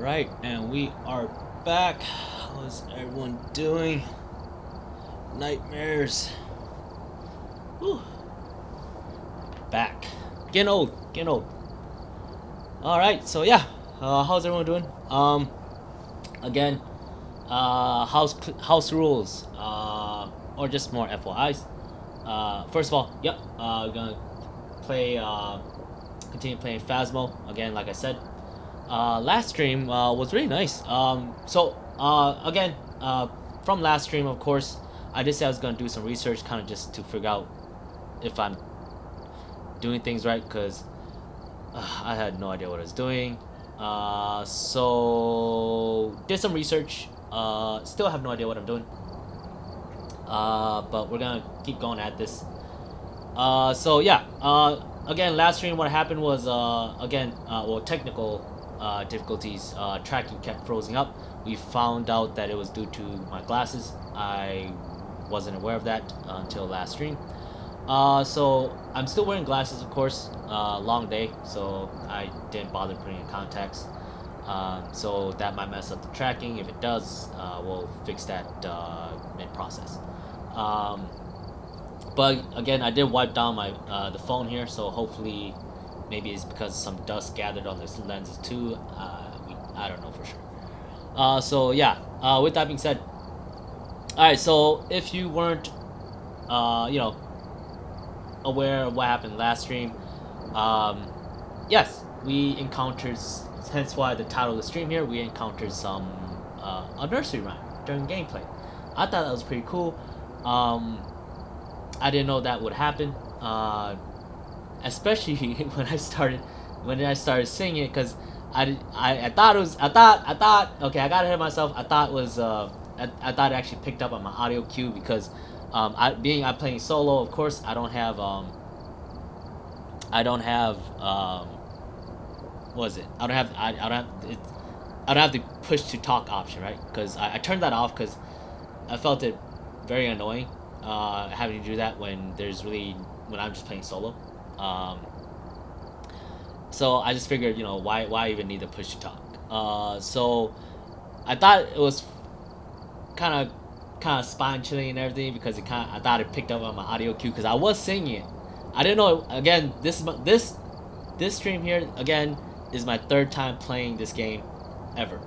Alright, and we are back. How's everyone doing? Nightmares. Whew. Back. Getting old. Getting old. Alright, so yeah. How's everyone doing? Again, house rules. Or just more FYIs. First of all, yep, we're gonna play, continue playing Phasmo. Again, like I said. Last stream was really nice. Again, from last stream, of course, I did say I was gonna do some research, kind of just to figure out if I'm doing things right, because I had no idea what I was doing. So did some research. Still have no idea what I'm doing. But we're gonna keep going at this. So yeah. Again, last stream, what happened was technical difficulties. Tracking kept frozen up. We found out that it was due to my glasses. I wasn't aware of that until last stream. So I'm still wearing glasses, of course. Long day, so I didn't bother putting in contacts. So that might mess up the tracking. If it does, we'll fix that mid-process. But again, I did wipe down my the phone here, so hopefully, maybe it's because some dust gathered on this lenses too. I don't know for sure. So yeah. With that being said, all right. So if you weren't, aware of what happened last stream, yes, we encountered. Hence why the title of the stream here. We encountered some a nursery rhyme during gameplay. I thought that was pretty cool. I didn't know that would happen, especially when I started singing it, because I thought okay, I got ahead of myself. I thought it was I thought it actually picked up on my audio cue, because I'm playing solo, of course. I don't have what is it? I don't have the push to talk option, right? Because I turned that off because I felt it very annoying. Having to do that when I'm just playing solo. So I just figured, why even need to push to talk? So I thought it was kind of spine chilling and everything, because I thought it picked up on my audio cue, because I was singing it. I didn't know. Again, this stream here again is my third time playing this game ever.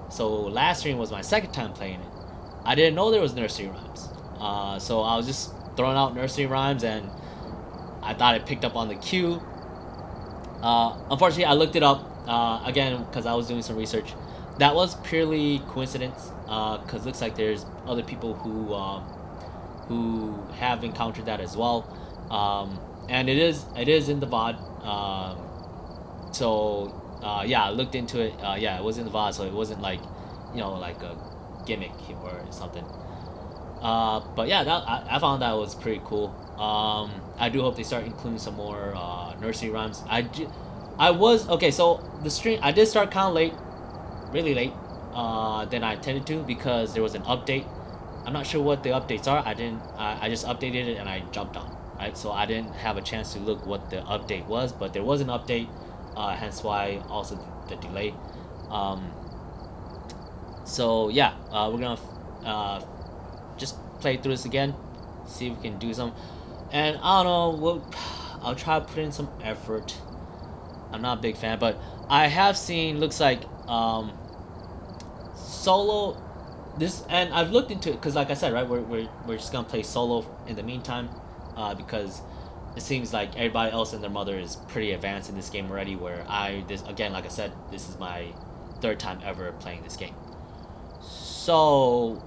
So last stream was my second time playing it. I didn't know there was nursery rhymes. So I was just throwing out nursery rhymes, and I thought it picked up on the cue. Unfortunately, I looked it up again because I was doing some research. That was purely coincidence, because it looks like there's other people who have encountered that as well. And it is in the VOD. Yeah, I looked into it. Yeah, it was in the VOD, so it wasn't like like a gimmick or something. But yeah, I found that was pretty cool. I do hope they start including some more nursery rhymes. I was okay. So the stream, I did start kind of late, really late, than I intended to, because there was an update. I'm not sure what the updates are. I just updated it and I jumped on. Right, so I didn't have a chance to look what the update was, but there was an update. Hence why also the delay. So yeah, we're gonna just play through this again, see if we can do some. And I don't know, I'll try to put in some effort. I'm not a big fan, but I have seen, looks like solo this, and I've looked into it because, like I said, right, we're just gonna play solo in the meantime, because it seems like everybody else and their mother is pretty advanced in this game already, where again, like I said, this is my third time ever playing this game. So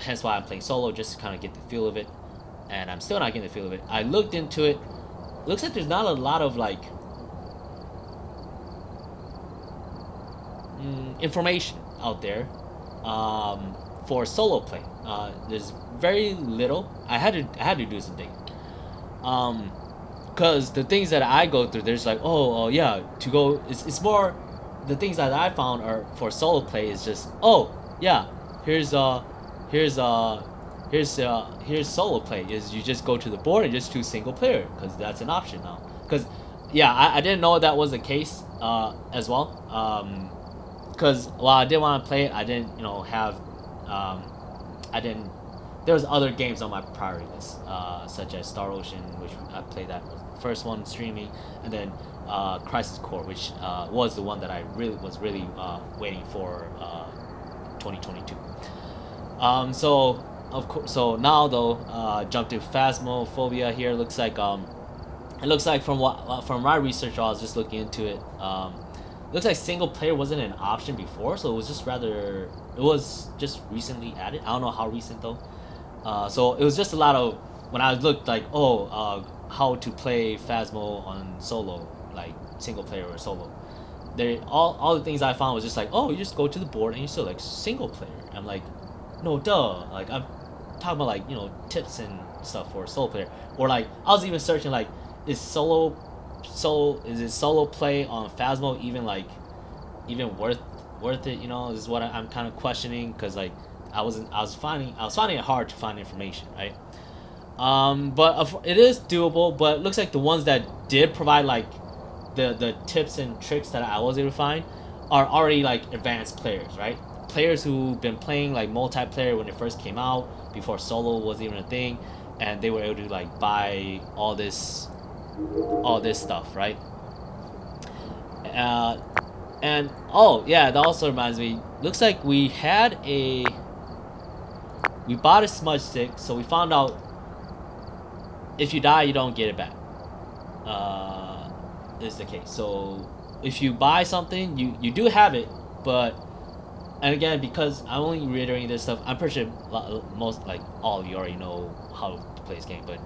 hence why I'm playing solo, just to kind of get the feel of it, and I'm still not getting the feel of it. I looked into it. Looks like there's not a lot of information out there for solo play. There's very little. I had to do some digging. Because the things that I go through, there's like, yeah, to go. It's more the things that I found are for solo play is just, yeah, here's solo play, is you just go to the board and just choose single player, because that's an option now. Because yeah, I didn't know that was the case as well. because while I did want to play it, I didn't have um, I didn't. There was other games on my priority list, such as Star Ocean, which I played that first one streaming, and then Crisis Core, which was the one that I really waiting for 2022. So of course, so now though, jump to Phasmophobia here. Looks like it looks like from my research, I was just looking into it. Looks like single player wasn't an option before, so it was just recently added. I don't know how recent though. So it was just a lot of when I looked like how to play Phasmo on solo, like single player or solo. There all the things I found was just like, oh, you just go to the board and you select single player. I'm like, no, duh. Like I'm talking about like tips and stuff for a solo player, or like I was even searching like is is it solo play on Phasmo even worth it? This is what I'm kind of questioning, because like I was finding it hard to find information, right? But it is doable. But it looks like the ones that did provide like the tips and tricks that I was able to find are already like advanced players, right? Players who've been playing like multiplayer when it first came out, before solo was even a thing, and they were able to like buy all this stuff, right? Uh, and oh yeah, that also reminds me. Looks like we bought a smudge stick, so we found out if you die, you don't get it back. Is the case. So if you buy something, you do have it, but and again, because I'm only reiterating this stuff, I'm pretty sure most like all of you already know how to play this game, but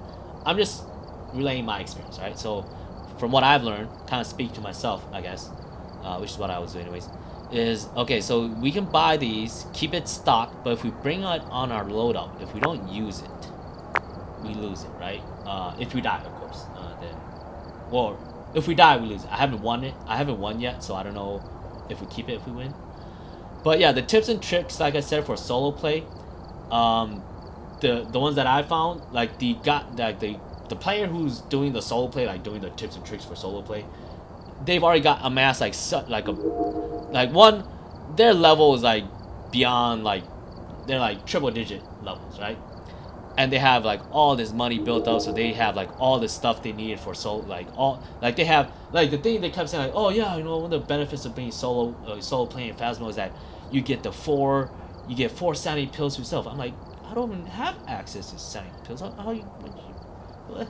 I'm just relaying my experience, right? So from what I've learned, kind of speak to myself, I guess, which is what I was doing anyways, is okay, so we can buy these, keep it stocked, but if we bring it on our loadout, if we don't use it, we lose it, right? If we die, of course. Then, or if we die, we lose it. I haven't won yet, so I don't know if we keep it if we win. But yeah, the tips and tricks, like I said, for solo play, the ones that I found, like the player who's doing the solo play, like doing the tips and tricks for solo play, they've already got amassed one, their level is like beyond like they're like triple digit levels, right? And they have like all this money built up, so they have like all the stuff they needed for solo, like all like they have like the thing they kept saying like, oh yeah, one of the benefits of being solo playing Phasmo is that you get four sanity pills to yourself. I'm like, I don't even have access to sanity pills. What?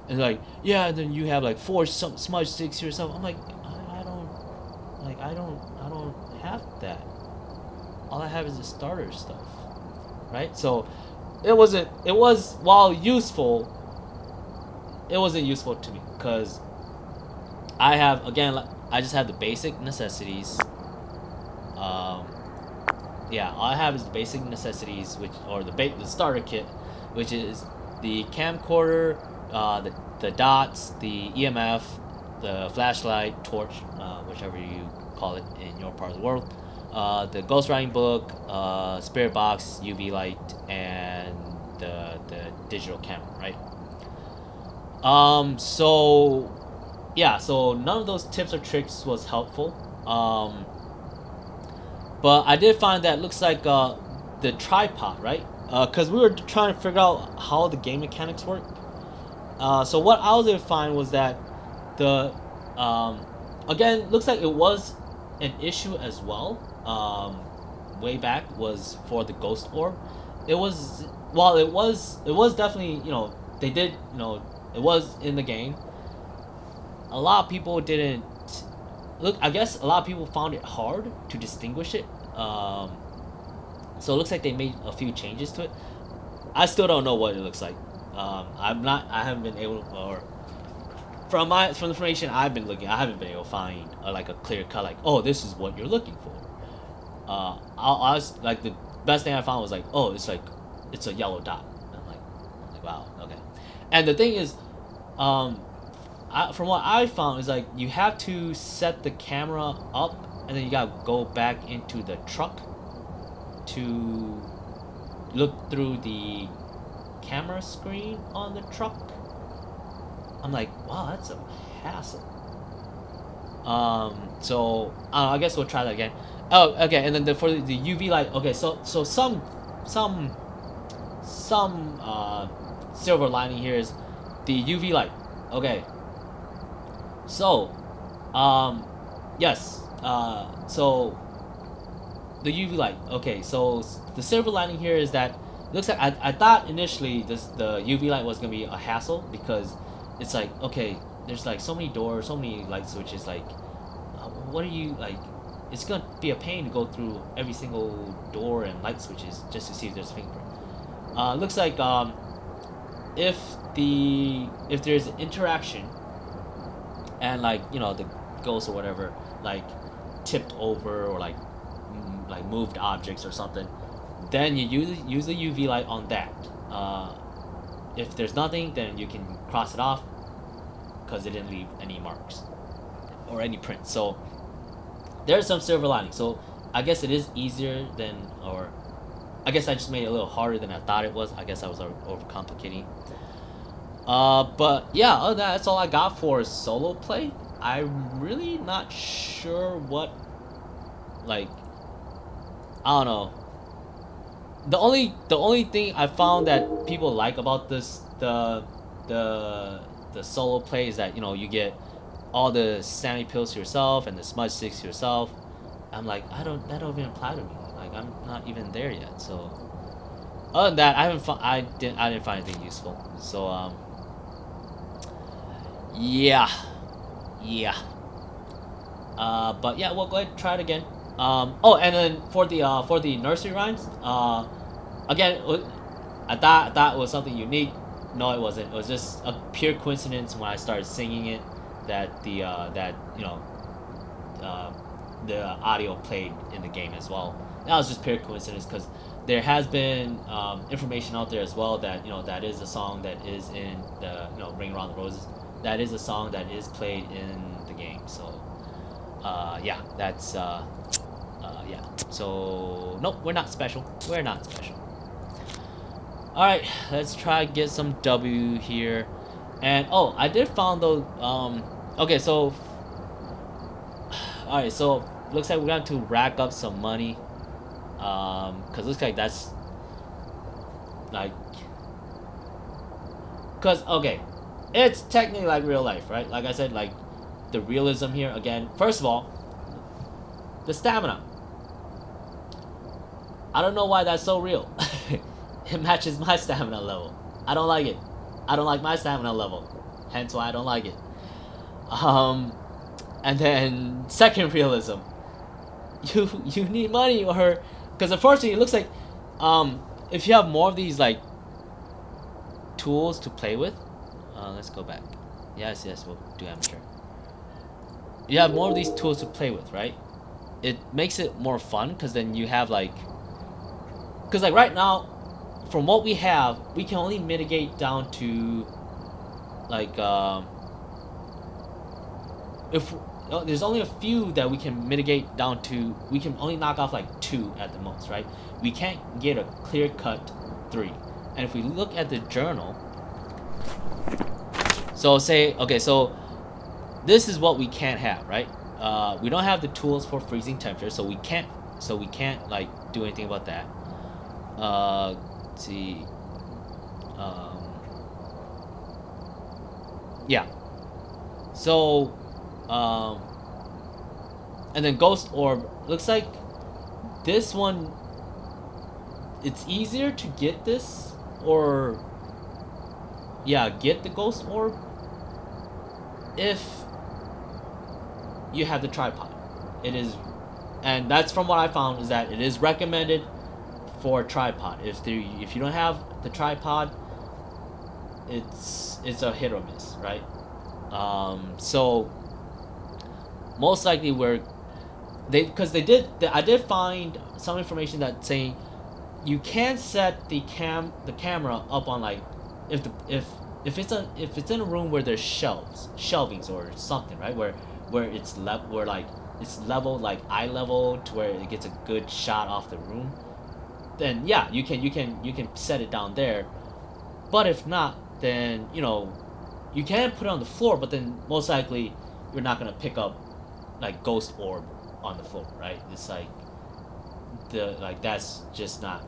And like, yeah, and then you have like four smudge sticks to yourself. I'm like, I don't have that. All I have is the starter stuff, right? So it was, while useful, it wasn't useful to me, because I just have the basic necessities. Yeah, all I have is the basic necessities, the starter kit, which is the camcorder, the dots, the EMF, the flashlight, torch, whichever you call it in your part of the world, the ghostwriting book, spirit box, UV light, and the digital camera, right? So yeah, so none of those tips or tricks was helpful. But I did find that it looks like the tripod, right? Because we were trying to figure out how the game mechanics work. So what I was able to find was that the again, looks like it was an issue as well. Way back was for the ghost orb. It was it was definitely they did it was in the game. A lot of people didn't look. I guess a lot of people found it hard to distinguish it. So it looks like they made a few changes to it. I still don't know what it looks like. I haven't been able to, or from the information I've been looking, I haven't been able to find like a clear cut, like, oh, this is what you're looking for. I was like, the best thing I found was like, oh, it's a yellow dot. I'm like, wow, okay. And the thing is, from what I found is like you have to set the camera up, and then you gotta go back into the truck to look through the camera screen on the truck. I'm like, wow, that's a hassle. So I guess we'll try that again. Oh, okay, and then for the UV light. Okay, so some silver lining here is the UV light. Okay, so yes, so the UV light. Okay, so the silver lining here is that looks like I thought initially the UV light was gonna be a hassle because it's like, okay, there's like so many doors, so many light switches. Like, what are you like? It's gonna be a pain to go through every single door and light switches just to see if there's a fingerprint. Looks like if if there's interaction and like the ghost or whatever like tipped over or like moved objects or something, then you use the UV light on that. If there's nothing, then you can cross it off because it didn't leave any marks or any prints. So there's some silver lining. So I guess it is easier than, or I guess I just made it a little harder than I thought it was. I guess I was overcomplicating. But yeah, other than that, that's all I got for solo play. I'm really not sure what, like, I don't know. The only thing I found that people like about this the solo play is that you get all the sanity pills to yourself and the smudge sticks to yourself. I'm like, that don't even apply to me. Like, I'm not even there yet. So other than that, I didn't find anything useful. So yeah, yeah. But yeah, we'll go ahead and try it again. Oh, and then for the nursery rhymes, again, I thought it was something unique. No, it wasn't. It was just a pure coincidence when I started singing it that the audio played in the game as well. That was just pure coincidence because there has been information out there as well that that is a song that is in the Ring Around the Roses. That is a song that is played in the game. So yeah, that's yeah. So nope, we're not special. We're not special. All right, let's try to get some W here. And oh, I did found though. Okay, so all right, so looks like we're going to rack up some money. Cause looks like that's like, cause okay, it's technically like real life, right? Like I said, like the realism here again. First of all, the stamina. I don't know why that's so real. It matches my stamina level. I don't like it. I don't like my stamina level. Hence why I don't like it. And then second realism. You need money or because unfortunately it looks like if you have more of these like tools to play with. Let's go back. Yes, we'll do amateur. You have more of these tools to play with, right? It makes it more fun because then you have like, because like right now, from what we have, we can only mitigate down to like if there's only a few that we can mitigate down to. We can only knock off like 2 at the most, right? We can't get a clear cut 3. And if we look at the journal, so say okay, so this is what we can't have, right? We don't have the tools for freezing temperature, so we can't like do anything about that. Let's see. Yeah. So, and then ghost orb looks like this one. It's easier to get this, or yeah, get the ghost orb if you have the tripod. It is, and that's from what I found is that it is recommended for a tripod. If you don't have the tripod, it's a hit or miss, right? So most likely I did find some information that saying you can set the camera up on like if it's in a room where there's shelvings or something, right? Where it's level like eye level to where it gets a good shot off the room. Then yeah, you can set it down there. But if not, then you can put it on the floor. But then most likely you're not gonna pick up like ghost orb on the floor, right? It's like that's just not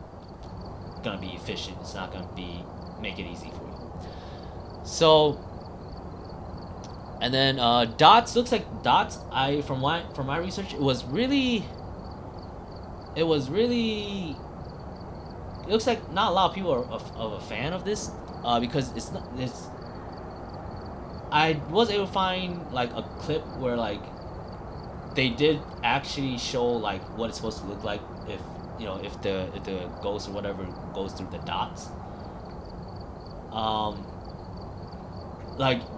gonna be efficient. It's not gonna be make it easy for you. So, and then dots, looks like dots. I from my research, it was really it looks like not a lot of people are of a fan of this, because it's not it's I was able to find like a clip where like they did actually show like what it's supposed to look like if if the ghost or whatever goes through the dots. Um,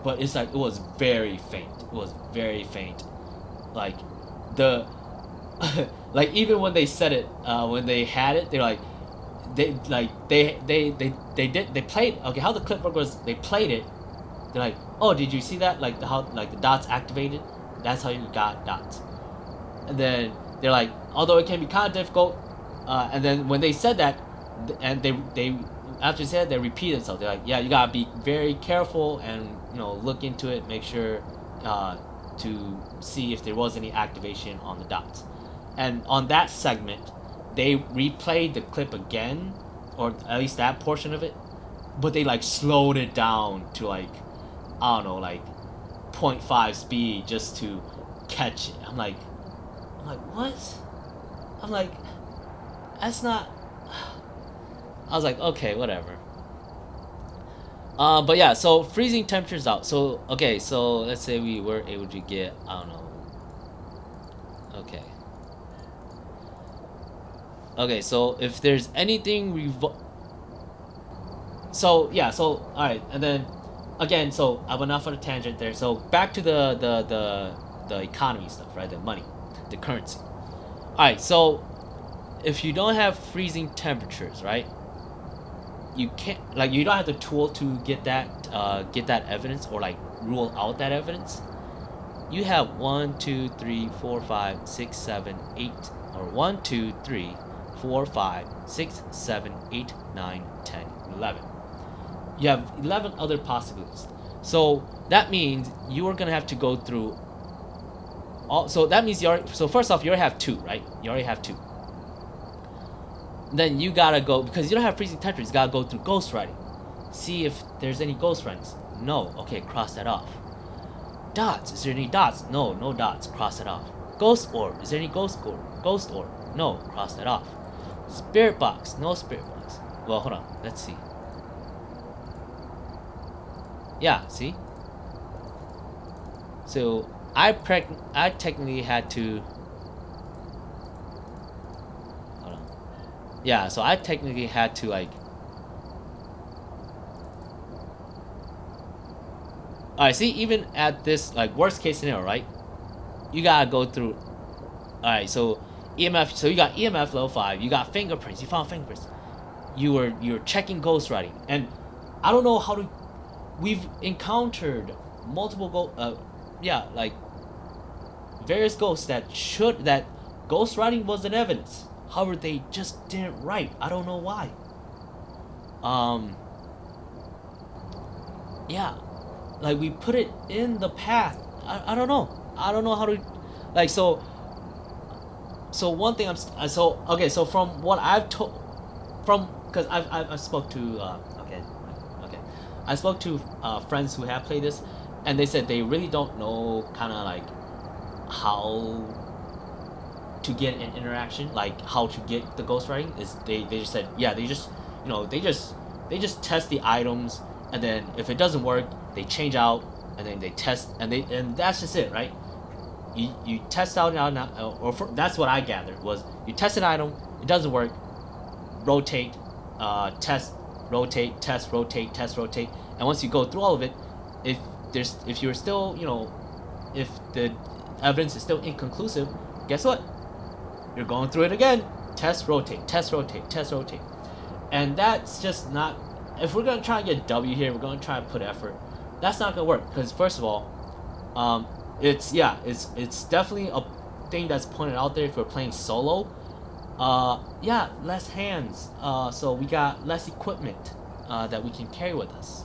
but it's like it was very faint. It was very faint. Like the like even when they said it, when they had it, they're like they played. Okay, how the clip worked was they played it. They're like, oh, did you see that? Like how like the dots activated. That's how you got dots. And then they're like, although it can be kind of difficult. And then when they said that, and they after they said it, they repeated themselves. They're like, yeah, you gotta be very careful and look into it, make sure to see if there was any activation on the dots. And on that segment, they replayed the clip again, or at least that portion of it, but they like slowed it down to like I don't know, like 0.5 speed just to catch it. I'm like what? I'm like, that's not. I was like, okay, whatever. But yeah, so freezing temperatures out. So okay, so let's say we were able to get, I don't know. Okay. Okay, so if there's anything so yeah, so all right, and then again, so I went off on a tangent there. So back to the economy stuff, right? The money, the currency. All right, so if you don't have freezing temperatures, right? You can't like you don't have the tool to get that evidence or like rule out that evidence. You have 1, 2, 3, 4, 5, 6, 7, 8, or 1, 2, 3, 4, 5, 6, 7, 8, 9, 10, 11. You have 11 other possibilities. So that means you are gonna have to go through all. So that means so first off, you already have two, right? You already have two. Then you gotta go, because you don't have freezing temperatures, you gotta go through ghostwriting. See if there's any ghostwritings. No, okay, cross that off. Dots, is there any dots? No, no dots, cross that off. Ghost orb, is there any ghost orb? No, cross that off. Spirit box, no spirit box. Well, hold on, let's see. Yeah, see? So I technically had to. Yeah, so I technically had to like. Alright, see, even at this like worst case scenario, right? You gotta go through. Alright, so EMF. So you got EMF level 5. You got fingerprints. You found fingerprints. You're checking ghostwriting, and I don't know how to. We've encountered multiple like various ghosts that ghostwriting was an evidence. However, they just didn't write. I don't know why. Yeah, like we put it in the path. I don't know. I don't know how to, like so. So one thing so okay. So from what I've told, because I spoke to okay, I spoke to friends who have played this, and they said they really don't know kind of like how to get an interaction, like how to get the ghostwriting. Is they just said, yeah, they just they just test the items, and then if it doesn't work, they change out, and then they test, and that's just it, right? You test out that's what I gathered was you test an item, it doesn't work, rotate, test, rotate, test, rotate, test, rotate, and once you go through all of it, if you're still if the evidence is still inconclusive, guess what? You're going through it again. Test, rotate, test, rotate, test, rotate. And that's just not. If we're going to try and get W here, we're going to try and put effort. That's not going to work. Because, first of all, it's definitely a thing that's pointed out there if we're playing solo. Yeah, less hands. So we got less equipment that we can carry with us.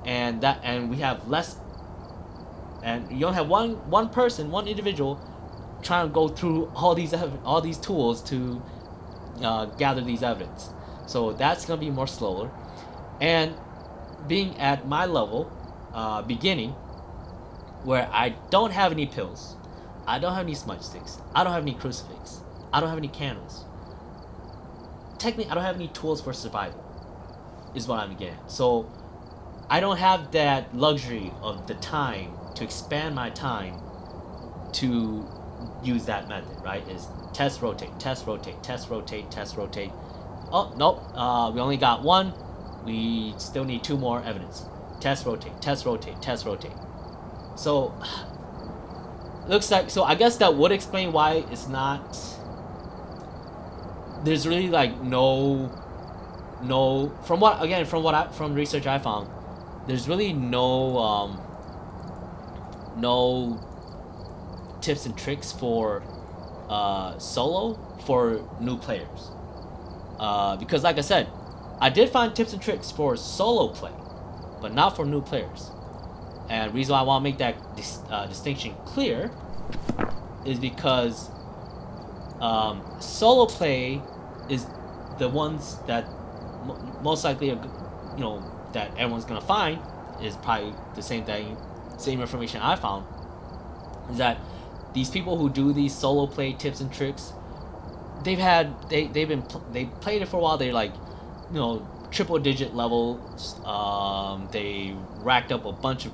And we have less. And you only have one person, one individual trying to go through all these tools to gather these evidence. So that's gonna be more slower. And being at my level, beginning, where I don't have any pills, I don't have any smudge sticks, I don't have any crucifix, I don't have any candles. Technically, I don't have any tools for survival, is what I'm getting at. So I don't have that luxury of the time to expand my time to use that method, right? Is test, rotate, test, rotate, test, rotate, test, rotate. Oh, nope, we only got one. We still need 2 more evidence. Test, rotate, test, rotate, test, rotate. So, looks like, so I guess that would explain why it's not, there's really like no, from research I found, there's really no tips and tricks for solo for new players. Because like I said, I did find tips and tricks for solo play, but not for new players. And the reason why I want to make that distinction clear is because solo play is the ones that most likely, that everyone's gonna find is probably the same thing, same information I found. Is that these people who do these solo play tips and tricks, they played it for a while. They're like, triple digit levels. They racked up a bunch of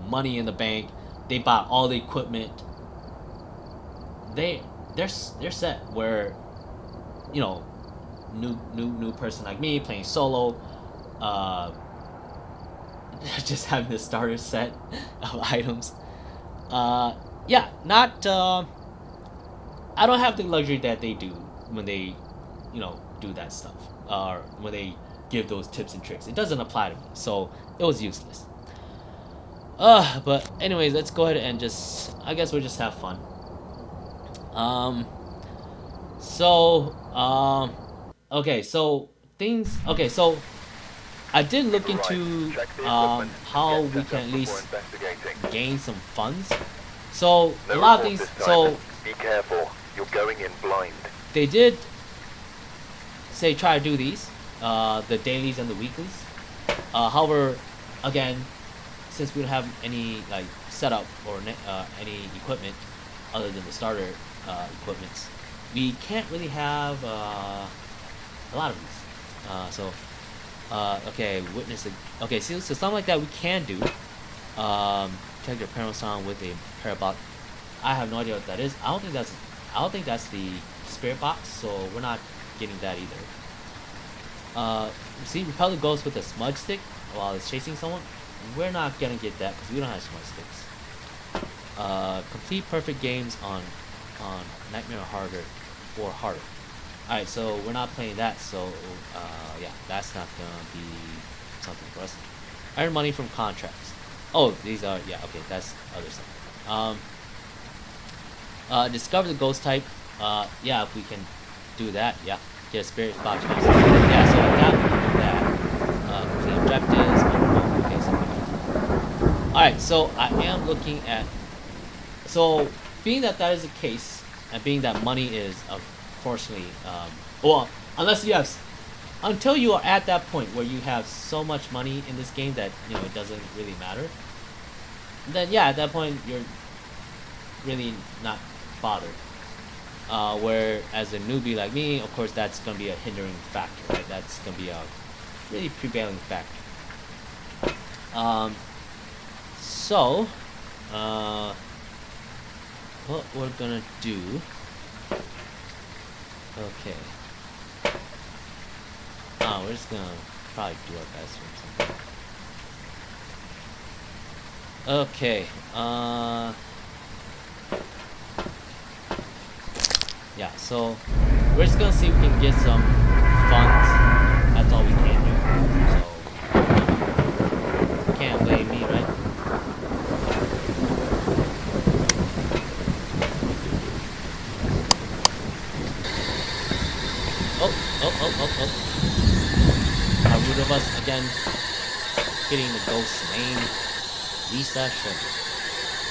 money in the bank. They bought all the equipment. They're set. Where new person like me playing solo, just having the starter set of items. Not I don't have the luxury that they do when they do that stuff, or when they give those tips and tricks. It doesn't apply to me, so it was useless. But anyways, let's go ahead and I guess we'll just have fun. So I did look into how we can at least gain some funds. So a lot of things. So be careful, you're going in blind. They did say try to do these, the dailies and the weeklies. However, again, since we don't have any like setup or any equipment other than the starter equipments, we can't really have a lot of these. Okay, witness. Okay, so something like that we can do. Check your parent sound with a parabolic. I have no idea what that is. I don't think that's the spirit box, so we're not getting that either. See, repel the ghost with a smudge stick while it's chasing someone. We're not gonna get that because we don't have smudge sticks. Complete perfect games on Nightmare or harder. Alright, so we're not playing that, so that's not gonna be something for us. Earn money from contracts. Oh, these are, okay, that's other stuff. Discover the ghost type. If we can do that, get a spirit box. So that. Complete objectives. Okay, something like that. Alright, so I am looking at, so being that is the case, and being that money is unfortunately, until you are at that point where you have so much money in this game that it doesn't really matter, then at that point you're really not bothered. Where as a newbie like me, of course that's gonna be a hindering factor, right? That's gonna be a really prevailing factor. What we're gonna do, okay, we're just gonna probably do our best or something. Okay, so we're just gonna see if we can get some funds. That's all we can do, so can't blame me, right? Oh. A root of us again hitting the ghost's name. Lisa Sherman.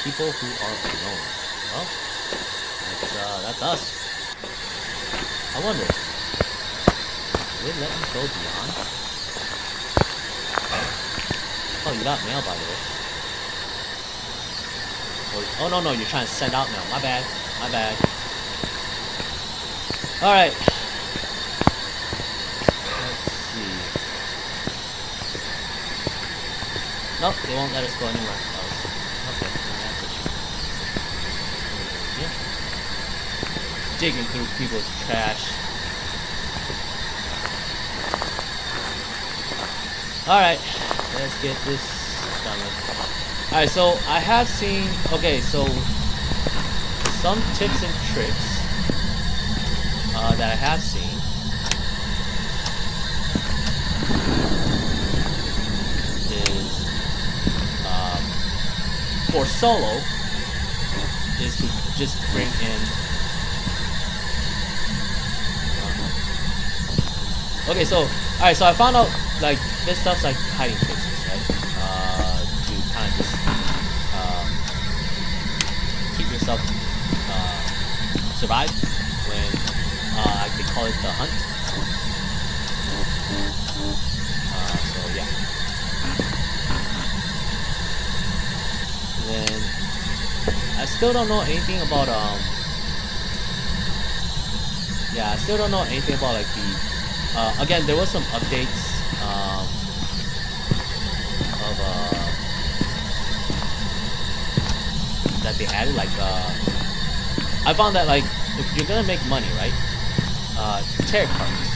People who are alone. Well, That's us. I wonder. Will it let me go beyond? Oh, you got mail, by the way. Oh no, you're trying to send out mail. My bad. My bad. Alright. Let's see. Nope, they won't let us go anywhere else. Okay, no, that's a shame. Yeah. Digging through people's trash. Alright, let's get this done with. Alright, so I have seen, okay, so some tips and tricks that I have seen is for solo is to just bring in okay, so alright, so I found out like this stuff's like hiding places, right? To kind of just keep yourself survive when they call it the hunt. So yeah. Then I still don't know anything about yeah, I still don't know anything about like the again, there was some updates of that they added. Like I found that like if you're gonna make money, right? Tarot cards.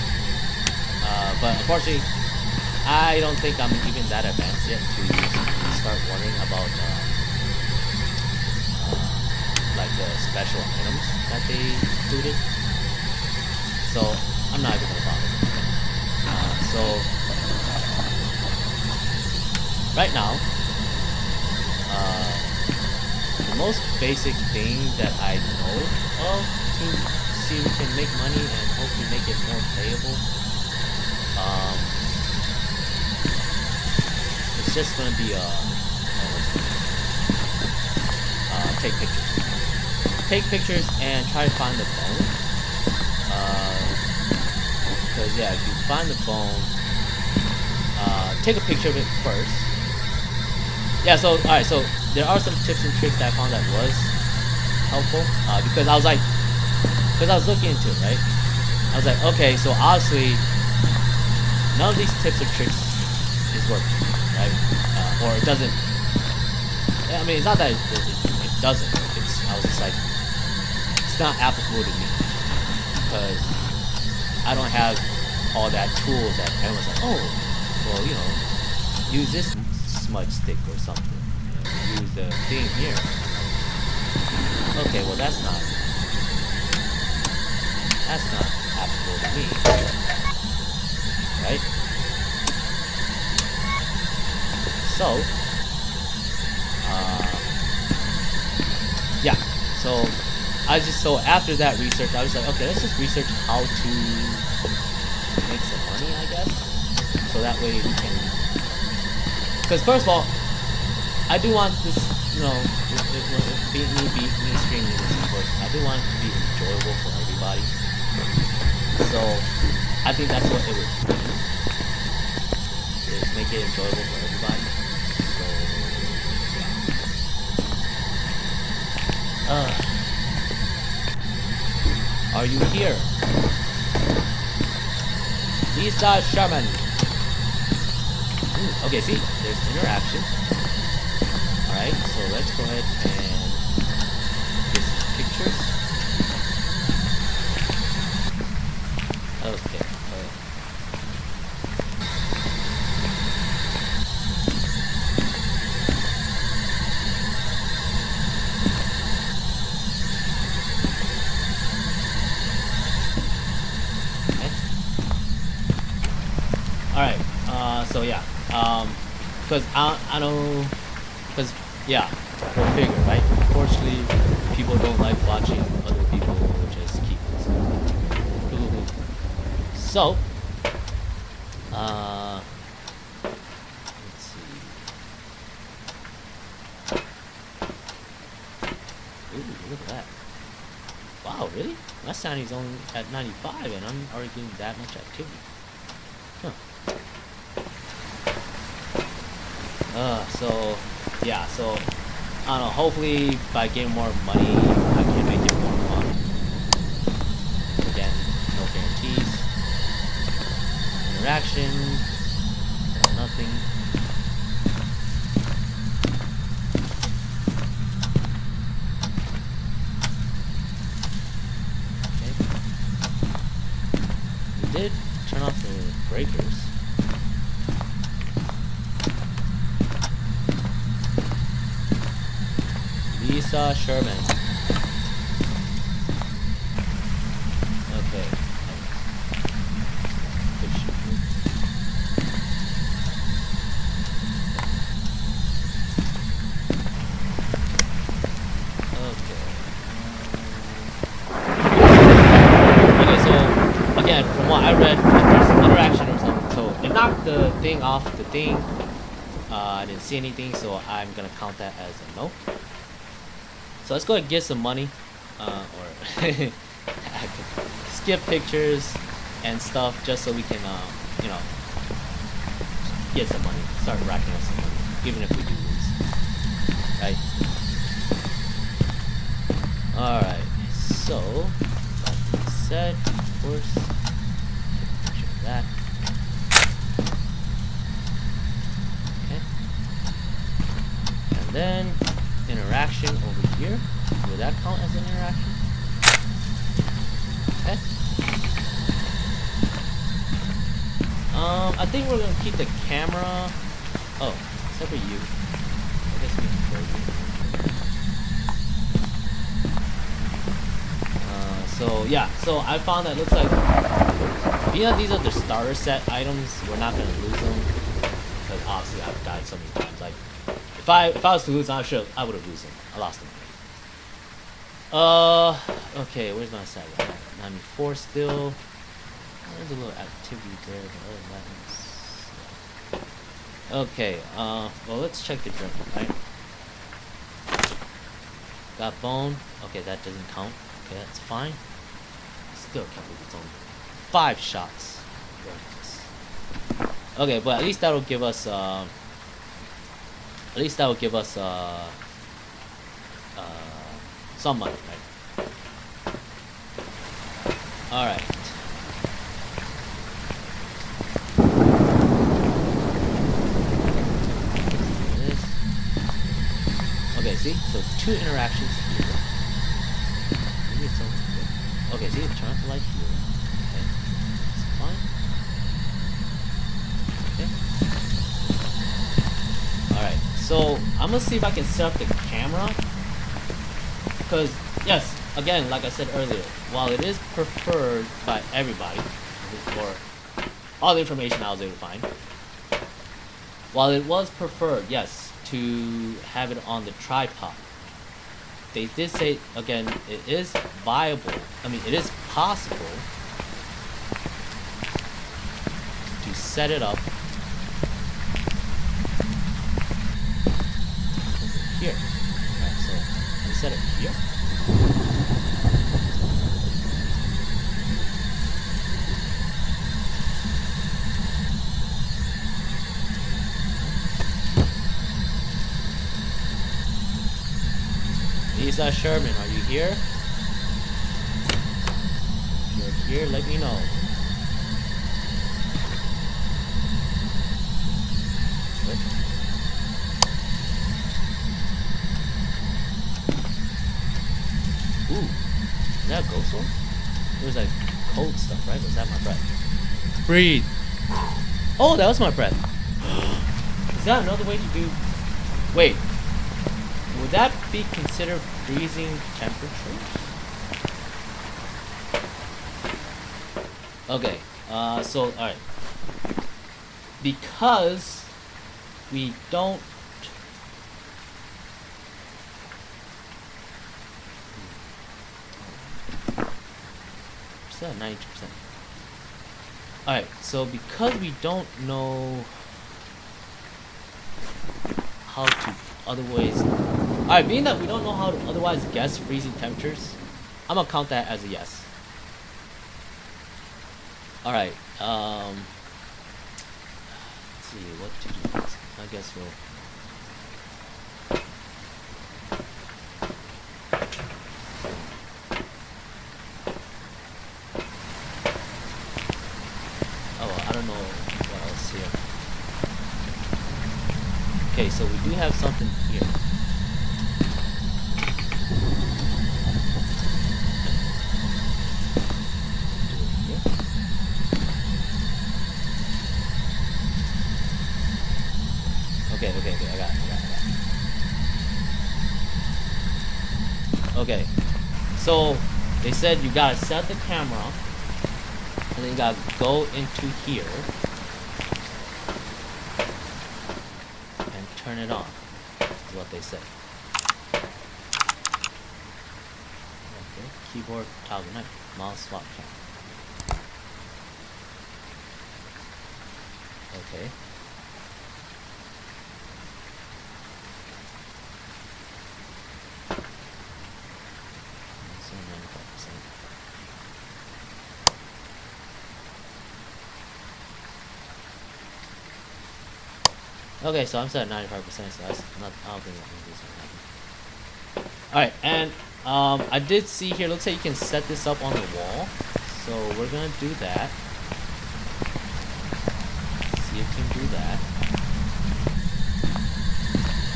But unfortunately, I don't think I'm even that advanced yet to start wondering about like the special items that they included. So I'm not even gonna bother. So right now, the most basic thing that I know of to see if we can make money and hopefully make it more playable, it's just gonna be take pictures. Take pictures and try to find the bone. Because yeah, if you find the bone, take a picture of it first. Yeah, so alright, so there are some tips and tricks that I found that was helpful. Because I was like, because I was looking into it, right? I was like, okay, so obviously none of these tips or tricks is working, right? Or it doesn't. I mean, it's not that it doesn't work. I was just like, it's not applicable to me because I don't have all that tools that everyone's like, oh, well, you know, use this smudge stick or something. Use the thing here. Okay, well that's not applicable to me, right? So, yeah. So after that research, I was like, okay, let's just research how to make some money, I guess. So that way we can, because first of all, I do want this, you know, me streaming this, of course, I do want it to be enjoyable for everybody. So I think that's what it would do, is make it enjoyable for everybody. So yeah. Are you here? Lisa Sherman. Ooh, okay, see, there's interaction. Alright, so let's go ahead and get some pictures. Okay. Alright, so yeah, because I know, because yeah, go figure, right? Unfortunately, people don't like watching other people just keep it. So, let's see. Ooh, look at that. Wow, really? My sanity's only at 95 and I'm already getting that much activity. Huh. So, yeah, so, I don't know, hopefully by getting more money, I can make it more fun. Again, no guarantees. Interaction, nothing. Did turn off the breakers. Lisa Sherman. Okay. Okay, so again, from what I read, there's interaction or something. So it knocked the thing off the thing. I didn't see anything, so I'm gonna count that as a no. So let's go ahead and get some money, or skip pictures and stuff, just so we can, you know, get some money, start racking up some money, even if we do lose, right? All right. So, that being said, of course, take a picture of that. Okay. And then interaction over here. Will that count as an interaction? Okay. I think we're gonna keep the camera. Oh, except for you. I guess we can throw you. So yeah, so I found that it looks like, being that these are the starter set items, we're not gonna lose them, because obviously I've died so many times. Like, if I was to lose, I would have lose them. I lost them. Okay, where's my side? 94 still. There's a little activity there, but other than that, okay. Well, let's check the journal, right? Got bone. Okay, that doesn't count. Okay, that's fine. Still can't believe it's only 5 shots. Okay, but at least that'll give us some money, right? All right. Okay, see? So 2 interactions here. Okay, see, turn off the light here. Okay, that's fine. Okay. Alright, so I'm gonna see if I can set up the camera. Because, yes, again, like I said earlier, while it is preferred by everybody, for all the information I was able to find, while it was preferred, yes, to have it on the tripod, they did say, again, it is viable, I mean, it is possible to set it up here. Alright, so I set it here. Lisa Sherman, are you here? If you're here, let me know. What? Ooh, is that a ghost sword? It was like cold stuff, right? Was that my breath? Breathe. Oh, that was my breath. Is that another way to do? Wait. Would that be considered freezing temperatures? Okay, so, alright. Because we don't... Still at 92%. Alright, so because we don't know how to otherwise... Alright, being that we don't know how to otherwise guess freezing temperatures, I'm gonna count that as a yes. All right. Let's see what to do next. I guess we'll. Oh, well, I don't know what else here. Okay, so we do have something here. Okay, I got it. Okay, so they said you gotta set the camera, and then you gotta go into here and turn it on. Is what they said. Okay, keyboard toggle knife, mouse swap camera. Okay. Okay, so I'm set at 95%, so that's not. I don't think this will happen. All right, and I did see here. Looks like you can set this up on the wall, so we're gonna do that. See if we can do that.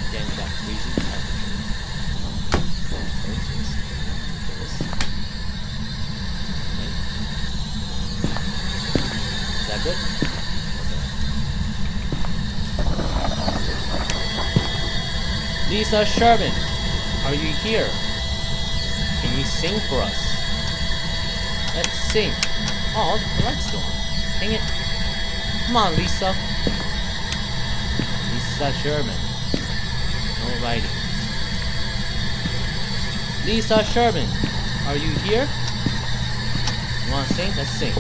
Again, we got freezing temperatures. Is that good? Lisa Sherman, are you here? Can you sing for us? Let's sing. Oh, the light's still on. Dang it. Come on, Lisa. Lisa Sherman. No writing. Lisa Sherman, are you here? You wanna sing? Let's sing.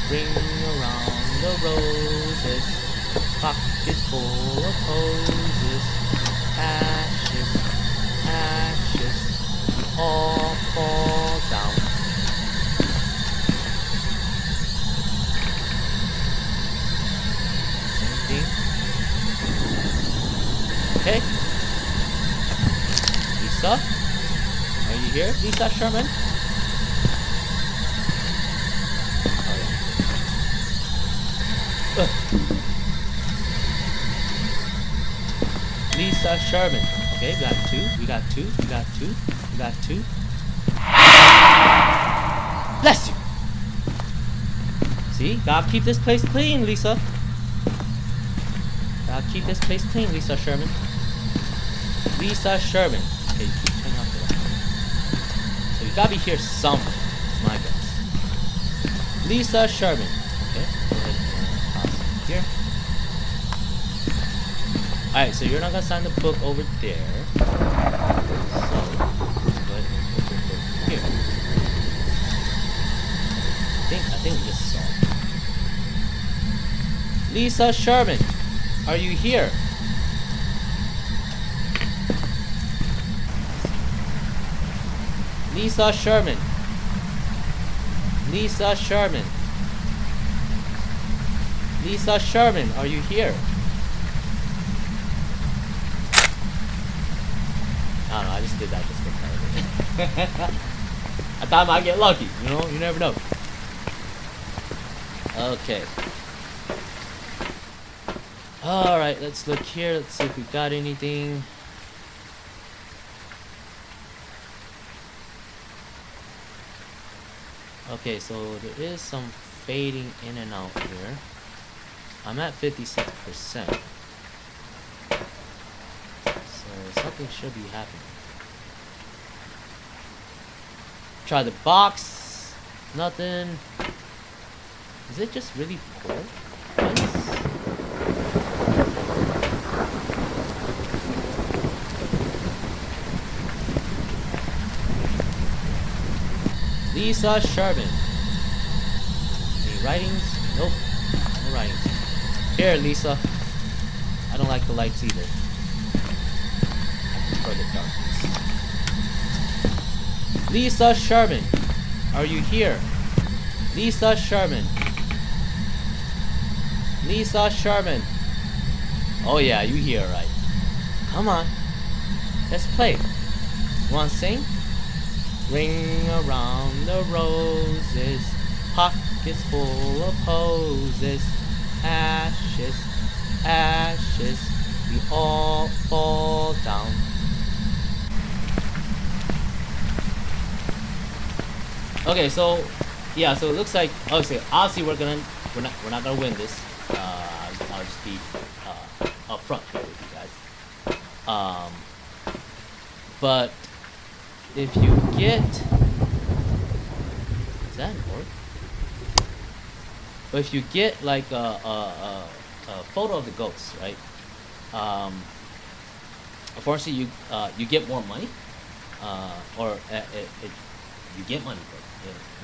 Bring around the roses. Pockets full of hoses, ashes, ashes, all fall down. Same thing. Okay. Lisa, are you here? Lisa Sherman? Oh, yeah. Lisa Sherman. Okay, we got two. Bless you. See, gotta keep this place clean, Lisa. Gotta keep this place clean, Lisa Sherman. Lisa Sherman. Okay, you keep turning off the light. So you gotta be here somewhere. That's my guess. Lisa Sherman. Okay, go ahead and pause here. Alright, so you're not gonna sign the book over there. So, let's go ahead and put the book here. I think we just saw it. Lisa Sherman, are you here? Lisa Sherman. Lisa Sherman. Lisa Sherman, are you here? I don't know, I just did that just for clarity. I thought I might get lucky, you know? You never know. Okay. Alright, let's look here. Let's see if we got anything. Okay, so there is some fading in and out here. I'm at 56%. So something should be happening. Try the box. Nothing. Is it just really poor? Lisa Sherman. Any writings? Nope. No writings. Here, Lisa. I don't like the lights either. I prefer the darkness. Lisa Sherman, are you here? Lisa Sherman. Lisa Sherman. Oh yeah, you here, right? Come on. Let's play. You wanna sing? Ring around the roses, pockets full of posies. Ashes, ashes, we all fall down. Okay, so yeah, so it looks like obviously we're not gonna win this. I'll just be upfront here with you guys. But if you get, is that an orc? But if you get like a photo of the ghosts, right? Unfortunately, you get more money, or you get money for it.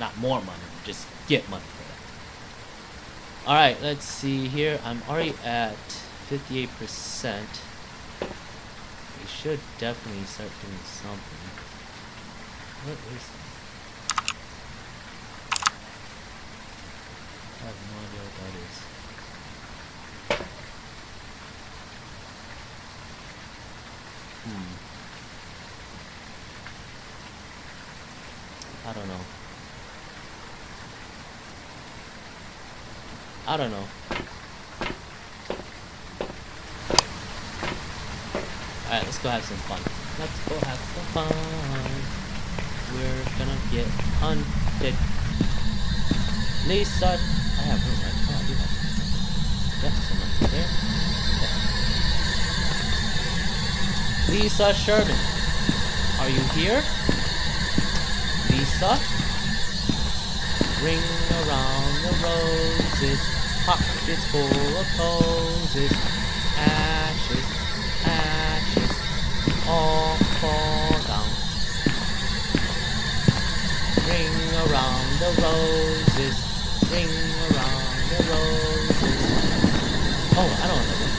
Not more money, you just get money for that. All right, let's see here. I'm already at 58%. We should definitely start doing something. What is that? I have no idea what that is. I don't know. I don't know. Alright, let's go have some fun. Let's go have some fun. We're gonna get hunted. Lisa, I have room, right? Oh, I do have. Yep, someone's there. Okay. Lisa Sherman, are you here? Lisa? Ring around the roses, pockets full of posies. Ashes, ashes, all fall down. Ring around the roses, ring around the roses. Oh, I don't know that.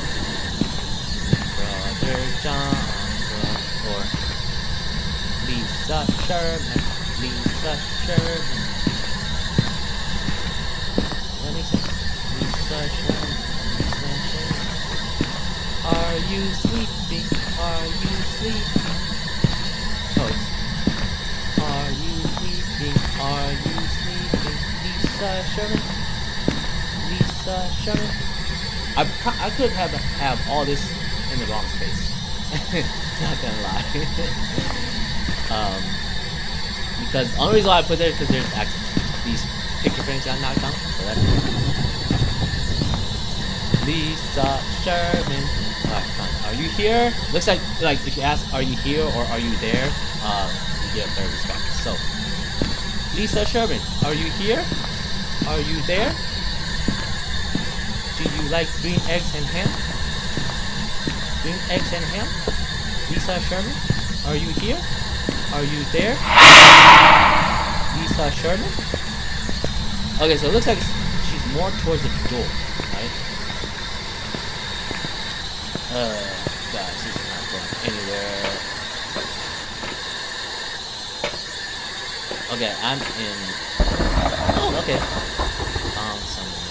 Brother John, or Lisa Sherman, Lisa Sherman. Let me see. Lisa Sherman, Lisa Sherman. Are you sleeping? Are you sleeping? Oh, it's. Are you sleeping? Are you sleeping? Lisa Sherman? Lisa Sherman? I could have all this in the wrong space. Not gonna lie. Because the only reason why I put there is because there's these picture frames got knocked down. So that's it. Lisa Sherman. Alright, fine. Are you here? Looks like if you ask, are you here or are you there? You get a better response. So, Lisa Sherman, are you here? Are you there? Do you like green eggs and ham? Green eggs and ham? Lisa Sherman, are you here? Are you there? Lisa Sherman? Okay, so it looks like she's more towards the door, right? Guys, this is not going anywhere. Okay, I'm in. Oh, okay. Somewhere.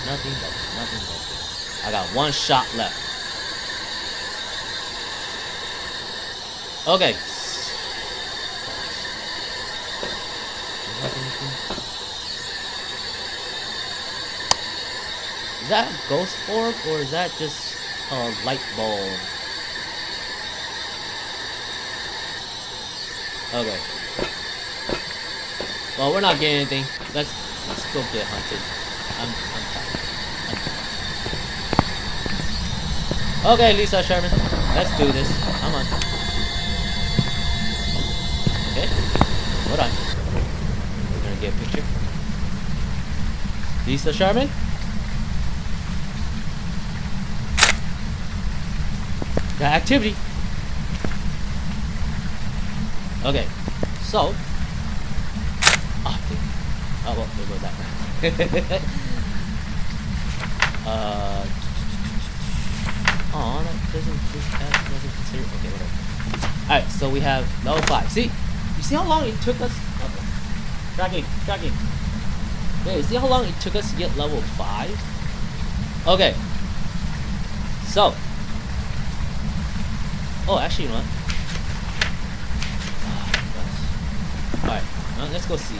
Nothing but. I got one shot left. Okay. Is that a ghost orb or is that just a light bulb? Okay. Well, we're not getting anything. Let's go get hunted. I'm tired. Okay, Lisa Sherman. Let's do this. Come on. Okay. Hold on. We're gonna get a picture. Lisa Sherman? Got activity. Okay. So. Oh, well, there goes that. Oh, that doesn't consider. Okay, whatever. Alright, so we have level 5. See? You see how long it took us? Tracking. Yeah, you see how long it took us to get level 5? Okay. So. Oh, actually, you know what? Alright, let's go see.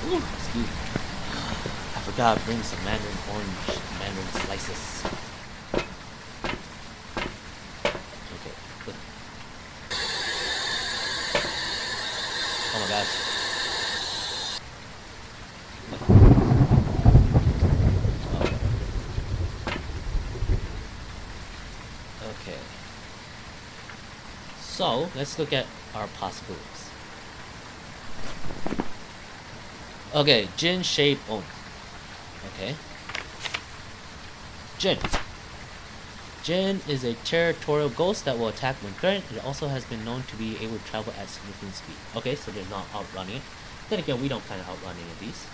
Ooh, excuse me. I forgot to bring some mandarin slices. Okay. Oh my gosh. Okay. So, let's look at our possibilities. Okay, Jin, Shade, Oni. Okay. Jin. Jin is a territorial ghost that will attack when threatened. It also has been known to be able to travel at significant speed. Okay, so they're not outrunning it. Then again, we don't kind of outrun any of these.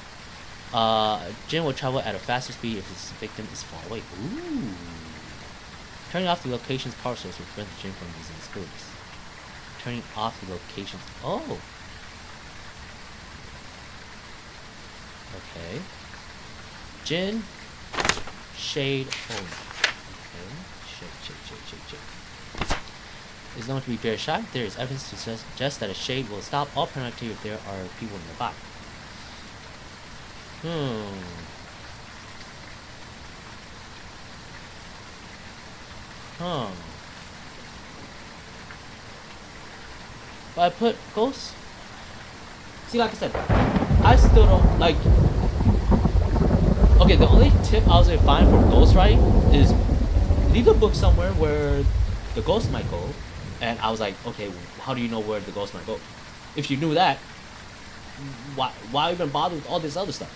Jin will travel at a faster speed if his victim is far away. Ooh. Turning off the location's power source will prevent the Jin from using his abilities. Turning off the location's... Oh! Okay. Jin, Shade, Oni. Okay. Shade. Is known to be very shy. There is evidence to suggest that a Shade will stop all paranormal activity if there are people nearby. But I put ghosts. See, like I said, I still don't like. Okay, the only tip I was gonna find for ghost writing is leave a book somewhere where the ghost might go, and I was like, okay, how do you know where the ghost might go? If you knew that, why even bother with all this other stuff?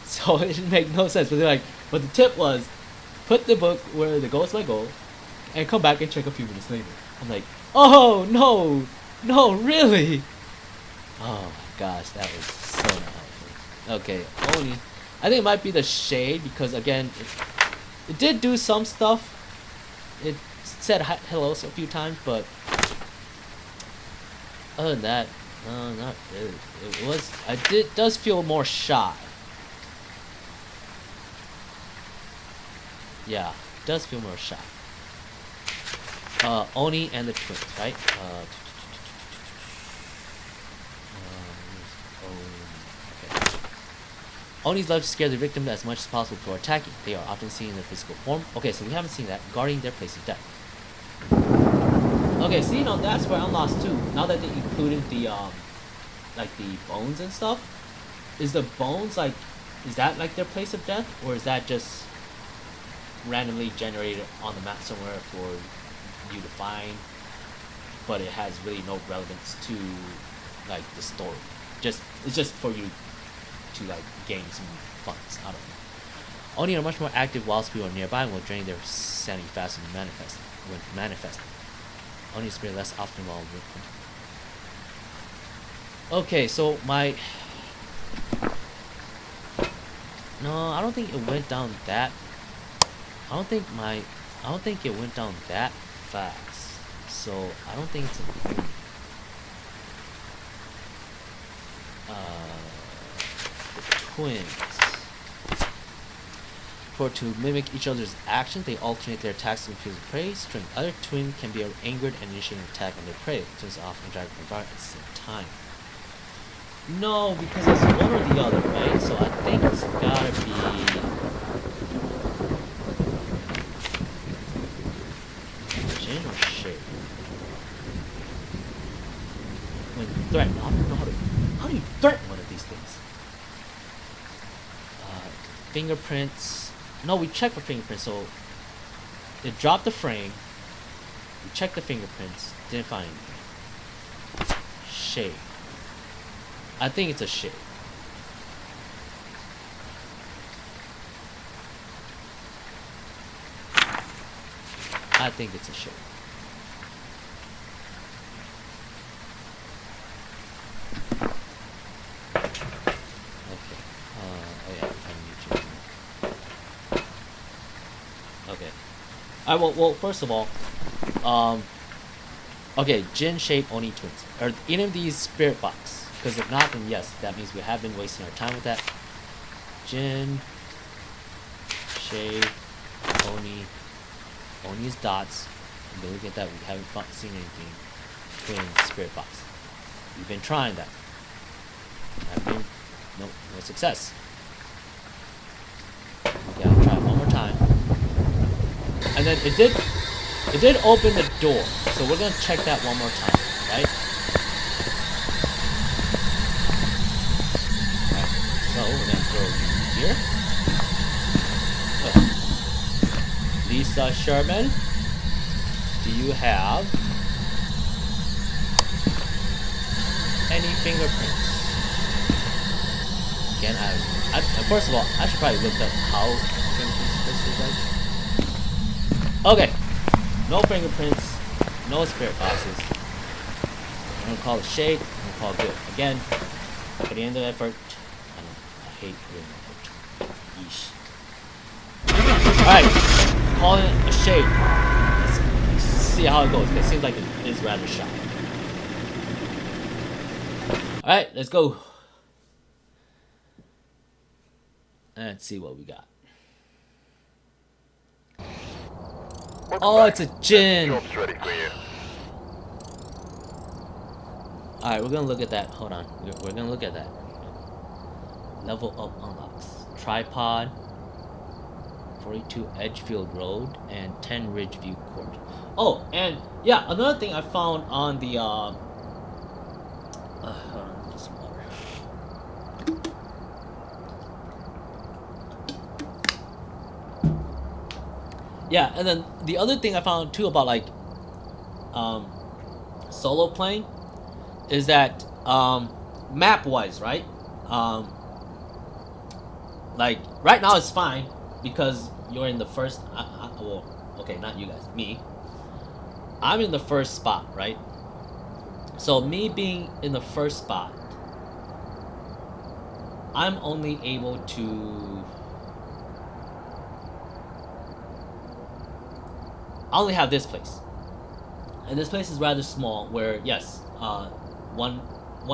So it didn't make no sense. But they're like, but the tip was, put the book where the ghost might go, and come back and check a few minutes later. I'm like, oh no, really? Oh my gosh, that was so not helpful. Okay, Oni. I think it might be the Shade because again, it did do some stuff. It said hello a few times, but other than that, no, not really. It was. Does feel more shy. Yeah, does feel more shy. Oni and the twins, right? Okay. Onis love to scare the victim as much as possible before attacking. They are often seen in their physical form. Okay, so we haven't seen that. Guarding their place of death. Okay, see, that's where I'm lost too. Now that they included the like the bones and stuff, is the bones like, is that like their place of death, or is that just randomly generated on the map somewhere for you to find, but it has really no relevance to like the story? It's just for you to like gain some funds. I don't know. Oni are much more active whilst people are nearby and will drain their sanity faster when manifesting. Oni appear less often while with them. Okay, so my... No, I don't think it went down that... I don't think it went down that fast. So, I don't think it's a... The twins. To mimic each other's actions, they alternate their attacks to confuse prey. String other twin can be angered and initiate an attack on their prey. Twins often interact with the guard at the same time. No, because it's one or the other, right? So I think it's gotta be Jin or Shade. When threatened, I don't know how do you threaten one of these things? Fingerprints. No, we checked for fingerprints, so it dropped the frame. We checked the fingerprints, didn't find anything. Shade. I think it's a shade. I think it's a shade. Okay. Oh yeah, I'm muted. Okay. I well, first of all, okay, Jin shape Oni twins. Are any of these spirit box? Because if not, then yes, that means we have been wasting our time with that. Jin shape Oni. Oni's dots. And then look at that. We haven't seen anything. Twin spirit box. We've been trying that. No success. Okay, I'll try it one more time. And then it did open the door, so we're gonna check that one more time, right? Alright, so we're gonna throw you here. Lisa Sherman, do you have any fingerprints? Again, first of all, I should probably look up how fingerprints is like. Okay, no fingerprints, no spirit boxes. I'm gonna call it shade. I'm gonna call it good. Again, for the end of the effort, I hate putting effort. Yeesh. Alright, calling it a shade. Let's see how it goes. It seems like it is rather shy. Alright, let's go. Let's see what we got. Oh, it's a Jin. Job's ready for you. Alright, we're gonna look at that. Hold on. We're gonna look at that. Level up unlocks. Tripod, 42 Edgefield Road, and 10 Ridgeview Court. Oh, and yeah, another thing I found on the hold on, just water. Yeah, and then the other thing I found too about like solo playing is that map wise, right? Like right now it's fine because you're in the first well, okay, not you guys, me. I'm in the first spot, right? So me being in the first spot, I'm only able to I only have this place. And this place is rather small where yes, one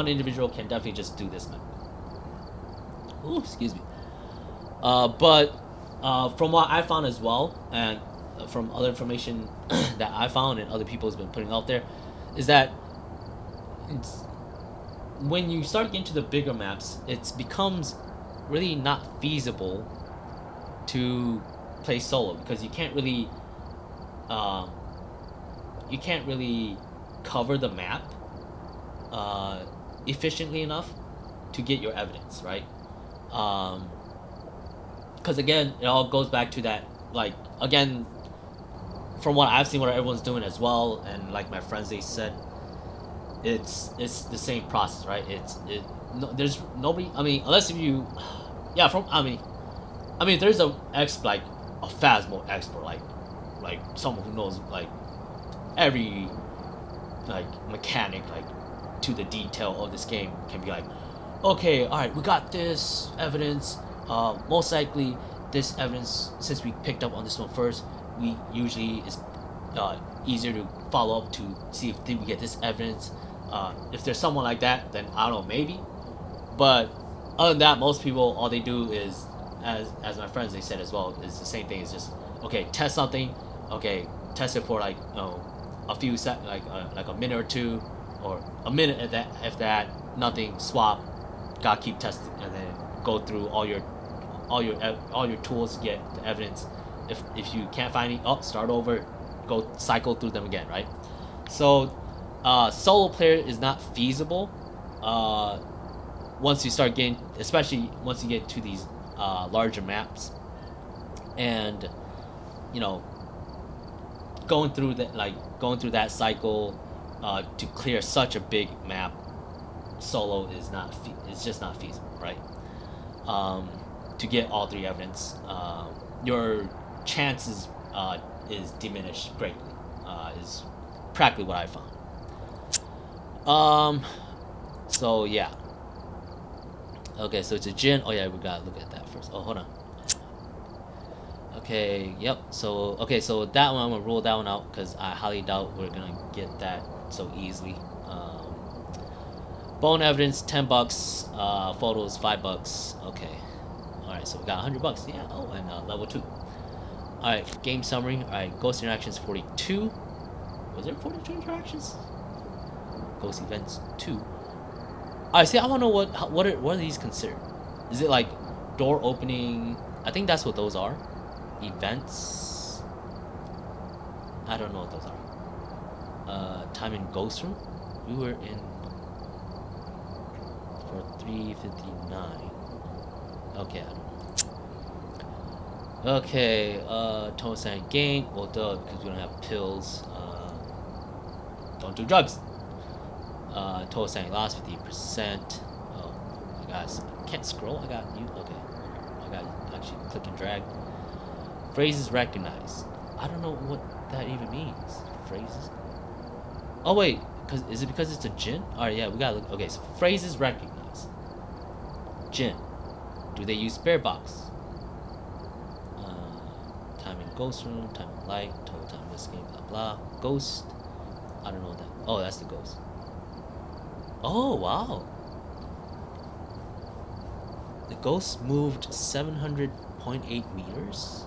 individual can definitely just do this map. Ooh, excuse me. But from what I found as well, and from other information that I found and other people has been putting out there, is that when you start getting to the bigger maps, it becomes really not feasible to play solo because you can't really cover the map efficiently enough to get your evidence, right? Because again, it all goes back to that, like, again, from what I've seen, what everyone's doing as well, and like my friends, they said, it's the same process, right? There's nobody. I mean, unless if you, yeah. I mean, there's a Phasmo expert, like someone who knows like every like mechanic like to the detail of this game can be like, okay, all right, we got this evidence. Most likely, this evidence, since we picked up on this one first, we usually is easier to follow up to see if did we get this evidence. If there's someone like that, then I don't know, maybe. But other than that, most people, all they do is, as my friends they said as well, is the same thing. It's just, okay, test something, okay, test it for like a few like a minute or two, or a minute at that. If that, nothing, swap, gotta keep testing, and then go through all your tools to get the evidence. If you can't find any, start over, go cycle through them again, right? So solo player is not feasible once you start getting, especially once you get to these larger maps, and going through that cycle to clear such a big map solo is not it's just not feasible, right? To get all three evidence, your chances is diminished greatly. Is practically what I found. So yeah. Okay, so it's a Jin. Oh yeah, we gotta look at that first. Oh, hold on. Okay, yep. So okay, so that one I'm gonna rule that one out because I highly doubt we're gonna get that so easily. Bone evidence, $10. Photos, $5. Okay. All right, so we got $100. Yeah. Oh, and level 2. All right, game summary. All right, ghost interactions 42. Was there 42 interactions? Ghost events 2. All right, see, I want to know what are these considered? Is it like door opening? I think that's what those are. Events. I don't know what those are. Time in ghost room. We were in for 3:59. Okay, I don't know. Okay, total sanity gain. Well, duh, because we don't have pills. Don't do drugs. Total sanity loss 50%. Oh, guys, I can't scroll. I got you. Okay, I got actually click and drag. Phrases recognized. I don't know what that even means. Phrases. Oh wait, is it because it's a djinn? Alright, yeah, we gotta look. Okay, so phrases recognized. Djinn. Do they use spirit box? Time in ghost room, time in light, total time in this game, blah blah. Ghost. I don't know what that. Oh, that's the ghost. Oh wow. The ghost moved 700.8 meters.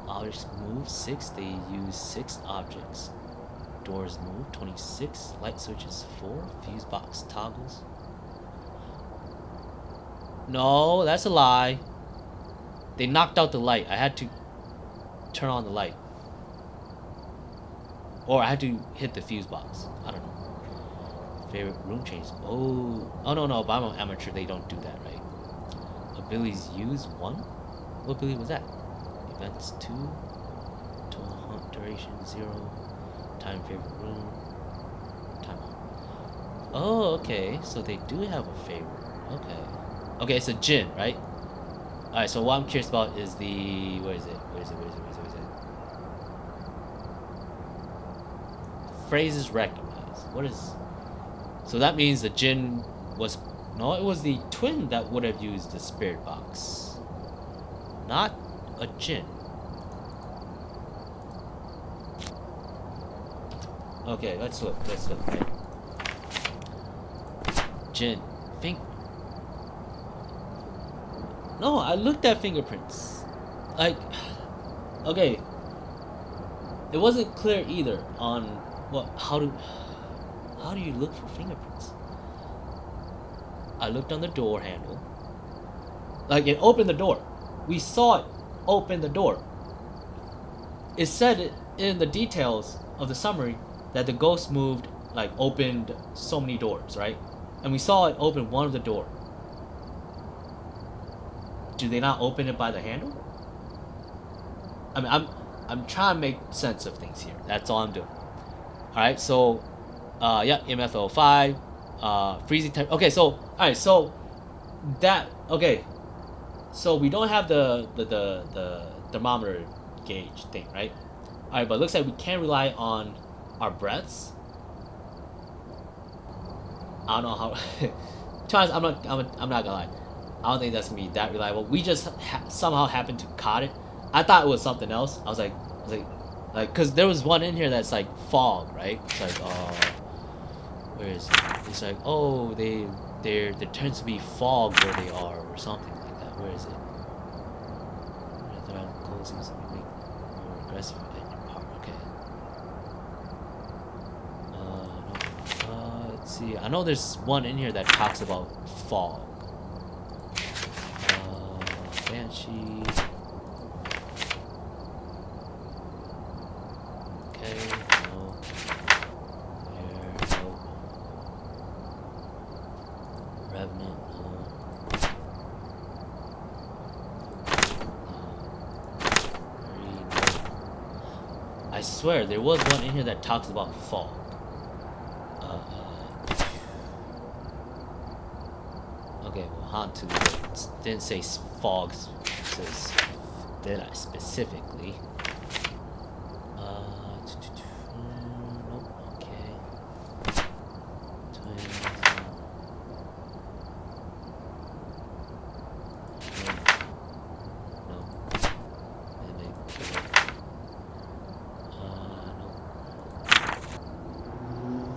Objects move 6. They use 6 objects. Doors move 26. Light switches 4. Fuse box toggles. No, that's a lie. They knocked out the light. I had to turn on the light. Or I had to hit the fuse box. I don't know. Favorite room change. Oh no, but I'm an amateur. They don't do that, right? Abilities use 1. What ability was that? Events 2. Total hunt duration 0. Time favorite room. Time on. Oh, okay. So they do have a favorite. Okay. Okay, it's a djinn, right? Alright, so what I'm curious about is the... Where is it? Phrases recognized. What is... So that means the djinn was... No, it was the twin that would have used the spirit box. Not a djinn. Okay, let's look. Okay. Djinn. No, I looked at fingerprints. Like, okay. It wasn't clear either on how do you look for fingerprints? I looked on the door handle. Like, it opened the door. We saw it open the door. It said it in the details of the summary that the ghost moved, like, opened so many doors, right? And we saw it open one of the door. Do they not open it by the handle? I mean, I'm trying to make sense of things here. That's all I'm doing. All right, so, yeah, MFO 5, freezing time. Okay, so all right, so that okay, so we don't have the thermometer gauge thing, right? All right, but it looks like we can rely on our breaths. I don't know how. To be honest, I'm not gonna lie. I don't think that's gonna be that reliable. We just somehow happened to caught it. I thought it was something else. I was like, cause there was one in here that's like fog, right? It's like, where is it? It's like, oh, there tends to be fog where they are, or something like that. Where is it? They're closing, so we make more aggressive at your part. Okay. No. Let's see. I know there's one in here that talks about fog. Banshee. Okay, no. There, no. Revenant, no. No. I swear, there was one in here that talks about fog. Okay, well, Hantu didn't say fog, says did I specifically? Nope. Okay. Twins. No.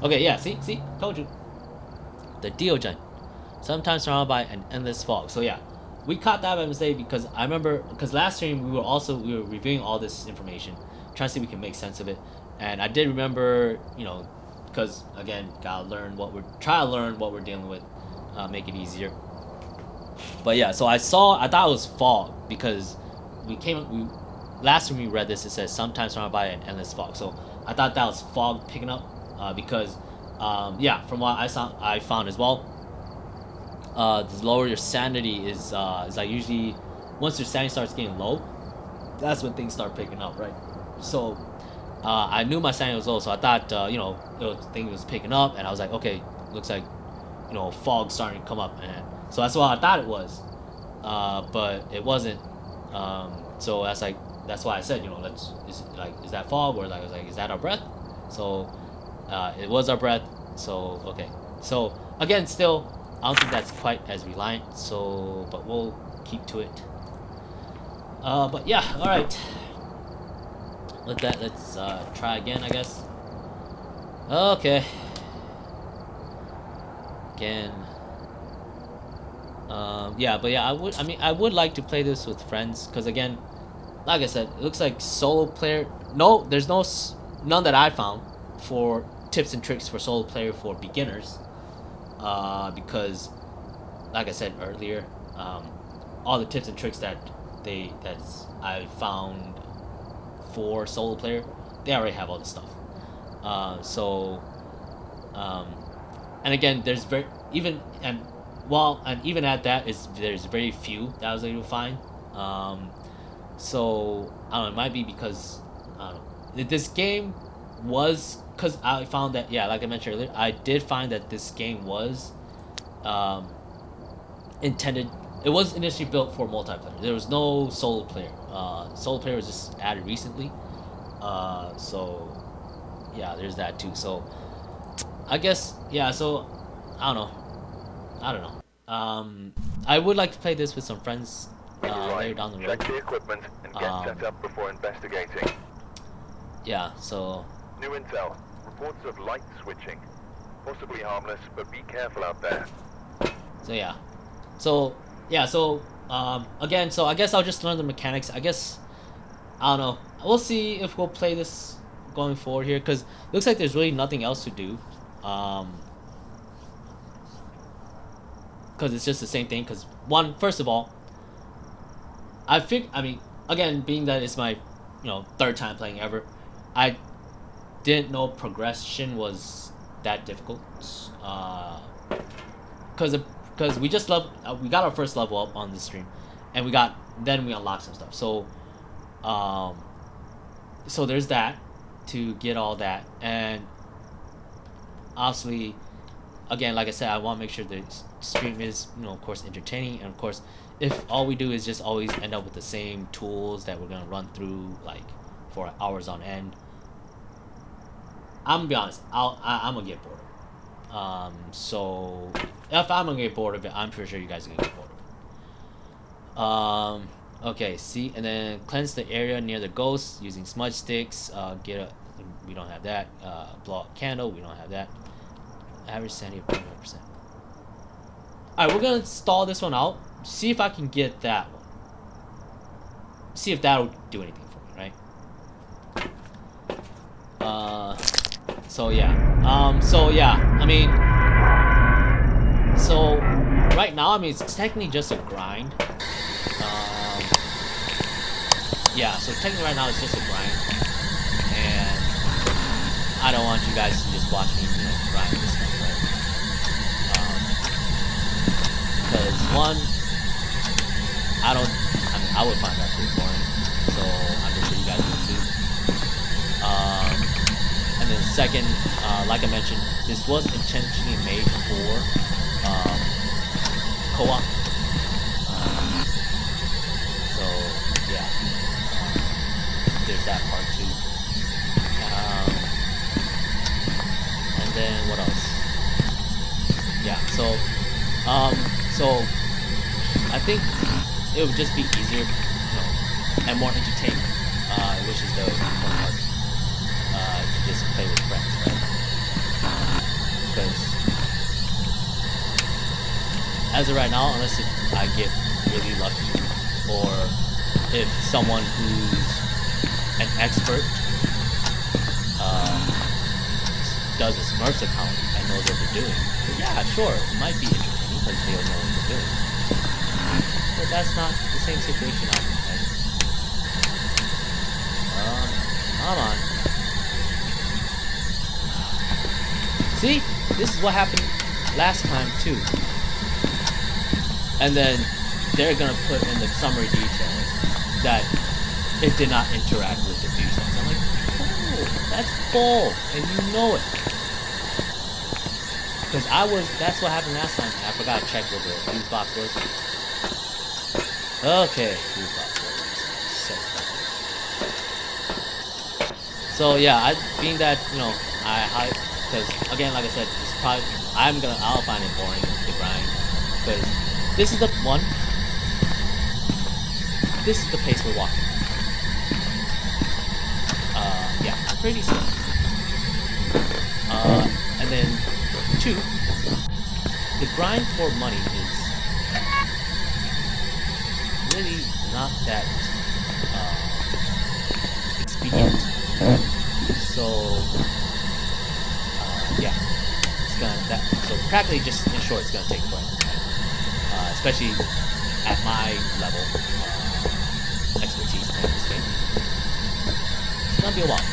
Okay, yeah, see, told you. The Diogen, sometimes surrounded by an endless fog. So yeah, we caught that by mistake because I remember because last stream we were reviewing all this information, trying to see if we can make sense of it, and I did remember because again gotta learn what we're try to learn what we're dealing with, make it easier. But yeah, so I thought it was fog because we last time we read this, it says sometimes surrounded by an endless fog. So I thought that was fog picking up because yeah, from what I found as well, the lower your sanity is like usually once your sanity starts getting low, that's when things start picking up, right? So I knew my sanity was low, so I thought thing was picking up, and I was like, okay, looks like fog starting to come up, and so that's what I thought it was, but it wasn't. So that's why I said is that fog, or like I was like, is that our breath? So it was our breath. So okay. So again, still I don't think that's quite as reliant. So but we'll keep to it. But yeah, all right. Let's try again, I guess. Okay. Again. Yeah, but yeah, I would like to play this with friends, because again, like I said, it looks like solo player. No, there's none that I found for tips and tricks for solo player for beginners. Because, like I said earlier, all the tips and tricks that I found for solo player, they already have all this stuff. And again, there's even at that there's very few that I was able to find. So I don't know. It might be because I don't know. This game was because I found that like I mentioned earlier, I did find that this game was intended. It was initially built for multiplayer. There was no solo player. Solo player was just added recently. So yeah, there's that too. So I guess So I don't know. I would like to play this with some friends later down the road. Check the equipment and get set up before investigating. Yeah. So. New intel. Reports of light switching. Possibly harmless, but be careful out there. So yeah. So again, so I guess I'll just learn the mechanics. I guess I don't know. We'll see if we'll play this going forward here, because it looks like there's really nothing else to do. Because it's just the same thing. Because first of all, again, being that it's my third time playing ever, I didn't know progression was that difficult. Because we got our first level up on the stream, and we unlocked some stuff. So so there's that to get all that, and obviously, again, like I said, I want to make sure the stream is of course entertaining, and of course, if all we do is just always end up with the same tools that we're gonna run through like for hours on end, I'm gonna be honest, I'm gonna get bored of it. So if I'm gonna get bored of it, I'm pretty sure you guys are gonna get bored of it. Okay, see, and then cleanse the area near the ghosts using smudge sticks. We don't have that. Blow out candle, we don't have that. Average sanity of 21%. Alright, we're gonna install this one out. See if I can get that one. See if that'll do anything for me, right? So right now, it's technically just a grind. So technically right now it's just a grind, and I don't want you guys to just watch me, grind this stuff, right? Because I would find that pretty boring, so I'm just sure you guys would too. And then second, like I mentioned, this was intentionally made for co-op. So yeah, there's that part too. And then what else? Yeah, so I think it would just be easier, and more entertaining, which is the important part, to just play with friends, right? as of right now, unless if I get really lucky, or if someone who's an expert does a Smurfs account and knows what they're doing, but yeah, sure, it might be entertaining because they don't know what they're doing. But that's not the same situation I'm in, right? Come on. See? This is what happened last time too. And then they're gonna put in the summary details that it did not interact with the fuse box. I'm like, oh, that's bull, and you know it. Because that's what happened last time. I forgot to check what the fuse box was. Okay, fuse box was. So yeah, being that, because again, like I said, it's probably, I'll find it boring to grind, because this is the pace we're walking. Yeah, pretty simple. And then 2, the grind for money is really not that expedient. So yeah, so practically, just in short, it's gonna take forever, right? Especially at my level expertise playing this game. It's gonna be a while.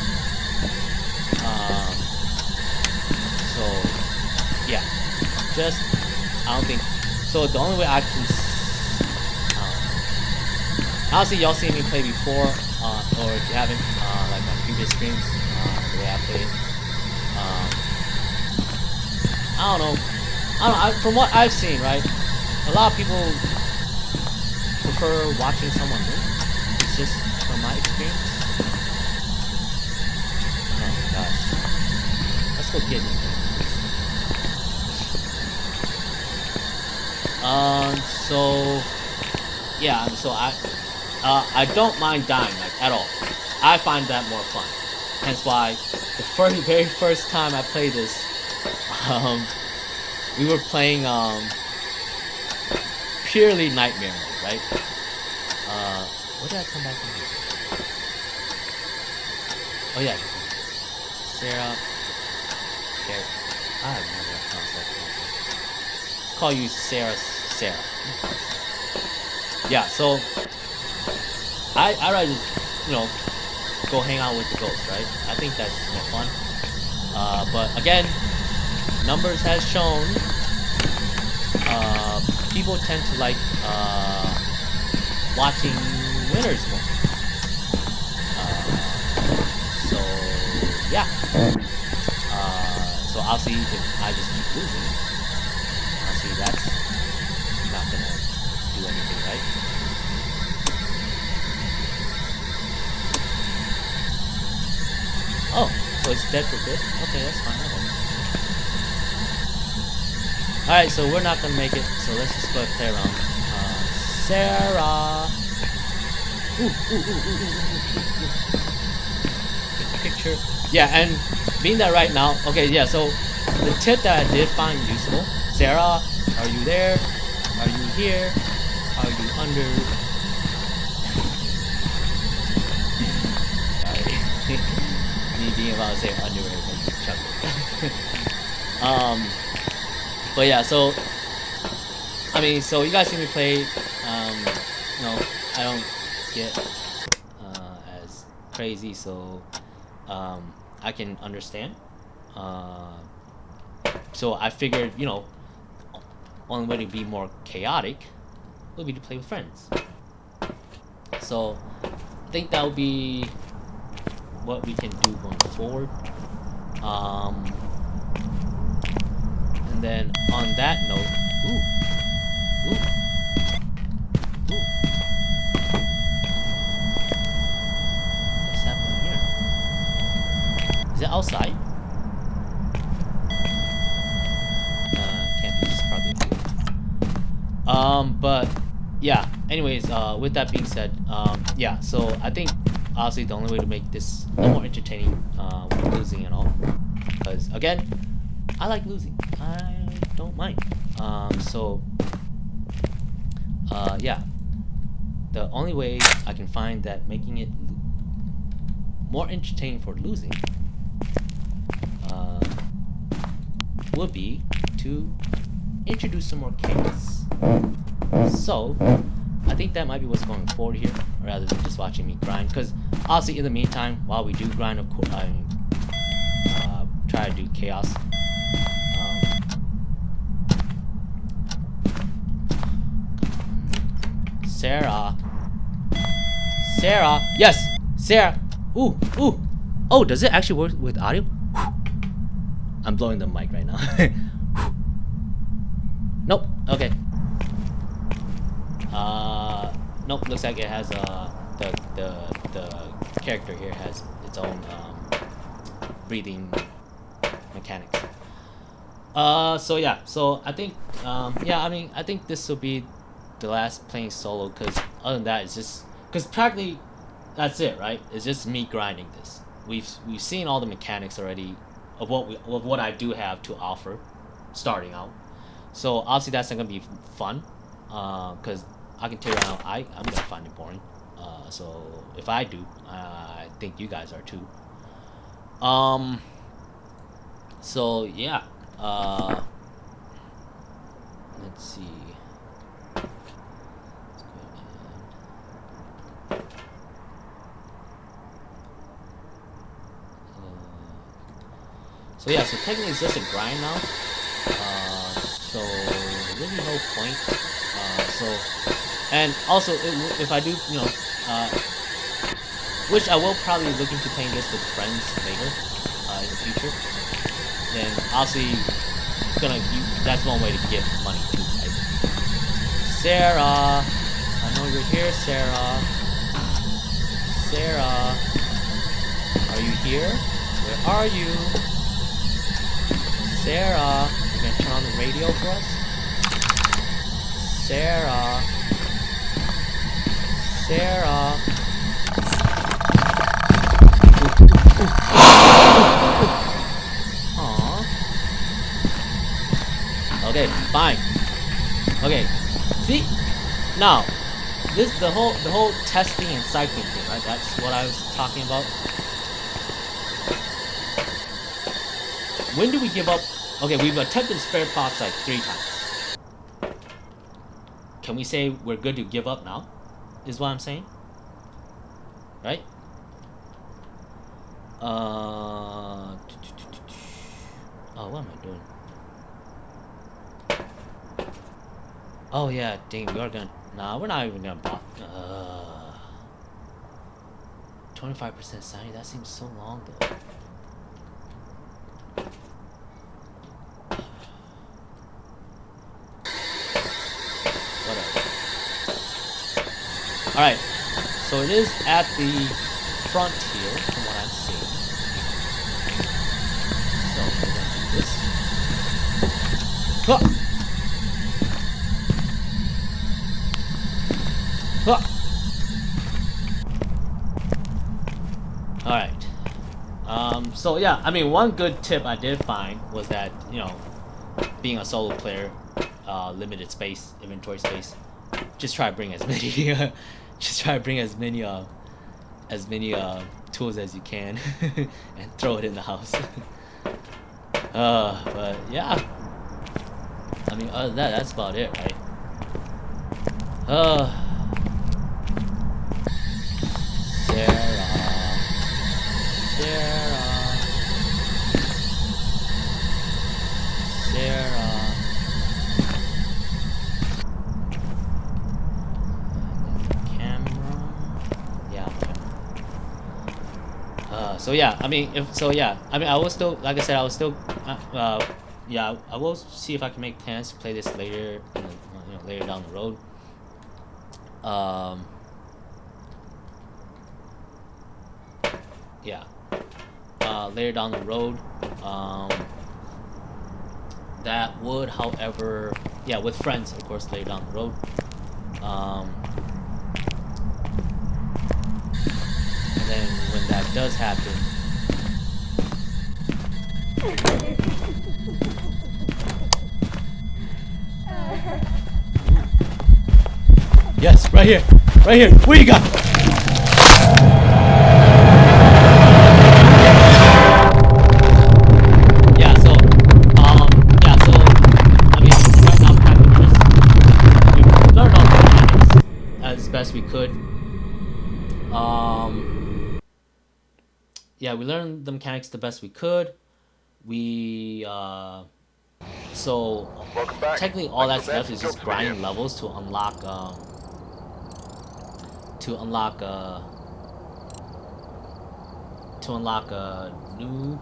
So yeah, I don't think. So the only way I can, honestly, y'all seen me play before, or if you haven't, like my previous streams, the way I play it. I don't know. From what I've seen, right, a lot of people prefer watching someone win. It's just from my experience. Oh gosh, let's go get this thing. So yeah, so I don't mind dying, like, at all. I find that more fun. Hence why the very first time I played this, we were playing purely Nightmare mode, right? What did I come back from here? Oh yeah, Sarah. I have no concept. Let's call you Sarah. Yeah, so I rather just, go hang out with the ghosts, right? I think that's more fun. But again, numbers has shown people tend to like watching winners more. So yeah. So obviously, if I just keep losing, obviously that's not gonna do anything, right? Oh, so it's dead for good? Okay, that's fine. Alright, so we're not gonna make it, so let's just go play around. Sarah! Ooh. Picture. Yeah, and being that right now, okay, yeah, so the tip that I did find useful, Sarah, are you there? Are you here? Are you under? Sorry. Me being about to say underwear, but chuckle. But yeah, so I mean, so you guys see me play. I don't get as crazy, so I can understand. So I figured, only way to be more chaotic would be to play with friends. So I think that would be what we can do going forward. And then on that note, what's happening here? Is it outside? Can't be. It's probably a view. But yeah. Anyways, with that being said, yeah. So I think obviously the only way to make this a little more entertaining, with losing and all, because again, I like losing. I don't mind. So Yeah, the only way I can find that making it more entertaining for losing uh, would be to introduce some more chaos. So I think that might be what's going forward here, rather than just watching me grind. Because obviously, in the meantime, while we do grind, of course, I try to do chaos. Sarah. Sarah. Yes. Sarah. Ooh. Ooh. Oh, does it actually work with audio? Whew. I'm blowing the mic right now. Nope. Okay. Nope. Looks like it has the character here has its own breathing mechanics. So yeah. So I think yeah. I mean, I think this will be the last playing solo, because other than that, it's just because practically that's it, right? It's just me grinding this. We've seen all the mechanics already of what I do have to offer, starting out. So obviously that's not gonna be fun, because I can tell you now I'm gonna find it boring. So if I do, I think you guys are too. So yeah. Let's see. So yeah, so technically it's just a grind now. So really no point. And also if I do, which I will probably look into playing this with friends later, in the future. Then obviously that's one way to get money too, right? Sarah, I know you're here, Sarah. Sarah, are you here? Where are you? Sarah, you gonna turn on the radio for us? Sarah. Sarah. Aww. Okay, fine. Okay. See? Now, the whole testing and cycling thing, right? That's what I was talking about. When do we give up? Okay, we've attempted spare props like 3 times. Can we say we're good to give up now? Is what I'm saying. Right? Oh, what am I doing? Oh yeah, dang, we are gonna. Nah, we're not even gonna bot. 25% signing. That seems so long though. Alright, so it is at the front here, from what I'm seeing. So we're gonna do this. Huh. Huh. Alright. So yeah, I mean, one good tip I did find was that, being a solo player, limited space, inventory space, just try to bring as many tools as you can and throw it in the house. But yeah, I mean, other than that, that's about it, right? Sarah. So yeah, I mean, I will still, like I said, I will still, yeah, I will see if I can make plans to play this later, later down the road. Yeah, later down the road. That would, however, yeah, with friends, of course, later down the road. And then when that does happen, Right here. Right here. What do you got? Yeah, so, I mean, right now, kind of just, we learned all the mechanics as best we could. Yeah, we learned the mechanics the best we could. We, so, Welcome back. technically all I still that's have left some is just jobs for you. grinding levels to unlock, new,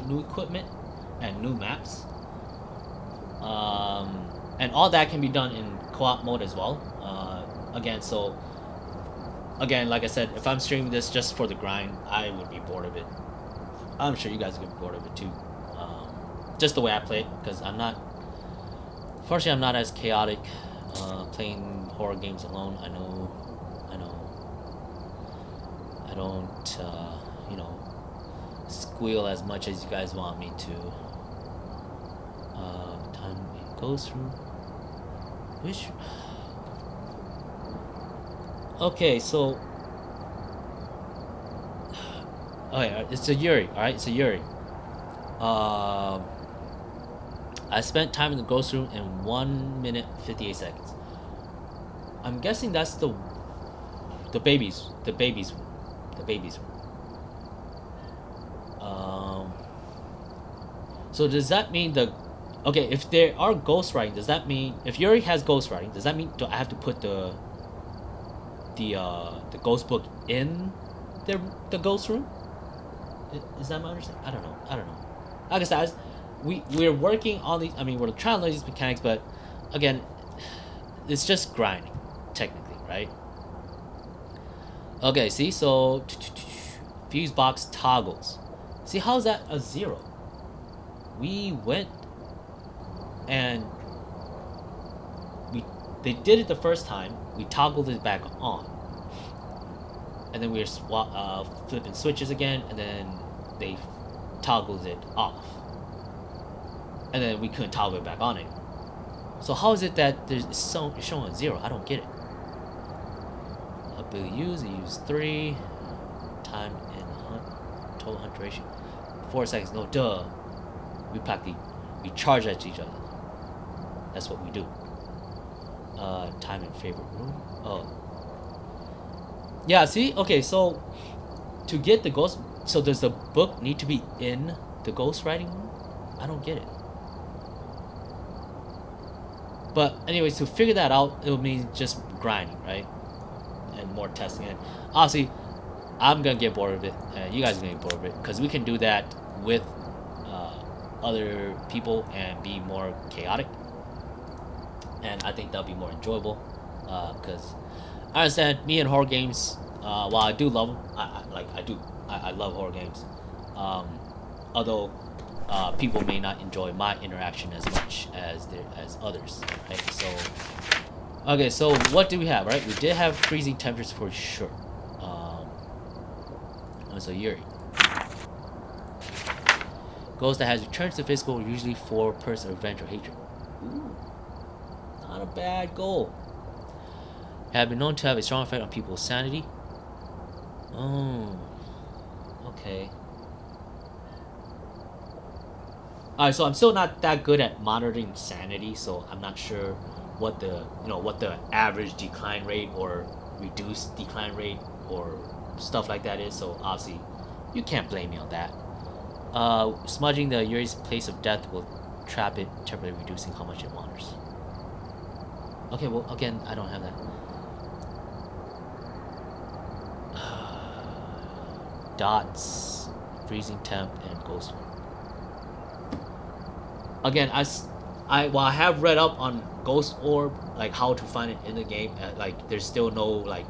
new equipment and new maps. And all that can be done in co-op mode as well. Again, like I said, if I'm streaming this just for the grind, I would be bored of it. I'm sure you guys would be bored of it too. Just the way I play it, because fortunately, I'm not as chaotic playing horror games alone. I know. I don't, squeal as much as you guys want me to. Time it goes through. Which? Okay, so. Okay, it's a Yuri. All right, it's a Yuri. I spent time in the ghost room in 1 minute 58 seconds. I'm guessing that's the babies room. So does that mean okay, if there are ghost writing, does that mean if Yuri has ghost writing, does that mean do I have to put the ghost book in the ghost room? Is that my understanding? I don't know. Like I said, we're working on these. I mean, we're trying to learn these mechanics, but again, it's just grinding, technically, right? Okay, see, so fuse box toggles. See, how's that a 0? We went and they did it the first time. We toggled it back on, and then we were flipping switches again, and then they toggled it off, and then we couldn't toggle it back on anymore. So how is it that it's showing 0? I don't get it. Ability use, you use 3. Time in total hunt duration 4 seconds. No, duh. We charge at each other. That's what we do. Time in favorite room. Oh. Yeah, see? Okay, so to get the ghost, so does the book need to be in the ghost writing room? I don't get it. But anyways, to figure that out, it would mean just grinding, right? And more testing. And obviously, I'm gonna get bored of it. You guys are gonna get bored of it because we can do that with other people and be more chaotic. And I think that'll be more enjoyable because I understand me and horror games. While I do love them, I love horror games. Although people may not enjoy my interaction as much as others. Right? So okay, so what do we have? Right, we did have freezing temperatures for sure. So Yuri. Goals that has returned to physical, usually for personal revenge or hatred. Ooh, not a bad goal. Have been known to have a strong effect on people's sanity. Oh, okay. Alright, so I'm still not that good at monitoring sanity, so I'm not sure what the average decline rate or reduced decline rate or stuff like that is. So obviously, you can't blame me on that. Smudging the Yuri's place of death will trap it, temporarily reducing how much it monitors. Okay, well, again, I don't have that. Dots, freezing temp, and ghost. Again, while I have read up on ghost orb, like how to find it in the game, like there's still no like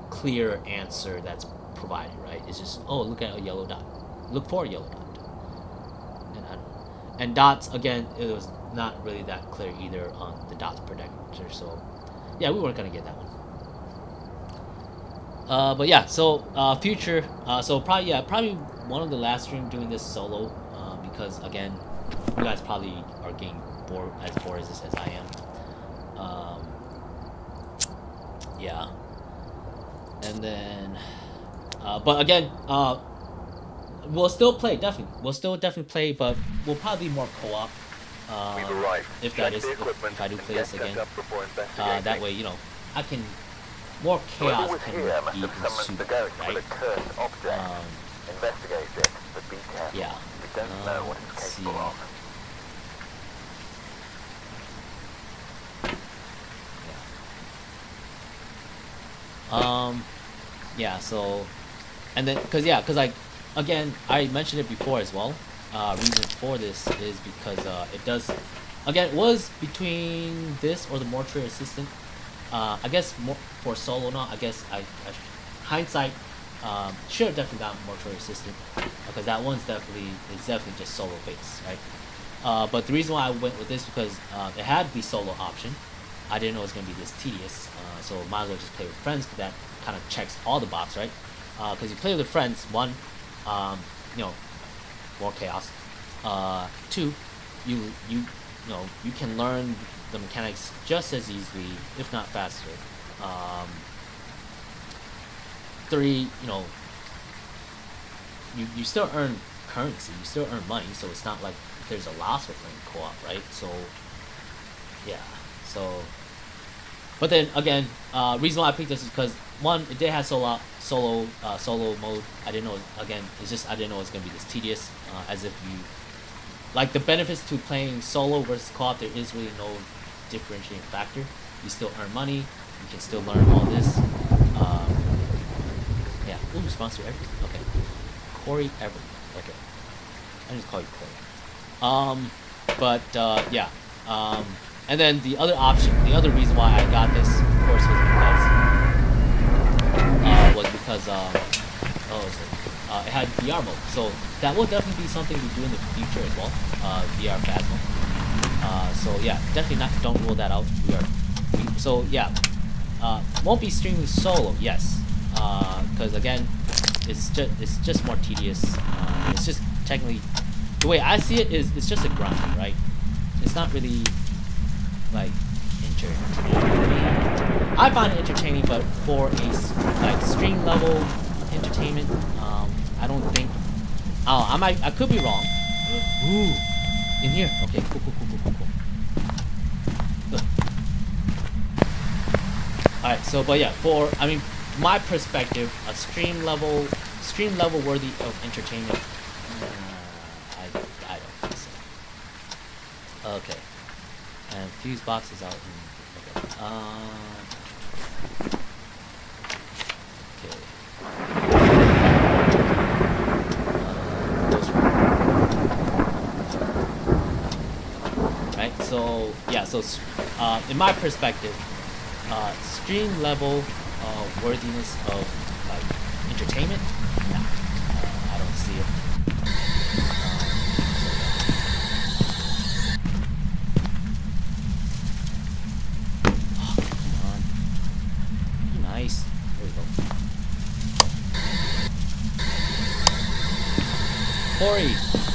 clear answer that's provided, right? It's just, oh, look at a yellow dot, look for a yellow dot. And dots, again, it was not really that clear either on the dots predictor. So yeah, we weren't gonna get that one. But yeah, so future, so probably one of the last stream doing this solo, because again, you guys probably are getting bored as I am. Yeah. And then, but again, we'll still play definitely. We'll still definitely play, but we'll probably be more co-op. We've arrived. If Check that is, the equipment if I do and play get this set again, up before investigating. that way I can more Whoever chaos was can here must be have summoned ensued, the ghost right? with a cursed object. Investigate it, but be careful. Yeah. We don't know what Let's it's see. capable of. Yeah. So, and then, cause like, again, I mentioned it before as well. Reason for this is because it does, again, it was between this or the mortuary assistant. I guess more for solo now. I guess I hindsight should have definitely gotten mortuary assistant because that one's definitely just solo based, right? But the reason why I went with this because it had the solo option. I didn't know it was gonna be this tedious, so might as well just play with friends because that kind of checks all the boxes, right? Because you play with friends, one, you know, more chaos. Two, you you can learn the mechanics just as easily, if not faster. Three, you still earn currency, you still earn money, so it's not like there's a loss with playing co-op, right? So yeah, so. But then again, reason why I picked this is because one, it did have solo mode. I didn't know. Again, it's just I didn't know it was gonna be this tedious. As if you like the benefits to playing solo versus co-op. There is really no differentiating factor. You still earn money. You can still learn all this. Yeah. Ooh, sponsor everything. Okay. Corey Everett. Okay. I just call you Corey. But yeah. And then the other option, the other reason why I got this, of course, it had VR mode. So that will definitely be something we do in the future as well. VR Phasmo. So yeah, definitely don't rule that out. So yeah, won't be streaming solo, yes, because again, it's just more tedious. It's just technically, the way I see it is it's just a grind, right? It's not really like entertaining. I find it entertaining, but for a stream level entertainment, I don't think. Oh, I could be wrong. Ooh, in here. Okay, cool. All right, so but yeah, my perspective, a stream level worthy of entertainment. I don't think so. Okay. And fuse box is out. Okay. Right. So yeah. So in my perspective, stream level worthiness of like entertainment. Nah, I don't see it. Nice. There we go. Corey.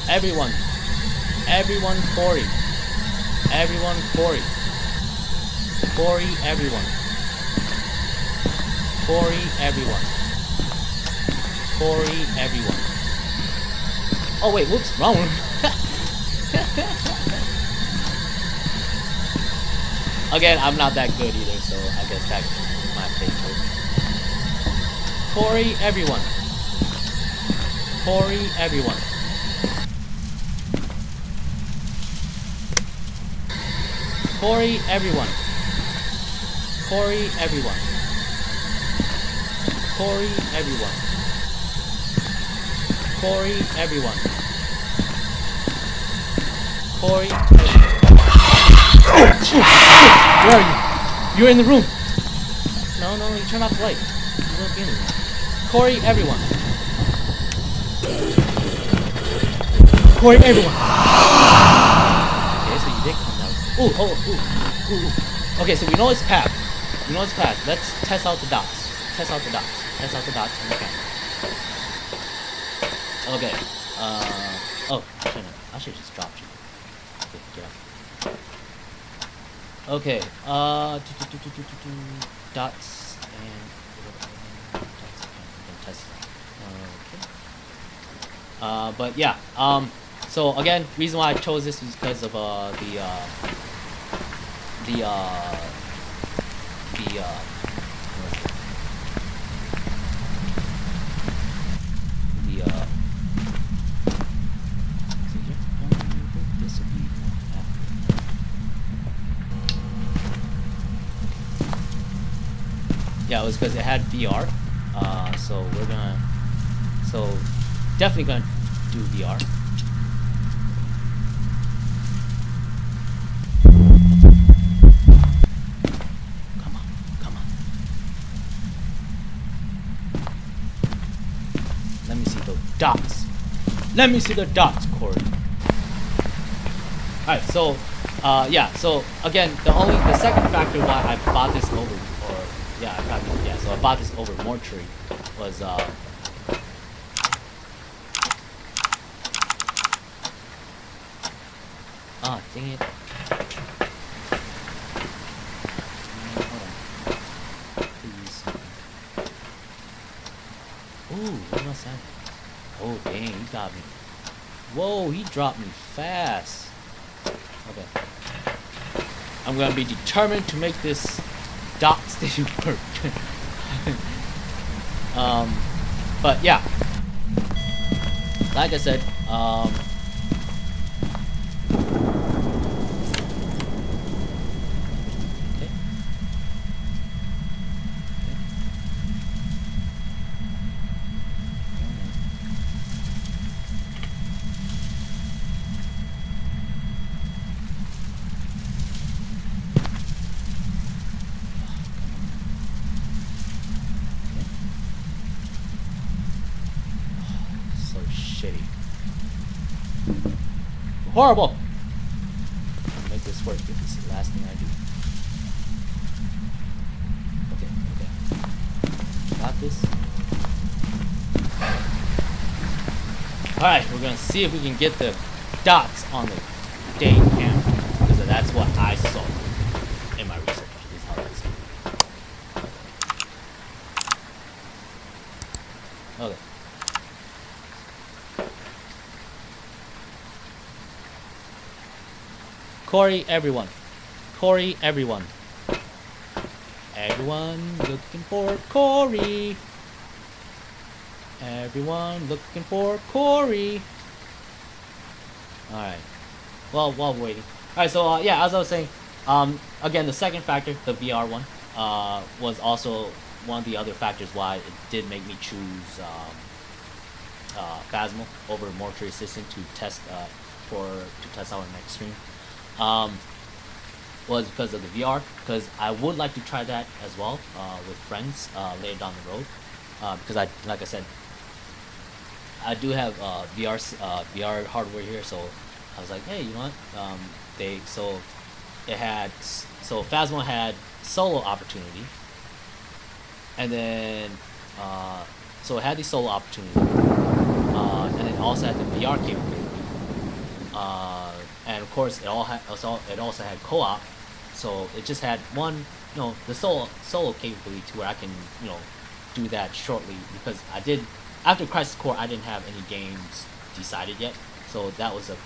Everyone, Corey. Everyone, Corey. Corey, everyone. Corey, everyone. Corey, everyone. Oh wait, whoops, wrong one. Again, I'm not that good either, so I guess that's my favorite. Corey, everyone. Corey, everyone. Corey, everyone. Corey, everyone. Corey, everyone. Corey, everyone. Corey. Where are you? You're in the room. No, you turn off the light. You won't be in the room. Corey, everyone. Corey, everyone. Okay, so you did come down. Ooh. Okay, so we know it's path. Let's test out the dots. Test out the dots on the camera. Okay. Oh, I should just drop you. Okay, get out. Okay. Dots But yeah, so again, reason why I chose this was because of the the the see here? This will be after. Yeah, it was because it had VR. So we're gonna, so definitely gonna do VR. Come on, come on. Let me see those dots. Let me see the dots, Corey. Alright, so yeah, so again, the second factor why I bought this over, or yeah, so I bought this over Mortuary was dang it. Hold on. Please. Ooh, what must happen? Oh dang, he got me. Whoa, he dropped me fast. Okay. I'm gonna be determined to make this dot station work. But yeah, like I said, okay. So shitty. Horrible! I'll make this work if this is the last thing I do. Okay. Got this. Alright, we're gonna see if we can get the dots on the dang camera. Because that's what I saw in my research. Is how that's okay. Corey, everyone. Corey, everyone. Everyone looking for Corey. Everyone looking for Corey. Alright. Well, while we're waiting. Alright, so yeah, as I was saying, again, the second factor, the VR one, was also one of the other factors why it did make me choose Phasmo over Mortuary Assistant to test out our next stream. Was because of the VR, because I would like to try that as well with friends later down the road, because like I said, I do have VR hardware here, so I was like, hey, you know what? So Phasmo had solo opportunity, and then so it had the solo opportunity, and then also had the VR capability. And of course, it also had co-op, so it just had one, the solo capability to where I can, do that shortly, because after Crisis Core, I didn't have any games decided yet, so that was a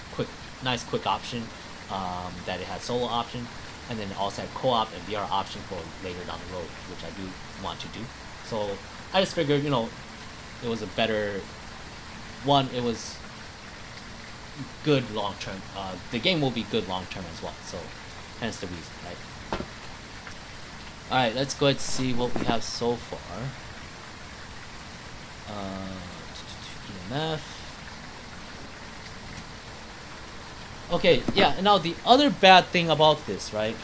nice quick option, that it had solo option, and then it also had co-op and VR option for later down the road, which I do want to do. So I just figured, it was a better one. It was good long term. The game will be good long term as well. So, hence the reason, right? All right, let's go ahead and see what we have so far. EMF. Okay, yeah. Now the other bad thing about this, right?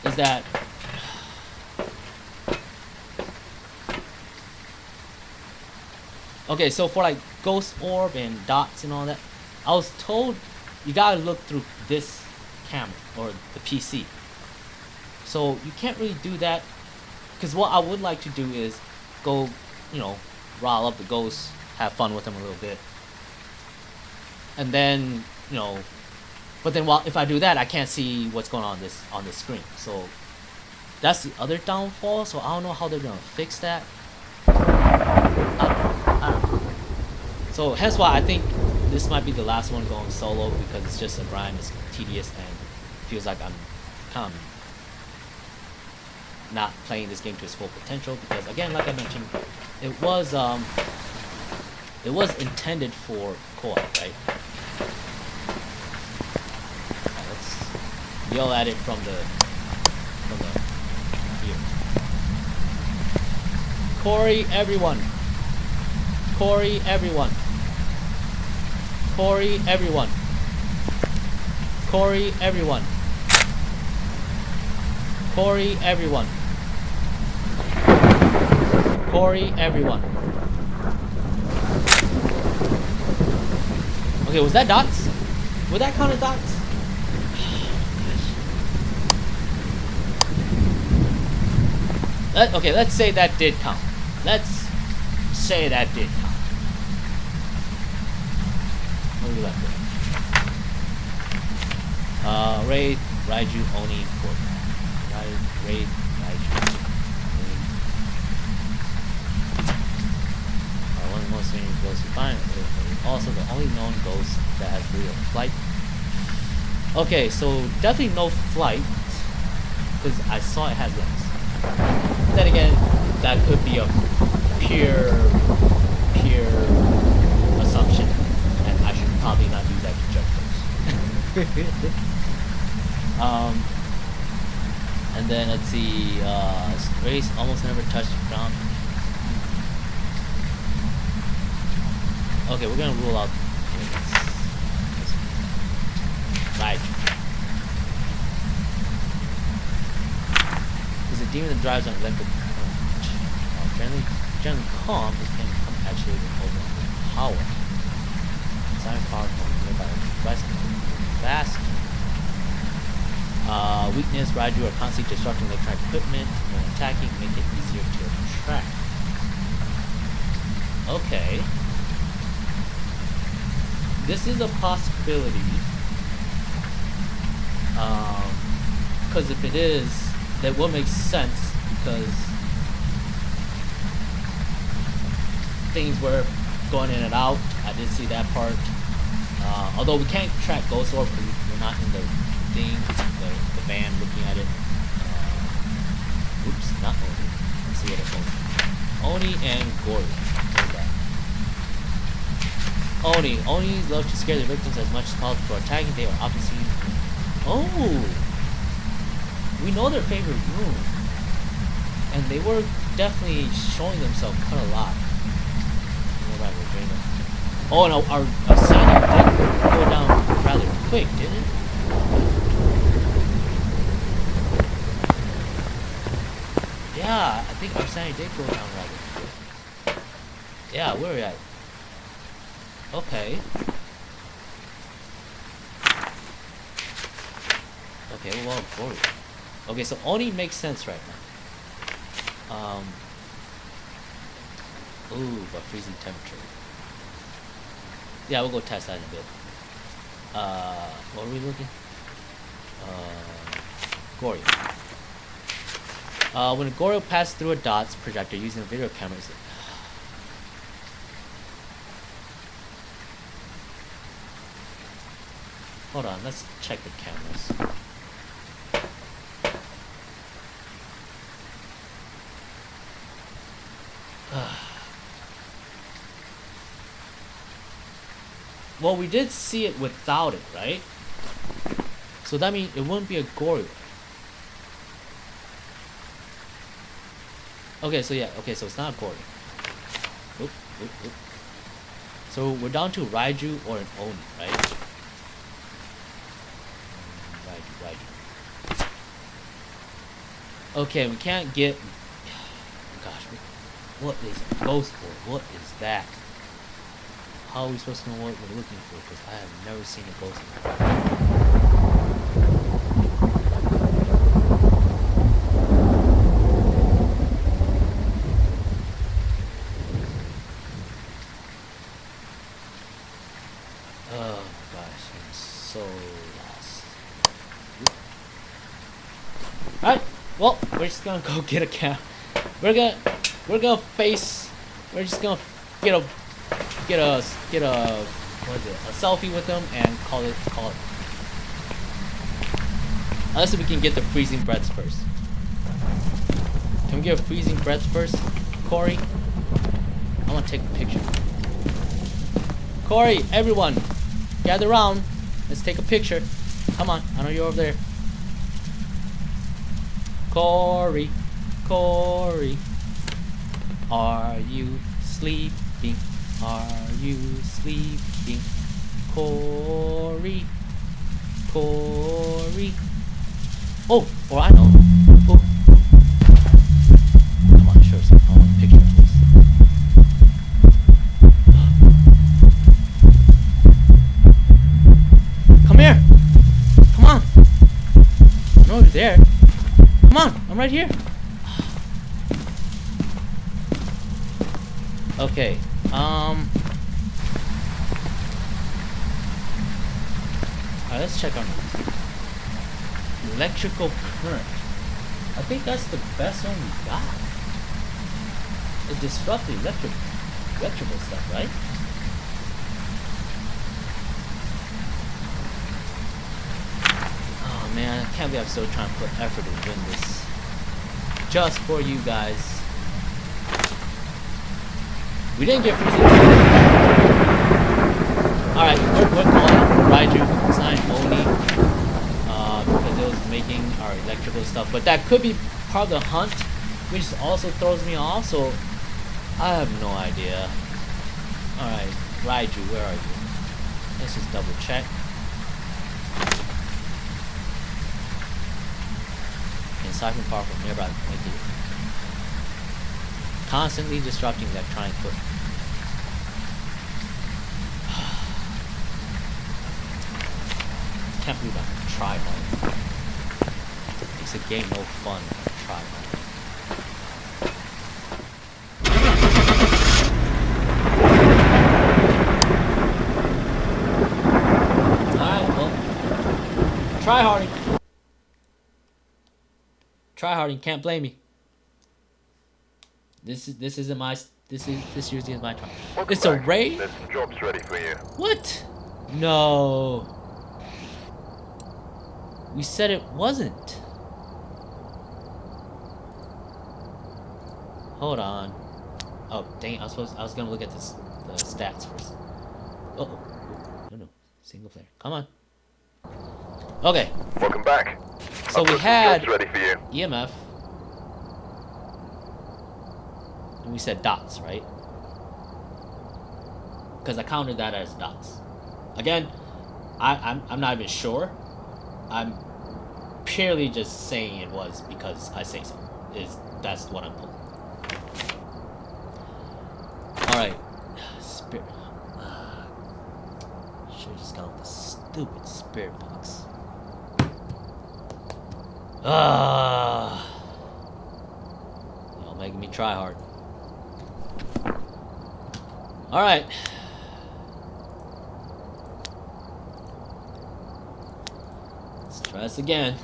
Is that okay, so for like ghost orb and dots and all that, I was told you gotta look through this camera or the PC. So you can't really do that, because what I would like to do is go, rile up the ghosts, have fun with them a little bit, and then, But then if I do that, I can't see what's going on this screen. So that's the other downfall. So I don't know how they're gonna fix that. I don't know. So hence why I think this might be the last one going solo, because it's just a grind, it's tedious, and feels like I'm kind of not playing this game to its full potential. Because again, like I mentioned, it was intended for co-op, right? Let's yell at it from the here. Corey, everyone. Corey, everyone. Corey, everyone. Corey, everyone. Corey, everyone. Corey, everyone. Okay, was that dots? Would that count as dots? Okay, let's say that did count. Let's say that did count. What do we left with? Raid, Raiju, Oni, Gorgon. Raid, Raiju, Oni. One of the most famous ghosts you find. Also the only known ghost that has real flight. Okay, so definitely no flight, because I saw it has legs. Then again, that could be a pure assumption, and I should probably not do that to judge those. And then let's see, race almost never touched ground. Okay, we're gonna rule out right. There's a demon that drives on electric generally calm, it can become actually over power. Siren power from nearby device fast. Weakness, Raiju are constantly disrupting electronic equipment when attacking, make it easier to track. Okay. This is a possibility. Because if it is, that will make sense, because things were going in and out. I did see that part. Although we can't track Ghost Orb because we're not in the thing, the van looking at it. Oops, not Oni. Let's see what it's Oni and Gori. Onis love to scare their victims as much as possible. For attacking, they are often seen. Oh! We know their favorite room. And they were definitely showing themselves quite a lot. Oh no, our signing did go down rather quick, didn't it? Yeah, I think our signing did go down rather quick. Yeah, where are we at? Okay. Okay, well, forward. Okay, so Oni makes sense right now. Ooh, but freezing temperature. Yeah, we'll go test that in a bit. What are we looking? Goryo. When a Goryo passes through a DOTS projector using a video camera, hold on, let's check the cameras. Well, we did see it without it, right? So that means it wouldn't be a Goryo. Okay, so yeah, okay, so it's not a Goryo. Oop, oop, oop. So we're down to Raiju or an Oni, right? Raiju. Okay, we can't get... Gosh, what is a Ghost Orb? What is that? How are we supposed to know what we're looking for? Because I have never seen a Ghost Orb. Oh my gosh, I'm so lost. Well, we're just gonna go get a cam. We're gonna face. We're just gonna get a what is it? A selfie with them and call it. Unless we can get the freezing breaths first. Can we get a freezing breaths first, Corey? I want to take a picture. Corey, everyone, gather around. Let's take a picture. Come on, I know you're over there. Corey, are you sleeping? Are you sleeping? Corey. Oh, or I know. Oh. Come on, show us. I want a picture of this. Come here. Come on. I know you're there. Come on, I'm right here. Okay. Alright, let's check on electrical current. I think that's the best one we got. It disrupts the electrical stuff, right? Oh man, I can't believe I'm still trying to put effort to win this. Just for you guys. We didn't get freezing. Alright, we're calling Raiju. It's not Oni. Because it was making our electrical stuff. But that could be part of the hunt, which also throws me off, so I have no idea. Alright, Raiju, where are you? Let's just double check. And siphon power from nearby. Thank you. Constantly disrupting electronic foot. Can't believe I try hard. Makes a game no fun if I try hard. Alright, well. Try harding. Try harding, can't blame me. This usually is my turn. It's a raid? There's some jobs ready for you. What? No. We said it wasn't. Hold on. Oh dang! I was gonna look at the stats first. Oh no, single player. Come on. Okay. Welcome back. So I've we got some had jobs ready for you. EMF. And we said dots, right? Because I counted that as dots. Again, I'm not even sure. I'm purely just saying it was because I say so. That's what I'm pulling. Alright. Spirit. Should've just gone with the stupid spirit box. Y'all making me try hard. Alright. Let's try this again.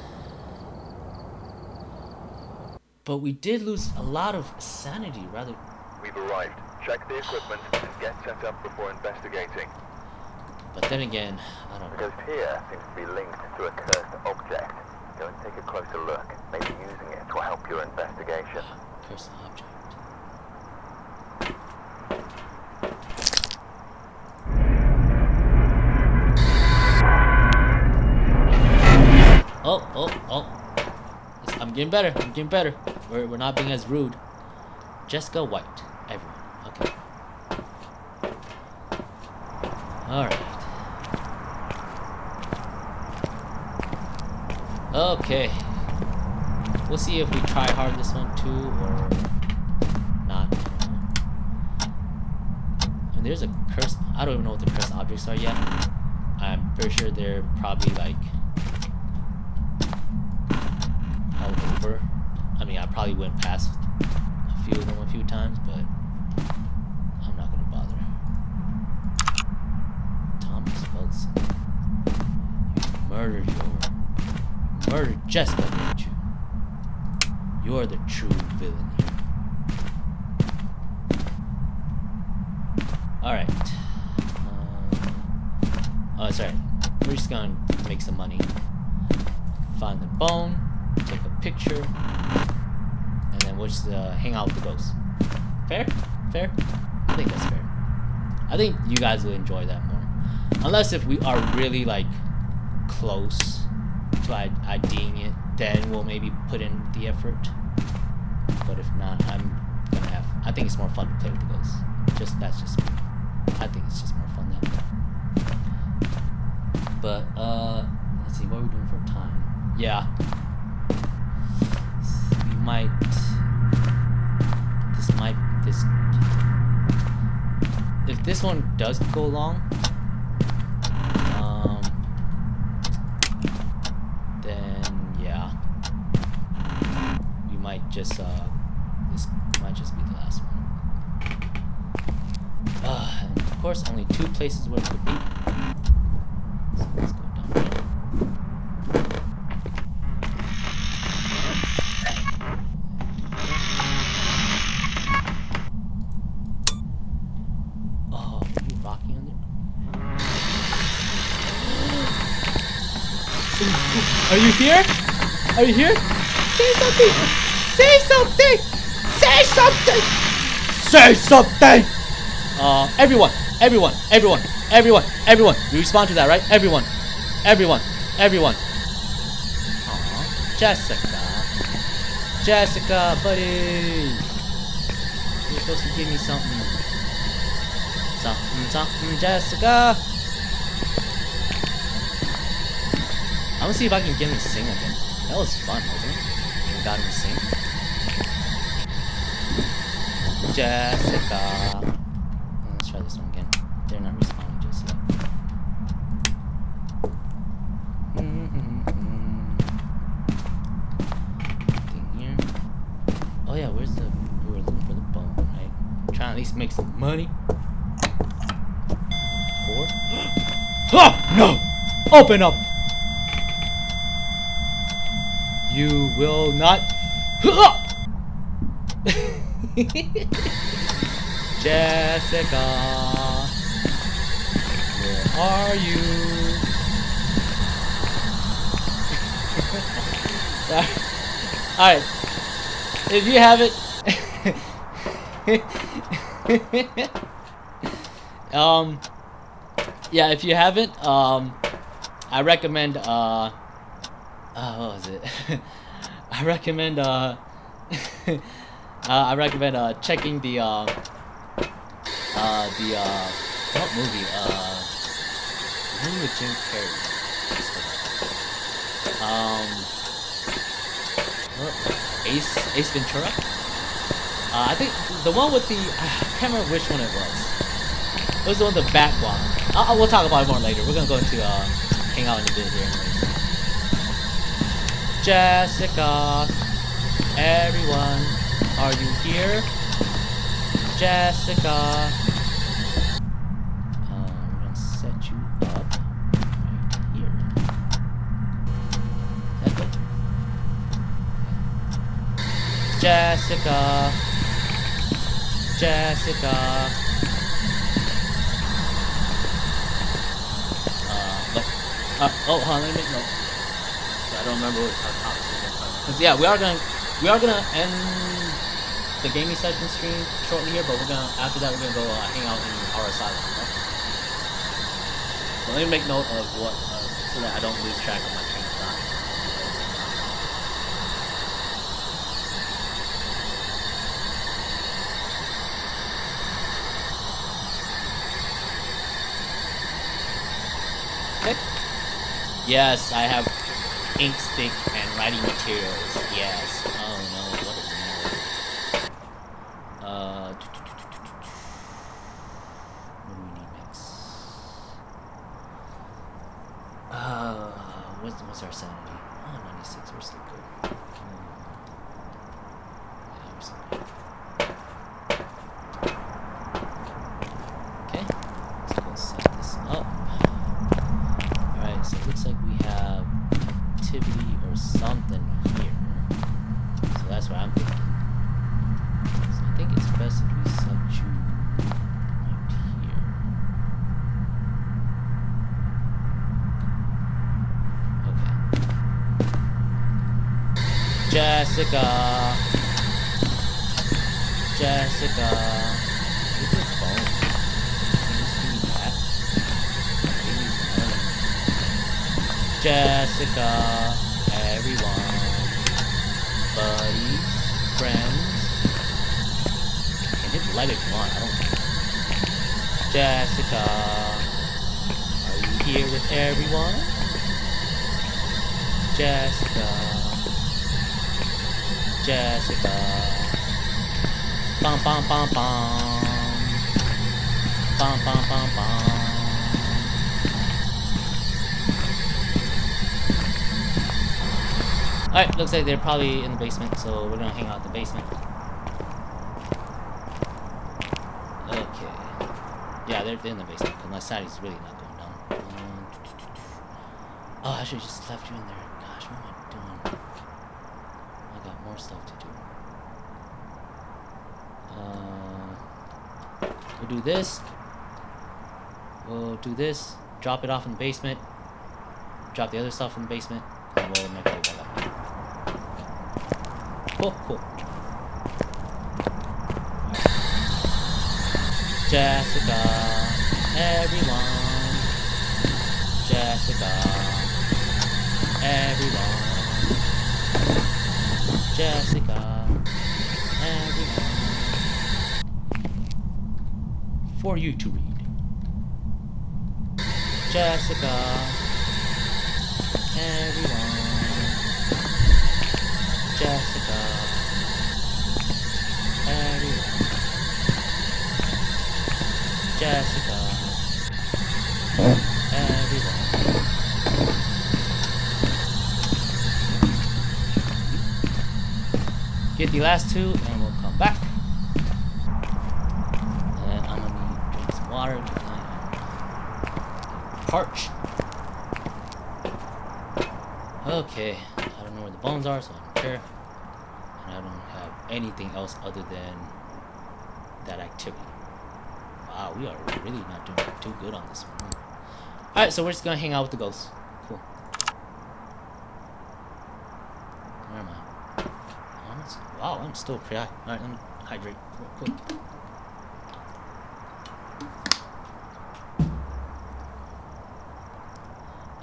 But we did lose a lot of sanity, rather. We've arrived. Check the equipment and get set up before investigating. But then again, I don't The know. ghost here seems to be linked to a cursed object. Go and take a closer look. Maybe using it will help your investigation. Cursed object. Oh. I'm getting better. I'm getting better. We're not being as rude. Jessica White. Everyone. Okay. Alright. Okay. We'll see if we try hard this one too or not. And there's a curse. I don't even know what the cursed objects are yet. I'm pretty sure they're probably like all over. I mean, I probably went past a few of them a few times, but I'm not gonna bother. Thomas Wilson, you murdered Jessica, didn't you? You're the true villain here. Alright. Oh, sorry. We're just gonna make some money. Find the bone, take a picture, and then we'll just hang out with the ghosts. Fair? Fair? I think that's fair. I think you guys will enjoy that more. Unless if we are really like close to IDing it, then we'll maybe put in the effort. But if not, I think it's more fun to play with the ghosts. That's just me. I think it's just more fun that way. But let's see, what are we doing for time? Yeah. We might if this one does go long, then yeah, we might just this might just be the last one. And of course, only 2 places where it could be. So let's go down here. Oh, are you rocking on there? Are you here? Are you here? Say something! Say something! Say something! Say something! Everyone! You respond to that, right? Everyone! Aww. Jessica, buddy! You're supposed to give me something. Something, Jessica! I'm gonna see if I can get him to sing again. That was fun, wasn't it? I got him to sing. Jessica. Let's try this one again. They're not responding just yet. Thing here. Oh yeah, we were looking for the bone, right? Trying to at least make some money. 4. Oh no! Open up! You will not. Jessica, where are you? Sorry. Alright. If you haven't yeah, if you haven't, I recommend what was it? I recommend checking the what movie? Movie with Jim Carrey. Ace Ventura. I think the one with the I can't remember which one it was. It was the one with the bat one. We'll talk about it more later. We're gonna go into hang out in a bit here anyways. Jessica, everyone, are you here? Jessica. We're gonna set you up right here. Is that good? Jessica. Jessica. Hold on, let me make note. I don't remember what our topic was. Yeah, we are gonna end the gaming session stream shortly here, but after that we're gonna go hang out in our asylum. Right? So let me make note of what so that I don't lose track of my train of thought. Okay. Yes, I have ink stick and writing materials. Yes. Oh no, what is that? What do we need next? What's our sanity? Oh, 96. We're still good. Yeah, we're still good. Okay. Let's go set this up. Alright, so it looks like we have activity or something here. So that's where I'm Jessica. Jessica. Where's your phone? Can you see that? Jessica. Everyone. Buddies. Friends. You can hit the light if you want. I don't care. Jessica. Are you here with everyone? Jessica. Jessica. Bum bum bum bum. Bum bum bum bum. Alright, looks like they're probably in the basement, so we're gonna hang out in the basement. Okay. Yeah, they're in the basement, unless Sadie's really not going down. Oh, I should've just left you in there. Gosh, what am I doing? I got more stuff to do. We'll do this. We'll do this. Drop it off in the basement. Drop the other stuff in the basement. And we'll make it back up. Cool, cool. Jessica. Everyone. Jessica. Everyone. Jessica. Everyone. For you to read. Jessica. Everyone. Jessica. Everyone. Jessica. Everyone. Get the last two and we'll come back. And I'm gonna need to drink some water because I am parched. Okay, I don't know where the bones are, so I don't care. And I don't have anything else other than that activity. Wow, we are really not doing too good on this one. Alright, so we're just gonna hang out with the ghosts. Cool. Where am I? Wow, I'm still pretty high. Alright, let me hydrate real quick.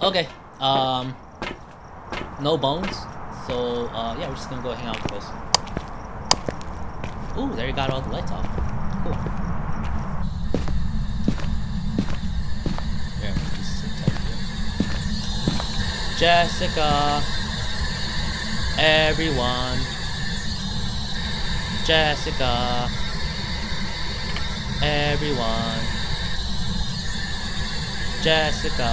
Okay, no bones. So, yeah, we're just gonna go hang out with the ghosts. Ooh, there you got all the lights off. Cool. Here, let me just sit tight here. Jessica. Everyone. Jessica. Everyone. Jessica.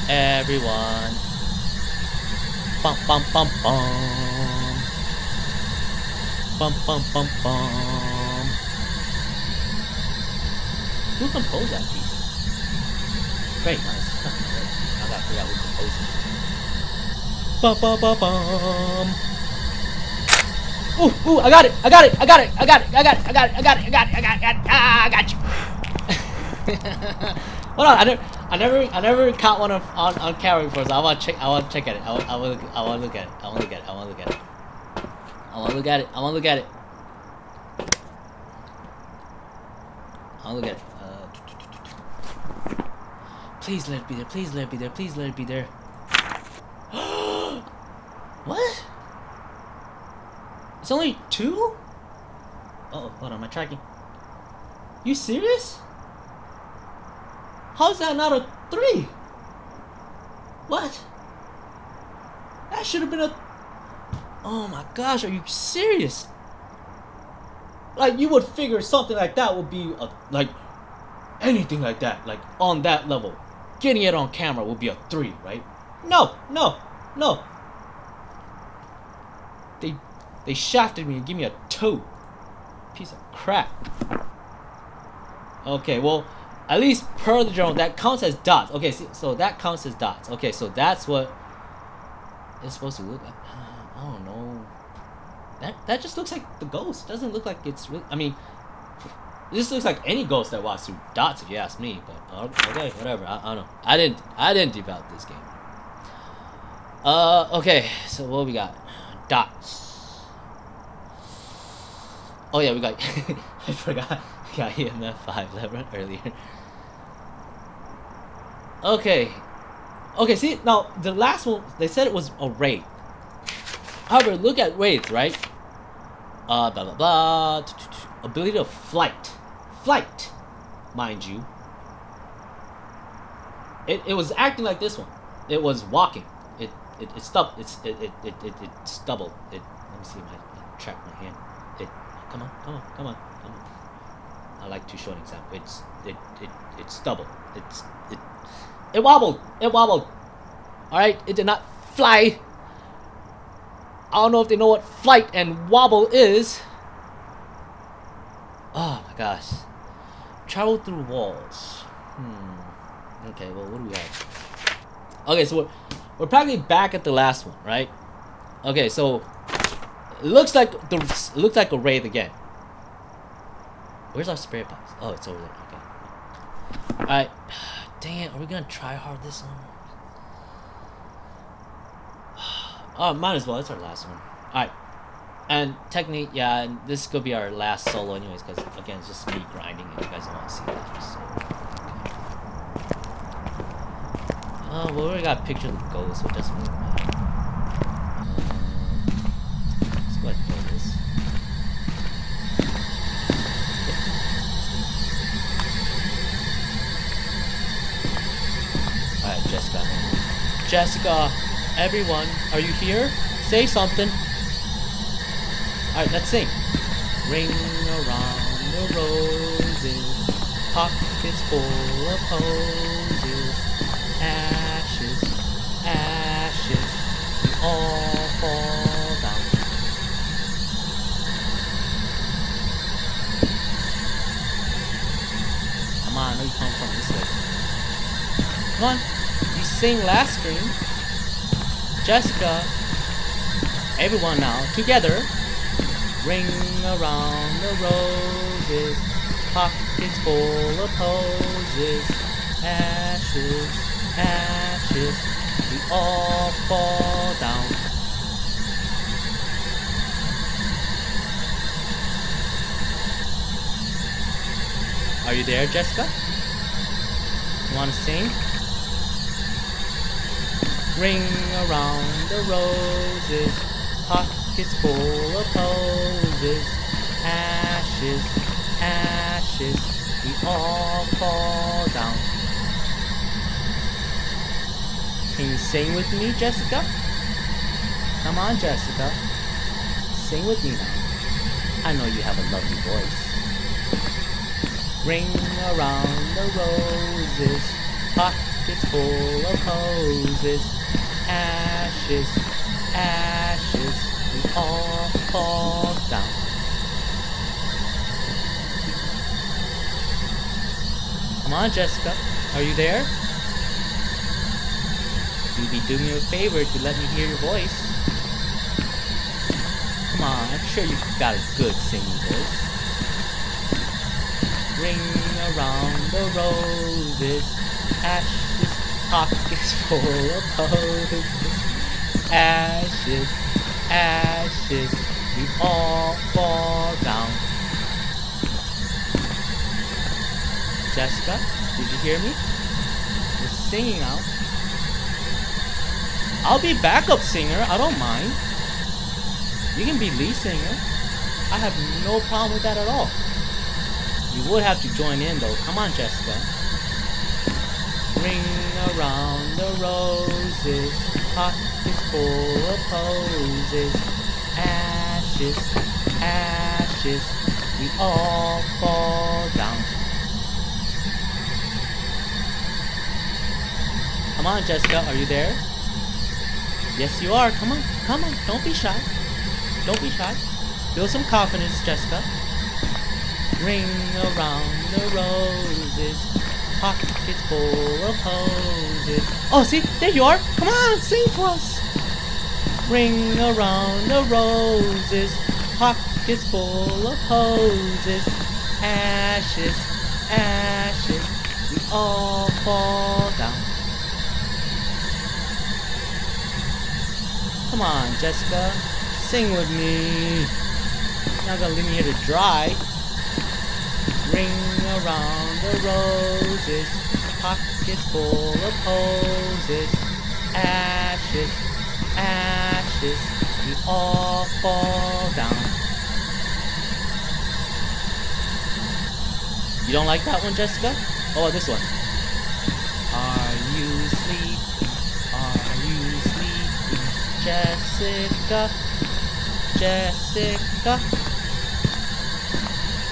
Everyone. Bum bum bum bum. Bum bum bum bum. Who composed that piece? Great, nice. I gotta figure out who composed it. Bum bum bum bum. Ooh, ooh, I got it! I got it! I got it! I got it! I got it! I got it! I got it! I got it! I got it! Ah, I got you! Hold on, I never caught one on camera before, so I want to check at it. I want to look at it. I want to look at it. I want to look at it. I want to look at it. I want to look at it. I want to look at it. Please let it be there. Please let it be there. Please let it be there. What? It's only 2? Uh-oh, hold on, am I tracking? You serious? How's that not a 3? What? That should have been a... Oh my gosh, are you serious? Like, you would figure something like that would be a... Like, anything like that, like, on that level. Getting it on camera would be a 3, right? No, no, no. They shafted me and gave me a 2. Piece of crap. Okay, well, at least per the journal, that counts as dots. Okay, so that counts as dots. Okay, so that's what it's supposed to look like. I don't know. That just looks like the ghost. It doesn't look like it's really... I mean, this looks like any ghost that walks through dots, if you ask me. But okay, whatever. I don't know. I didn't develop this game. Okay, so what we got? dots. Oh yeah, we got. I forgot. We got EMF 5 earlier. Okay. Okay, see, now, the last one, they said it was a wraith. However, look at wraiths, right? Blah, blah, blah. Ability of flight. Flight, mind you. It was acting like this one. It was walking. It stubbled. It stubbled. Let me see if I track my hand. Come on. I like to show an example. It stubbled. It wobbled. All right. It did not fly. I don't know if they know what flight and wobble is. Oh my gosh. Travel through walls. Okay, well, what do we have? Okay, so we're practically back at the last one, right? Okay, so it looks like a wraith again. Where's our spirit box? Oh, it's over there. Okay. All right. Dang it, are we gonna try hard this one? Oh, might as well. It's our last one. All right. And technically, yeah, and this could be our last solo anyways, because, again, it's just me grinding, and you guys don't want to see that, so... Oh, well, we already got a picture of the ghost, so it doesn't really matter. Let's go ahead and throw this. Alright, Jessica. Jessica, everyone, are you here? Say something. Alright, let's sing. Ring around the roses, pockets full of posies, ashes, ashes, we all fall down. Come on, I know you come from this way. Come on, you sing last stream. Jessica, everyone now, together. Ring around the roses, pockets full of posies, ashes, ashes, we all fall down. Are you there, Jessica? You wanna sing? Ring around the roses, pockets full of posies, ashes, ashes, we all fall down. Can you sing with me, Jessica? Come on, Jessica. Sing with me now. I know you have a lovely voice. Ring around the roses, pockets full of posies, ashes, ashes, we all fall down. Come on, Jessica, are you there? You'd be doing me a favor to let me hear your voice. Come on, I'm sure you've got a good singing voice. Ring around the roses, ashes, pockets full of posies, ashes, ashes, we all fall down. Jessica, did you hear me? We're singing out. I'll be backup singer, I don't mind. You can be lead singer. I have no problem with that at all. You would have to join in though. Come on, Jessica. Ring around the roses, pockets full of posies, ashes, ashes, we all fall down. Come on, Jessica, are you there? Yes, you are. Come on, come on. Don't be shy. Don't be shy. Build some confidence, Jessica. Ring around the roses, pockets full of posies. Oh, see, there you are. Come on, sing for us. Ring around the roses, pockets full of posies, ashes, ashes, we all fall down. Come on, Jessica, Sing with me. You're not gonna leave me here to dry. Ring around the roses, pockets full of posies. Ashes, ashes, we all fall down. You don't like that one, Jessica? Oh, this one. Are you sleeping? Are you sleeping? Jessica, Jessica.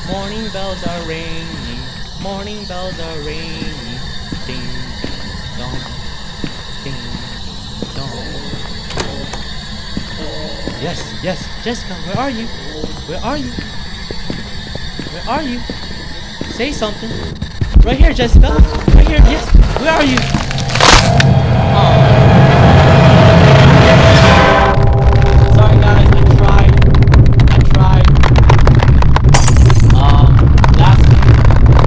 Morning bells are ringing. Morning bells are ringing. Ding, ding, dong. Ding, ding, dong. Yes, yes. Jessica, where are you? Where are you? Where are you? Say something. Right here, Jessica. Right here. Yes. Where are you? Oh. Sorry, guys. I tried. Last week,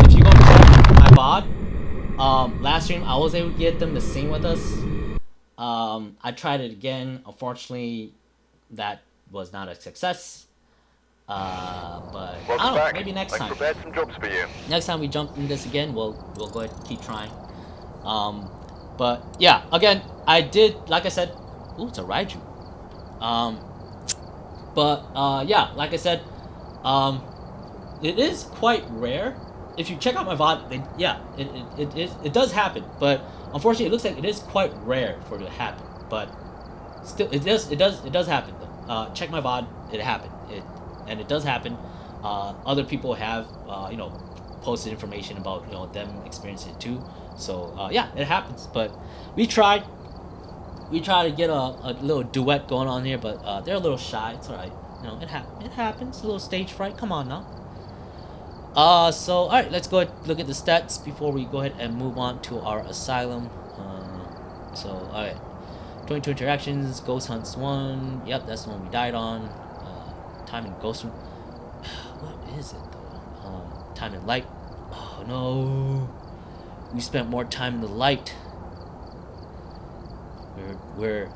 if you go check my VOD, last stream I was able to get them to sing with us. I tried it again. Unfortunately, that was not a success. But I don't know. Maybe next time. I've prepared some jobs for you. Next time we jump in this again, we'll go ahead and keep trying. But yeah, again, I did, like I said, ooh, it's a Raiju. Yeah, like I said, it is quite rare. If you check out my VOD, it does happen, but unfortunately, it looks like it is quite rare for it to happen. But still, it does happen though. Check my VOD, it happened. It does happen. Other people have posted information about them experiencing it too. So yeah, it happens. But we tried to get a little duet going on here, but they're a little shy. It's alright. It happens. A little stage fright. Come on now. So alright, let's go ahead and look at the stats before we go ahead and move on to our asylum. So alright. 22 interactions, ghost hunts 1. Yep, that's the one we died on. Time in ghost room. What is it though? Time in light. Oh no. We spent more time in the light. We're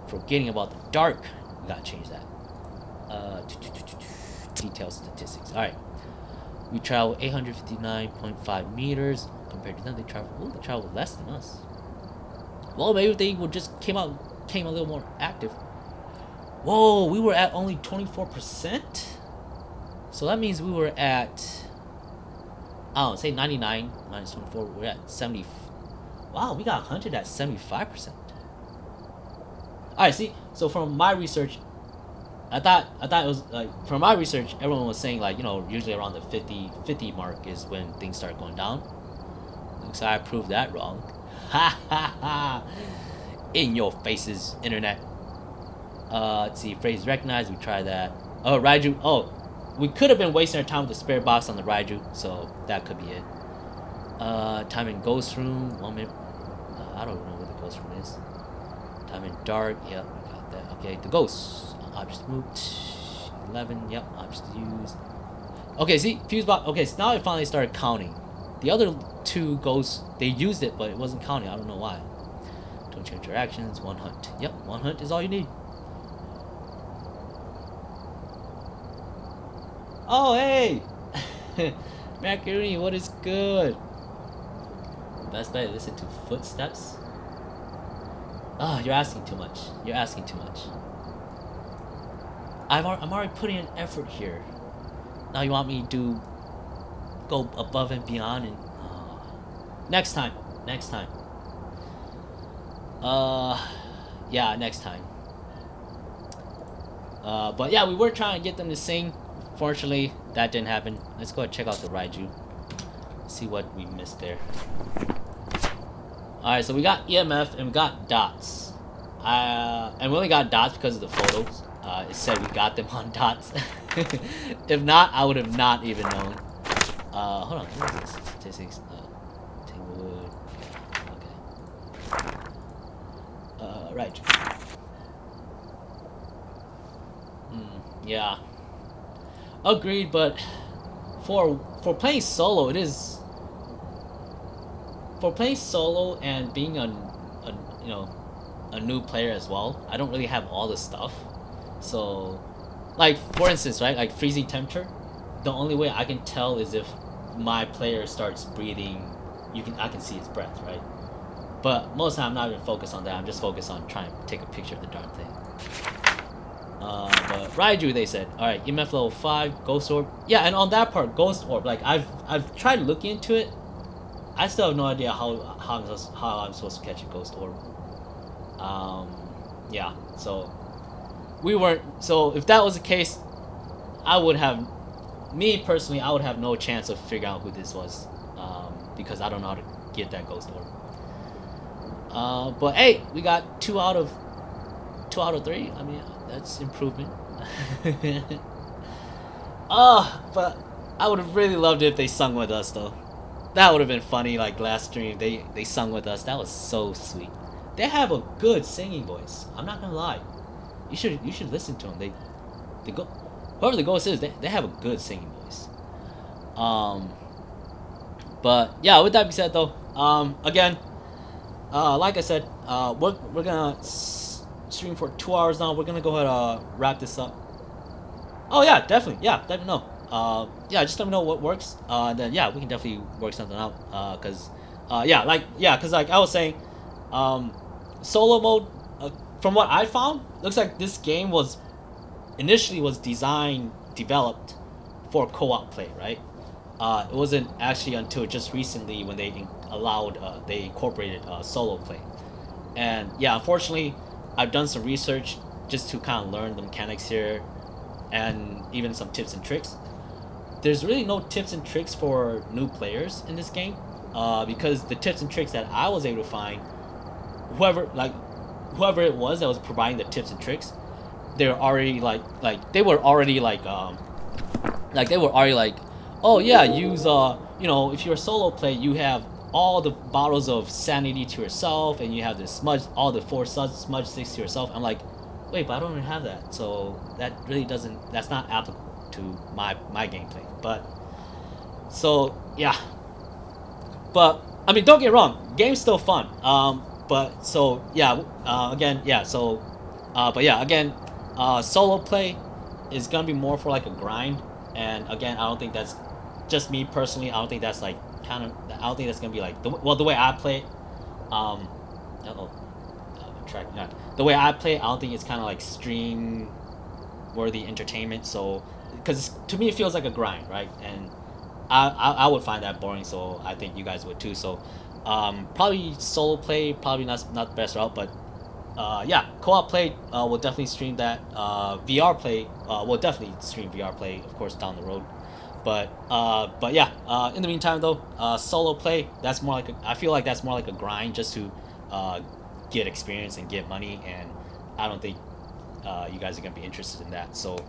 forgetting about the dark. We gotta change that. Detail statistics. Alright. We travel 859.5 meters. Compared to them, they travel less than us. Well, maybe they would just came a little more active. Whoa, we were at only 24%? So that means we were at, I don't know, say 99 minus 24, we're at 70. Wow, we got hunted at 75%. Alright, see, so from my research, I thought it was like, from my research, everyone was saying like, usually around the 50 mark is when things start going down. Looks like I proved that wrong. Ha ha ha! In your faces, internet. Let's see, phrase recognized, we try that. Oh, Raiju, oh, we could have been wasting our time with the spirit box on the Raiju, so that could be it. Time in ghost room, 1 minute. I don't know where the ghost room is. Time in dark, yep, we got that. Okay, the ghosts. Objects moved. 11, yep, objects used. Okay, see, fuse box. Okay, so now it finally started counting. The other 2 ghosts, they used it, but it wasn't counting. I don't know why. 22 interactions, 1 hunt. Yep, 1 hunt is all you need. Oh, hey! Macaroni, what is good? Best bet, listen to footsteps. Ah, you're asking too much. You're asking too much. I'm already putting in effort here. Now you want me to go above and beyond and... Next time. Yeah, next time. But yeah, we were trying to get them to sing. Fortunately, that didn't happen. Let's go and check out the Raiju. See what we missed there. Alright, so we got EMF and we got dots. And we only got dots because of the photos. It said we got them on dots. If not, I would have not even known. Hold on, what is this? Statistics. Tanglewood. Okay. Right. Yeah. Agreed, but for playing solo, it is. For playing solo and being a new player as well, I don't really have all the stuff. So, like for instance, right, like freezing temperature, the only way I can tell is if my player starts breathing. I can see his breath, right? But most of the time, I'm not even focused on that. I'm just focused on trying to take a picture of the darn thing. But Raiju, they said, all right, EMF level 5, Ghost Orb. Yeah, and on that part, Ghost Orb, like I've tried looking into it. I still have no idea how I'm supposed to catch a Ghost Orb. Yeah, so we weren't. So if that was the case, I would have, me personally, I would have no chance of figuring out who this was, because I don't know how to get that Ghost Orb. But hey, we got 2 out of 3. I mean, that's improvement. But I would have really loved it if they sung with us though. That would have been funny. Like last stream, they sung with us. That was so sweet. They have a good singing voice. I'm not gonna lie. You should listen to them. They go, whoever the ghost is, they have a good singing voice. Um, but yeah, with that being said though, again, like I said, we're gonna stream for 2 hours now. We're gonna go ahead wrap this up. Oh yeah, definitely. Yeah, definitely no. Yeah, just let me know what works. Then yeah, we can definitely work something out. Cause like I was saying, um, solo mode. From what I found, looks like this game was initially was designed developed for co-op play, right? It wasn't actually until just recently when they incorporated solo play. And yeah, unfortunately, I've done some research just to kind of learn the mechanics here, and even some tips and tricks. There's really no tips and tricks for new players in this game, because the tips and tricks that I was able to find, whoever it was that was providing the tips and tricks, they were already like, oh yeah, use if you're a solo play, you have all the bottles of sanity to yourself, and you have the smudge, all the four smudge sticks to yourself. I'm like, wait, but I don't even have that, so that really doesn't. That's not applicable to my gameplay. But so yeah, but I mean, don't get me wrong, game's still fun. But so yeah, again, yeah, so, but yeah, again, solo play is gonna be more for like a grind, and again, I don't think that's just me personally. I don't think that's like kind of. I don't think that's gonna be like the way I play it. Um, oh, track. Yeah, the way I play it, I don't think it's kind of like stream worthy entertainment. So, because to me it feels like a grind, right? And I would find that boring. So I think you guys would too. So, probably solo play, probably not the best route, but yeah, co-op play, we'll definitely stream that. VR play, we'll definitely stream VR play, of course, down the road. But yeah, in the meantime though, solo play, that's more like I feel like that's more like a grind just to uh, get experience and get money, and I don't think you guys are gonna be interested in that. So,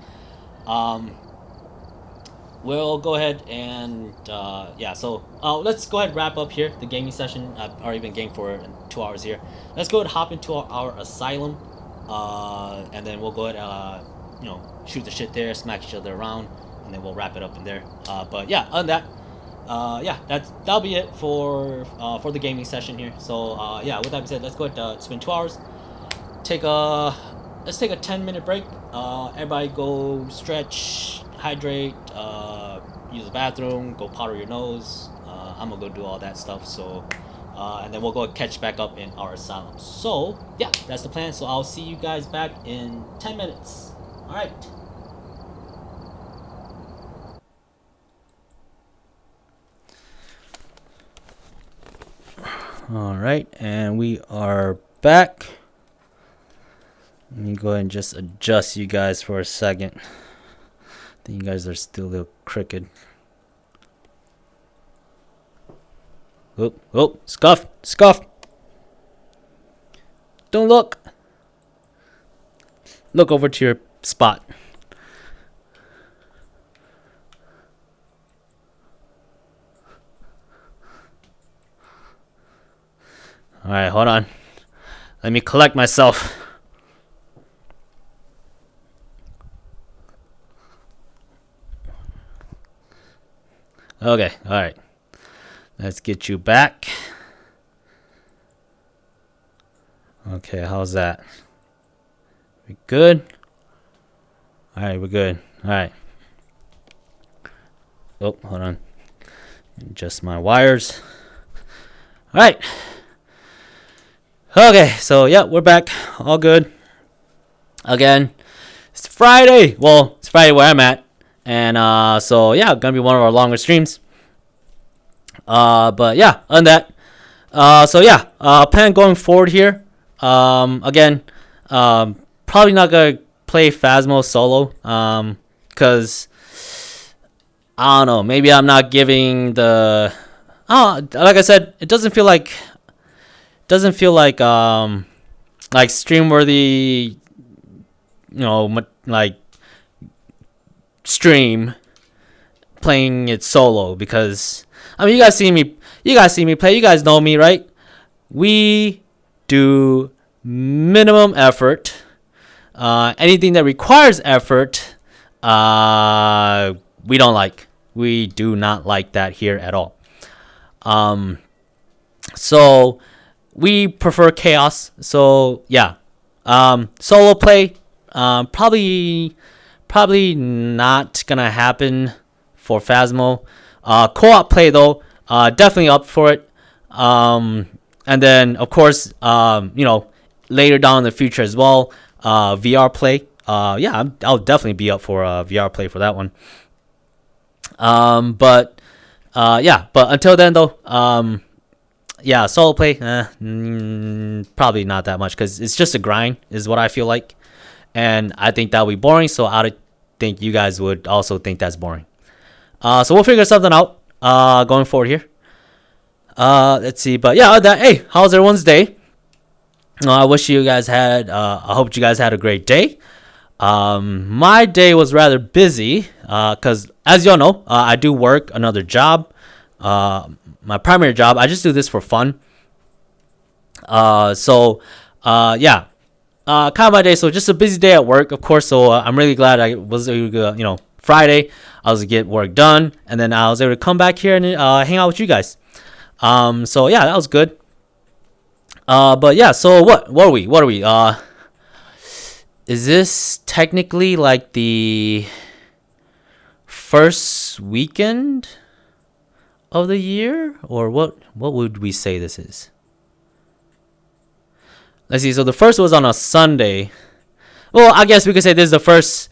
um, we'll go ahead and yeah. So let's go ahead and wrap up here the gaming session. I've already been gaming for 2 hours here. Let's go ahead and hop into our asylum, and then we'll go ahead shoot the shit there, smack each other around, and then we'll wrap it up in there. But yeah, other than that, yeah, that'll be it for the gaming session here. So yeah, with that being said, let's go ahead and spend 2 hours. Let's take a 10-minute break. Everybody go stretch, hydrate, use the bathroom, go powder your nose. I'm gonna go do all that stuff. So, and then we'll go catch back up in our asylum. So yeah, that's the plan. So I'll see you guys back in 10 minutes. All right. All right, and we are back. Let me go ahead and just adjust you guys for a second. I think you guys are still a little crooked. Oh, scuff. Don't look. Look over to your spot. All right, hold on. Let me collect myself. Okay, all right. Let's get you back. Okay, how's that? We good? All right, we're good. All right. Oh, hold on. Adjust my wires. All right. Okay, so yeah, we're back. All good. Again, it's Friday. Well, it's Friday where I'm at, and so yeah, gonna be one of our longer streams. But yeah, on that. So yeah, plan going forward here. Again, probably not gonna play Phasmo solo. Cause I don't know. Maybe I'm not giving the. Oh, like I said, it doesn't feel like stream worthy. Like stream playing it solo because I mean you guys see me play. You guys know me, right? We do minimum effort. Anything that requires effort, we don't like. We do not like that here at all. So we prefer chaos. So yeah, solo play, probably not gonna happen for Phasmo. Co-op play though, definitely up for it. And then of course, later down in the future as well, VR play. Yeah, I'll definitely be up for VR play for that one. But until then though, yeah, solo play, probably not that much because it's just a grind, is what I feel like, and I think that would be boring. So I think you guys would also think that's boring. So we'll figure something out going forward here. Let's see, but yeah, hey, how's everyone's day? I wish you guys had. I hope you guys had a great day. My day was rather busy because, as y'all know, I do work another job. My primary job. I just do this for fun. Yeah. Kind of my day. So just a busy day at work, of course. So I'm really glad I was able to, Friday, I was able to get work done, and then I was able to come back here and hang out with you guys. So yeah, that was good. But yeah, so what are we? Is this technically like the first weekend of the year, or what would we say this is? Let's see. So the first was on a Sunday. Well, I guess we could say this is the first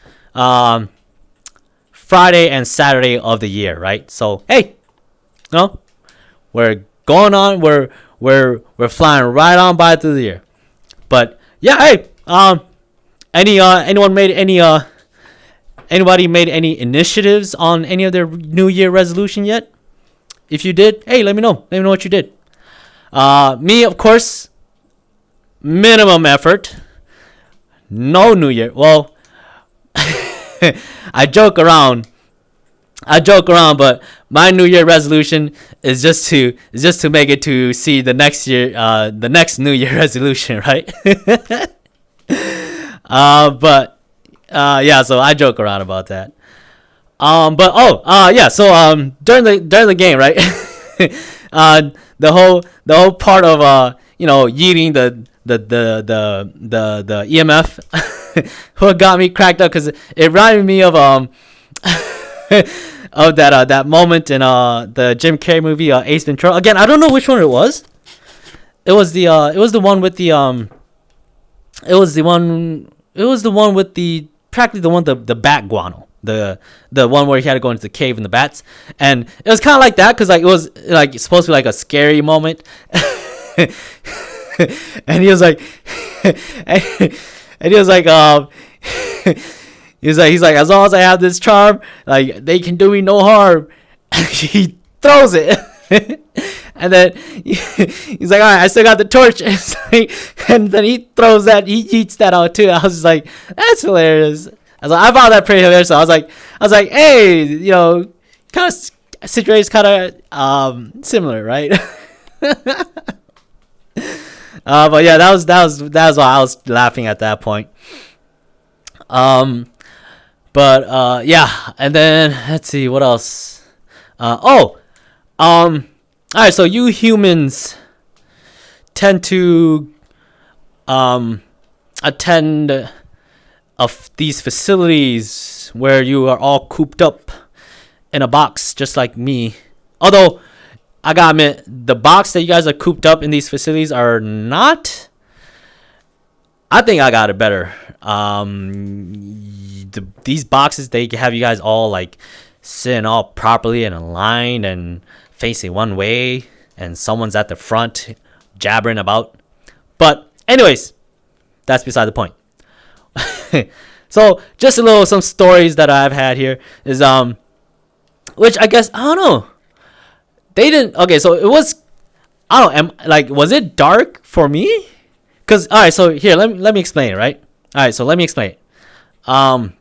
Friday and Saturday of the year, right? So hey, we're going on. We're flying right on by through the year. But yeah, hey, anybody made any initiatives on any of their New Year resolution yet? If you did, hey, let me know. Let me know what you did. Me, of course, minimum effort. No New Year. Well, I joke around, but my New Year resolution is just to make it to see the next year, the next New Year resolution, right? Yeah, so I joke around about that. Yeah, so during the game, right? The whole part of yeeting the EMF what got me cracked up because it reminded me of of that moment in the Jim Carrey movie Ace Ventura. Again, I don't know which one it was. It was the one with the practically the one the bat guano. The one where he had to go into the cave and the bats, and it was kind of like that because like it was like supposed to be like a scary moment, and he was like, and he was like, he's like, as long as I have this charm, like they can do me no harm. He throws it, and then he's like, all right, I still got the torch, and then he throws that, he eats that out too. I was just like, that's hilarious. I found that pretty hilarious. So I was like, hey, kind of situation kind of similar, right? But yeah, that was why I was laughing at that point. Yeah, and then let's see what else. All right. So you humans tend to attend of these facilities where you are all cooped up in a box, just like me. Although I gotta admit, the box that you guys are cooped up in these facilities are not. I think I got it better. These boxes, they have you guys all like sitting all properly and aligned and facing one way, and someone's at the front jabbering about. But anyways, that's beside the point. So just some stories that I've had here is which I guess I don't know. They didn't. Okay, so it was. I don't know. Was it dark for me? Cause all right, so here let me explain it. Right. All right, so let me explain it. Oh,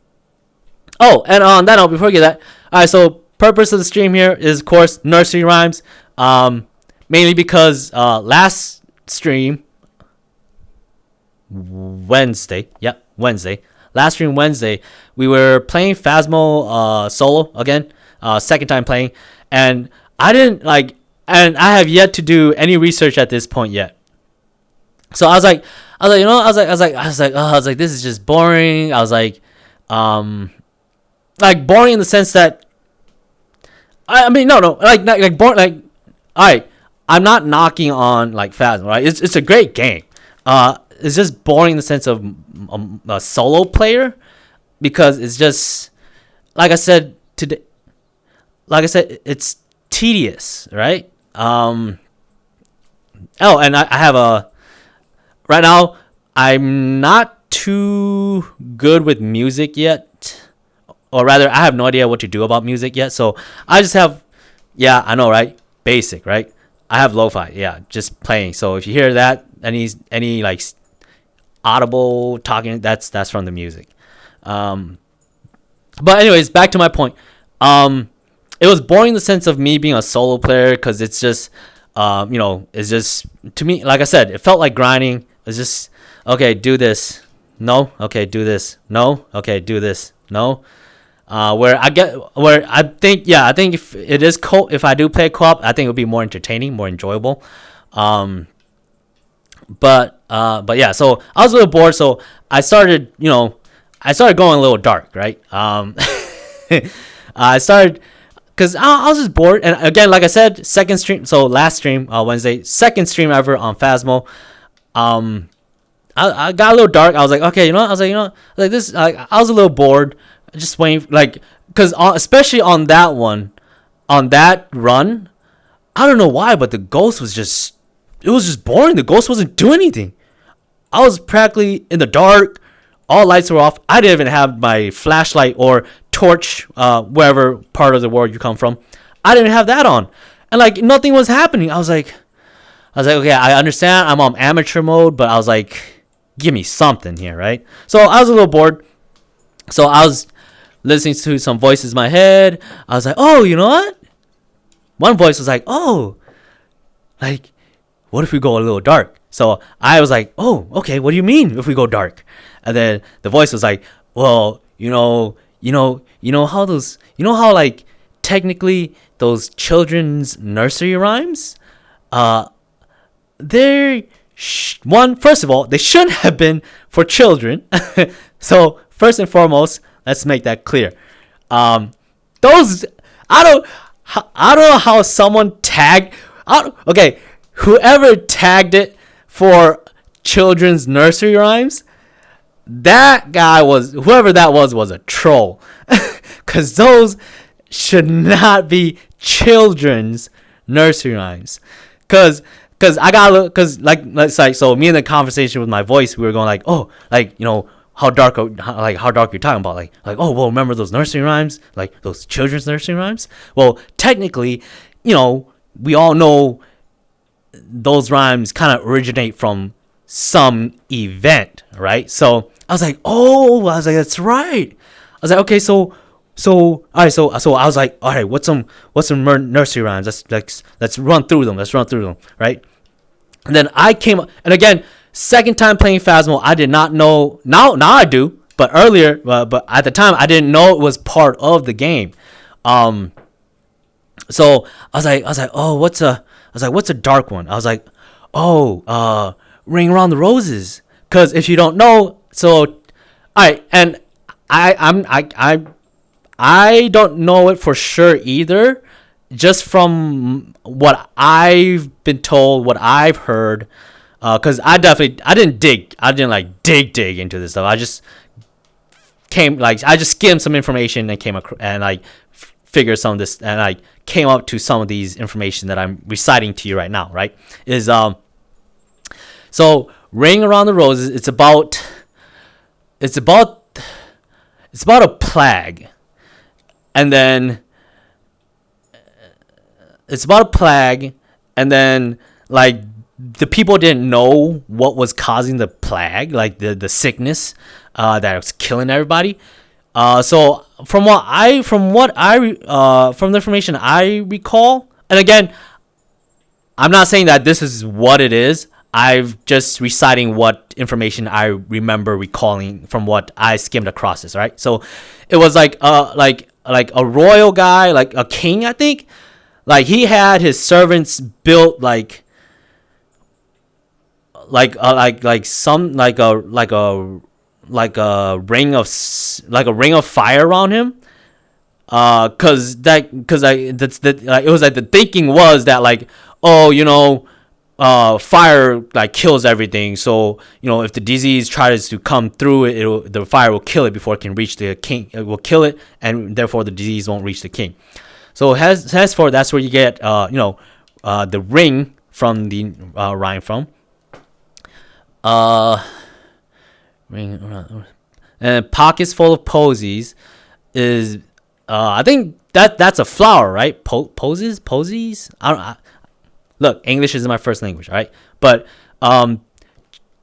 and on that note, before we get that, all right. So purpose of the stream here is, of course, nursery rhymes. Mainly because last stream Wednesday. Yep, Wednesday. Last stream Wednesday, we were playing Phasmo solo again. Second time playing, and I didn't and I have yet to do any research at this point yet. So I was like, you know, I was like, this is just boring. I was like boring in the sense that, I mean, no, like boring, like, all right, I'm not knocking on like Phasmo, right? It's a great game. It's just boring in the sense of a solo player, because it's just, like I said today, it's tedious, right? Oh, and I have right now, I'm not too good with music yet, or rather, I have no idea what to do about music yet. So I just have, yeah, I know, right? Basic, right? I have lo-fi, yeah, just playing. So if you hear that, any like audible talking, that's from the music. But anyways, back to my point. It was boring in the sense of me being a solo player, because it's just, it's just, to me, like I said, it felt like grinding. It's just, okay, do this. No. Okay, do this. No. Okay, do this. No. Where I think if it is if I do play co-op, I think it would be more entertaining, more enjoyable. But yeah, so I was a little bored, so I started going a little dark, right? I started, because I was just bored, and again, like I said, second stream, so last stream, Wednesday, second stream ever on Phasmo. I got a little dark. I was like, okay, I was like this, like, I was a little bored, just waiting, like, because especially on that one, on that run, I don't know why, but the ghost was just, it was just boring. The ghost wasn't doing anything. I was practically in the dark. All lights were off. I didn't even have my flashlight or torch, wherever part of the world you come from. I didn't have that on, and like nothing was happening. I was like, okay, I understand I'm on amateur mode, but I was like, give me something here, right? So I was a little bored. So I was listening to some voices in my head. I was like, oh, you know what? One voice was like, oh, like, what if we go a little dark? So I was like, oh, okay, what do you mean if we go dark? And then the voice was like, well, how like technically those children's nursery rhymes, first of all, they shouldn't have been for children. So first and foremost, let's make that clear. Those, I don't know how someone tagged. Okay, whoever tagged it for children's nursery rhymes, that guy whoever that was a troll, because those should not be children's nursery rhymes. Because I got a little, because like so me in the conversation with my voice, we were going like, oh, like, how dark you're talking about, like, oh, well, remember those nursery rhymes, like those children's nursery rhymes? Well, technically, we all know those rhymes kind of originate from some event, right? So I was like, that's right. I was like, okay, so all right, so I was like, all right, what's some nursery rhymes? Let's run through them. Right? And then I came up, and again, second time playing Phasmo, I did not know. Now I do, but earlier, but at the time, I didn't know it was part of the game. So I was like, oh, what's a dark one? I was like, oh, Ring Around the Roses, Because if you don't know, so all right, and I don't know it for sure either. Just from what I've been told, what I've heard, because I didn't like dig into this stuff. I just I just skimmed some information and figured some of this, and I came up to some of these information that I'm reciting to you right now. Right, is so Ring Around the Roses. It's about a plague, and then like the people didn't know what was causing the plague, like the sickness that was killing everybody. So from the information I recall, and again, I'm not saying that this is what it is. I've just reciting what information I remember recalling from what I skimmed across this. Right, so it was like a royal guy, like a king, I think. Like he had his servants built like a ring of fire around him. It was like the thinking was that like, oh, fire like kills everything. So if the disease tries to come through it, the fire will kill it before it can reach the king. It will kill it, and therefore the disease won't reach the king. So henceforth, that's where you get the ring from the rhyme from. Ring and pockets full of posies is I think that's a flower, right? Posies. Look, English isn't my first language, right? But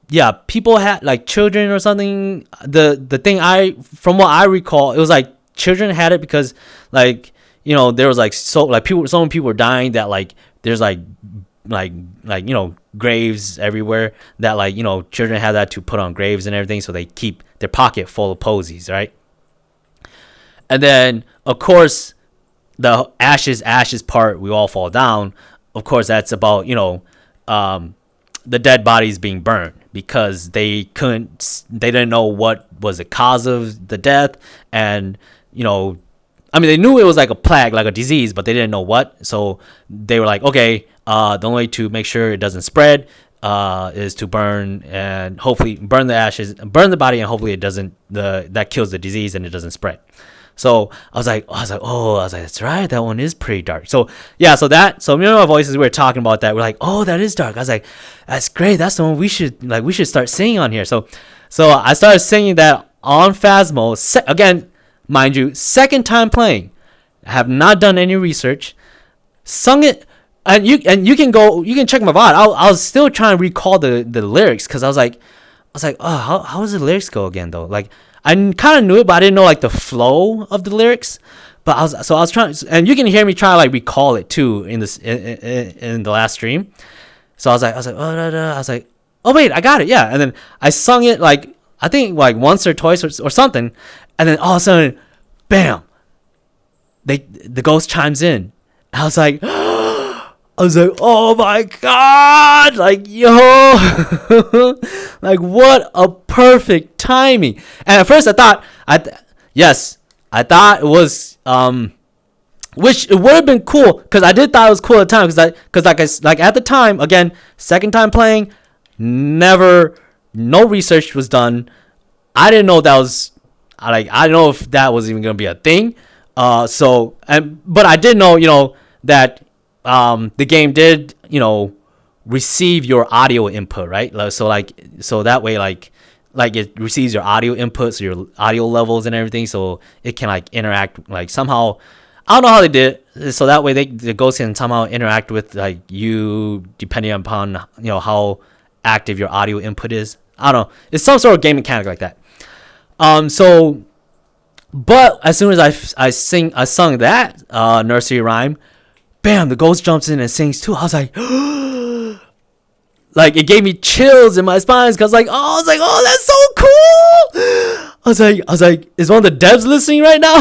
yeah, people had like children or something. The thing from what I recall, it was like children had it because like there was like so many people were dying that like there's like graves everywhere that like children had that to put on graves and everything, so they keep their pocket full of posies, right? And then of course the ashes part, we all fall down. Of course that's about the dead bodies being burned because they didn't know what was the cause of the death, and they knew it was like a plague, like a disease, but they didn't know what. So they were like, okay, the only way to make sure it doesn't spread is to burn the body, and hopefully it doesn't. That kills the disease and it doesn't spread. So I was like, that's right, that one is pretty dark. So yeah, so me and my voices, we were talking about that. We're like, oh, that is dark. I was like, that's great. That's the one we should start singing on here. So I started singing that on Phasmo. Again, mind you, second time playing. I have not done any research. Sung it, and you can check my VOD. I was still trying to recall the lyrics because I was like, oh, how does the lyrics go again though? Like I kind of knew it, but I didn't know like the flow of the lyrics. But I was trying, and you can hear me try to like recall it too in the last stream. So I was like, oh wait, I got it, yeah. And then I sung it like I think like once or twice or something. And then all of a sudden, bam! The ghost chimes in. I was like, oh my god! Like yo, like what a perfect timing. And at first I thought it was which it would have been cool because I did thought it was cool at the time because at the time, again, second time playing, no research was done. I didn't know that was. I don't know if that was even gonna be a thing. But I did know, that the game did, receive your audio input, right? So that way, like it receives your audio inputs, your audio levels and everything, so it can like interact like somehow. I don't know how they did it, so that way the ghost can somehow interact with like you depending upon how active your audio input is. I don't know. It's some sort of game mechanic like that. But as soon as I sung that nursery rhyme, bam, the ghost jumps in and sings too. I was like, like it gave me chills in my spines because oh, that's so cool. I was like, is one of the devs listening right now?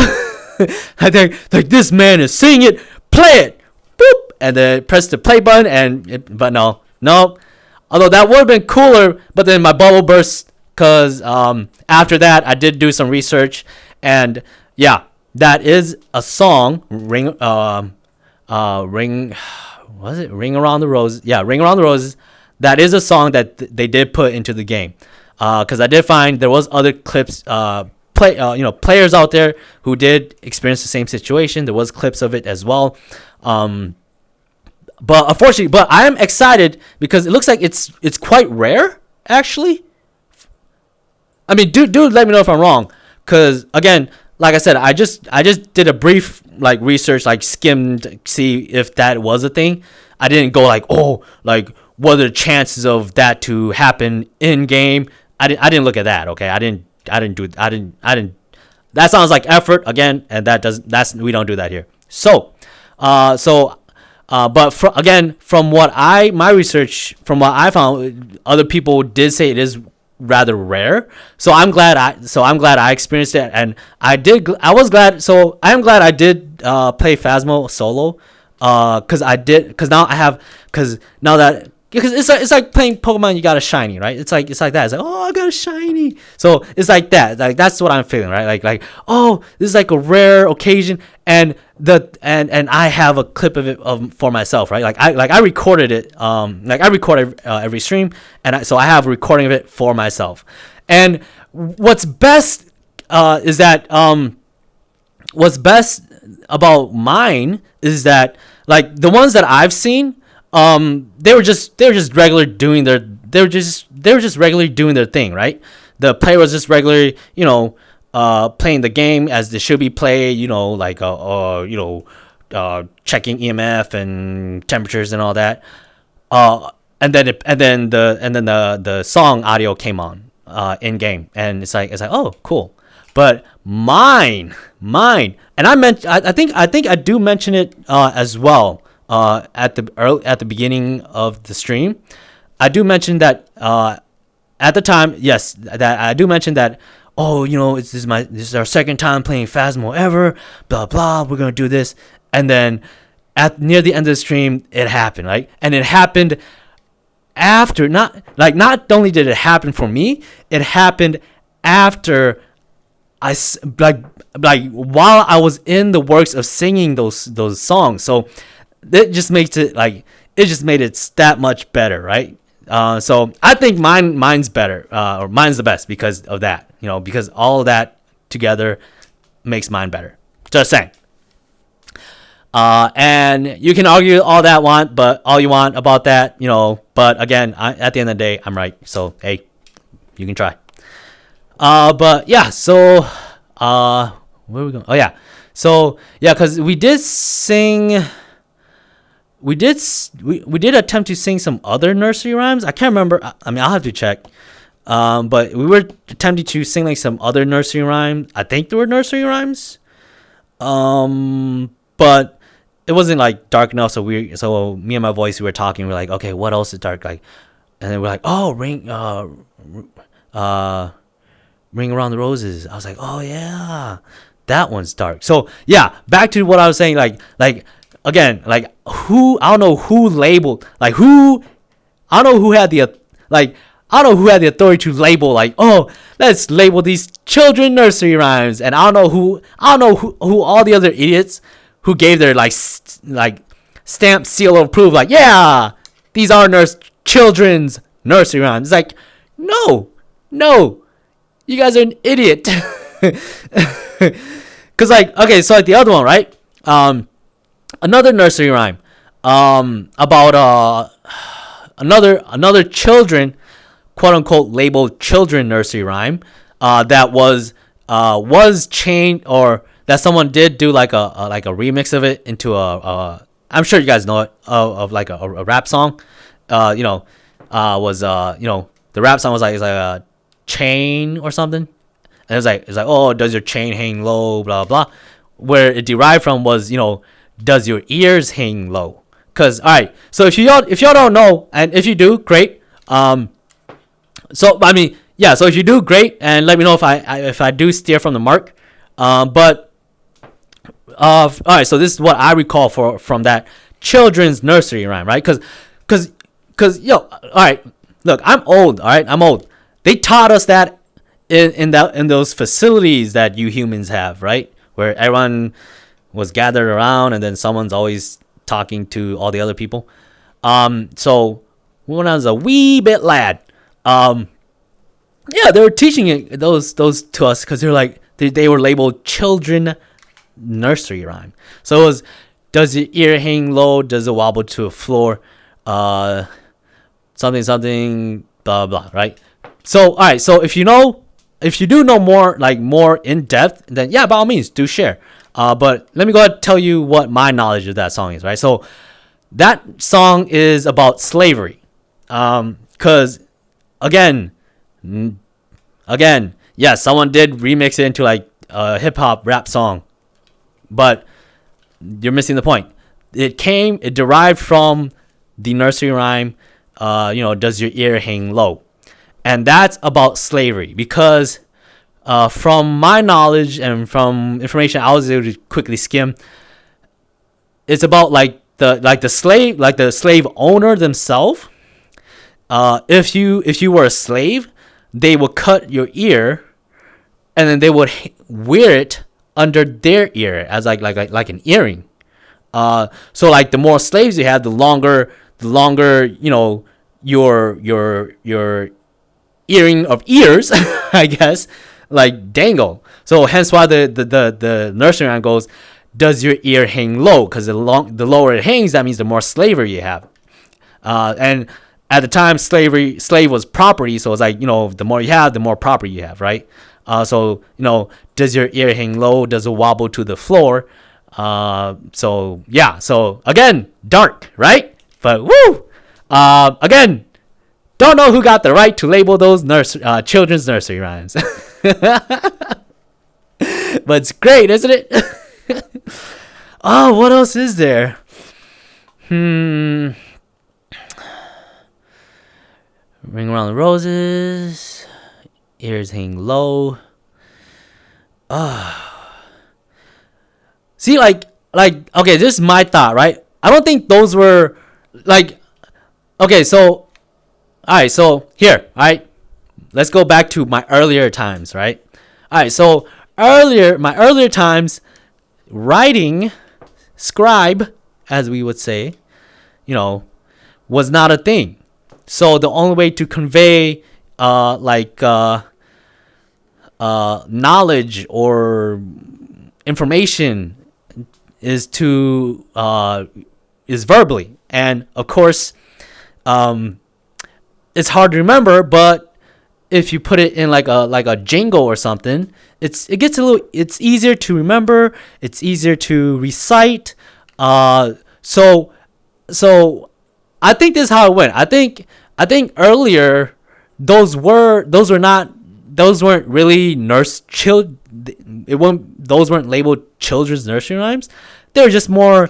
I think like this man is singing it, play it, boop, and then press the play button but no. Although that would have been cooler, but then my bubble burst because after that I did do some research, and yeah, that is a song. Ring, was it Ring Around the Roses? Yeah, Ring Around the Roses. That is a song that they did put into the game. Because I did find there was other clips, players out there who did experience the same situation. There was clips of it as well. But unfortunately, but I am excited because it looks like it's quite rare actually. I mean, dude, let me know if I'm wrong. Cause again, like I said, I just did a brief like research, like skimmed, see if that was a thing. I didn't go like, oh, like what are the chances of that to happen in game. I didn't look at that. Okay, I didn't. That sounds like effort again, and we don't do that here. So, but from my research, from what I found, other people did say it is rather rare. So I'm glad I experienced it, and I was glad. So I am glad I did play Phasmo solo, because it's like playing Pokemon. You got a shiny, right? It's like that. It's like, oh, I got a shiny. So it's like that. Like that's what I'm feeling, right? Like oh, this is like a rare occasion, and I have a clip of it for myself, right? I recorded it. I record every stream, and so I have a recording of it for myself. And what's best is that what's best about mine is that like the ones that I've seen. They were just regularly doing their thing, right? The player was just regularly, playing the game as they should be played, checking EMF and temperatures and all that. And then the song audio came on in game, and it's like oh, cool. But mine, and I think I do mention it as well. At the beginning of the stream, I do mention that at the time, yes, that I do mention that. Oh, this is our second time playing Phasmo ever. Blah blah. We're gonna do this, and then near the end of the stream, it happened, right? And it happened after not only did it happen for me, it happened after I while I was in the works of singing those songs. So it just makes it it just made it that much better, right? So I think mine's better, or mine's the best because of that, because all of that together makes mine better. Just saying. And you can argue all you want about that, but again, at the end of the day, I'm right. So, hey, you can try. But yeah, so, where are we going? Oh yeah. So yeah, cause we did attempt to sing some other nursery rhymes. I can't remember. I mean, I'll have to check. But we were attempting to sing like some other nursery rhyme. I think there were nursery rhymes. But it wasn't like dark enough. So me and my voice, we were talking. We're like, okay, what else is dark? Like, and then we're like, oh, Ring Around the Roses. I was like, oh yeah, that one's dark. So yeah, back to what I was saying. Again, I don't know who labeled, I don't know who had the authority to label, oh, let's label these children nursery rhymes. And I don't know who all the other idiots who gave their stamp seal of approval, yeah, these are children's nursery rhymes. It's like, no, you guys are an idiot. Cause okay, so the other one, right? Another nursery rhyme about another children, quote unquote, labeled children nursery rhyme that was changed, or that someone did do like a remix of it into I'm sure you guys know it, of like a rap song. The rap song was like a chain or something, and it's like oh, does your chain hang low, blah blah. Where it derived from was does your ears hang low? Cause all right, so if y'all don't know, and if you do, great. So I mean, yeah. So if you do, great, and let me know if I do steer from the mark. But all right. So this is what I recall from that children's nursery rhyme, right? Cause all right. look, I'm old, all right? I'm old. They taught us that in those facilities that you humans have, right? Where everyone was gathered around and then someone's always talking to all the other people. So when I was a wee bit lad, yeah, they were teaching those to us because they're like they were labeled children nursery rhyme. So it was, does your ear hang low? Does it wobble to a floor? Something something blah blah, right? So all right, so if you do know more, like more in depth, then yeah, by all means do share. But let me go ahead and tell you what my knowledge of that song is, right? So that song is about slavery. Cause again, yeah, someone did remix it into like a hip hop rap song, but you're missing the point. It derived from the nursery rhyme, does your ear hang low? And that's about slavery because from my knowledge and from information I was able to quickly skim, it's about like the slave owner themselves. If you were a slave, they would cut your ear, and then they would wear it under their ear as like an earring. So like the more slaves you have, the longer your earring of ears, I guess, like dangle. So hence why the nursery rhyme goes, does your ear hang low? Because the lower it hangs, that means the more slavery you have. And at the time, slave was property, so it's like, the more you have, the more property you have, right? So does your ear hang low? Does it wobble to the floor? So yeah. So again, dark, right? But woo. Again, don't know who got the right to label those children's nursery rhymes. But it's great, isn't it? Oh, what else is there? Ring around the roses, ears hang low. See, like, okay, this is my thought, right? I don't think those were like, okay, so, all right, so here, all right, let's go back to my earlier times, right? All right, so my earlier times, writing, scribe, as we would say, was not a thing. So the only way to convey knowledge or information is verbally, and of course it's hard to remember, but if you put it in like a jingle or something, it's easier to remember, it's easier to recite. So I think this is how it went. I think earlier those weren't really those weren't labeled children's nursery rhymes. They were just more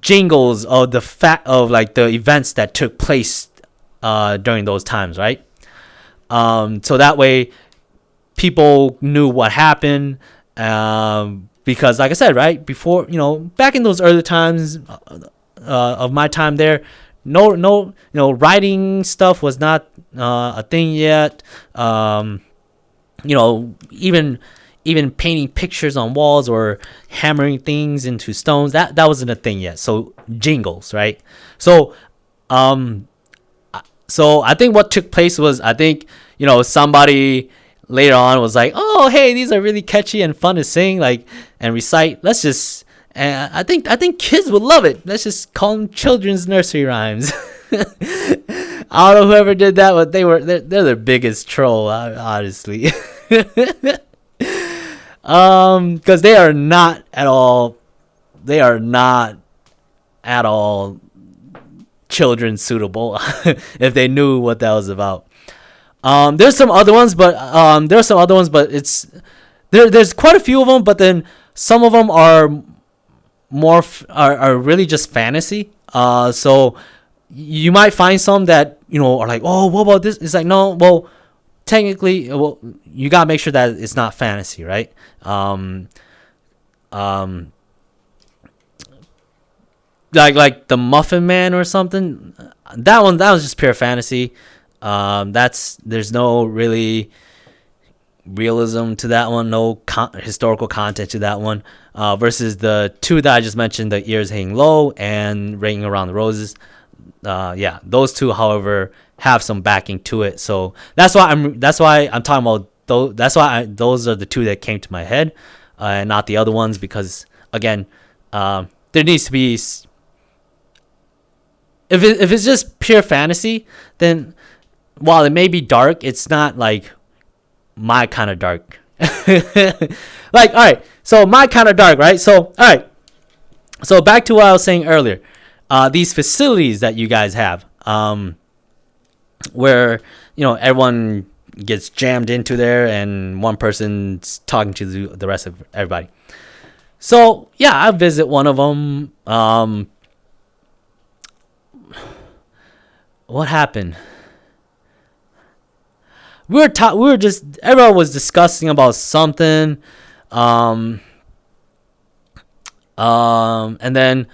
jingles of the fact of like the events that took place during those times, right? So that way people knew what happened, because like I said, right before, back in those early times of my time there, no writing stuff was not a thing yet. Even painting pictures on walls or hammering things into stones, that wasn't a thing yet. So jingles, right? So I think what took place was, I think somebody later on was like, oh hey, these are really catchy and fun to sing, like, and recite. Let's just, and I think kids would love it. Let's just call them children's nursery rhymes. I don't know whoever did that, but they're the biggest troll, honestly. Because they are not at all children suitable. If they knew what that was about. There's some other ones, but it's there's quite a few of them, but then some of them are more are really just fantasy. So you might find some that are like, oh, what about this? It's like, no, well, technically, you gotta make sure that it's not fantasy, right? Like the Muffin Man or something. That was just pure fantasy. There's no really realism to that one, no historical content to that one. Versus the two that I just mentioned, the ears hanging low and ringing around the roses. Those two, however, have some backing to it. So that's why I'm talking about those. Those are the two that came to my head, and not the other ones, because again, there needs to be. If it's just pure fantasy, then while it may be dark, it's not like my kind of dark. Like, all right, so my kind of dark, right? So, all right, so back to what I was saying earlier. These facilities that you guys have, where everyone gets jammed into there, and one person's talking to the rest of everybody. So yeah, I visit one of them. What happened? Everyone was discussing about something, and then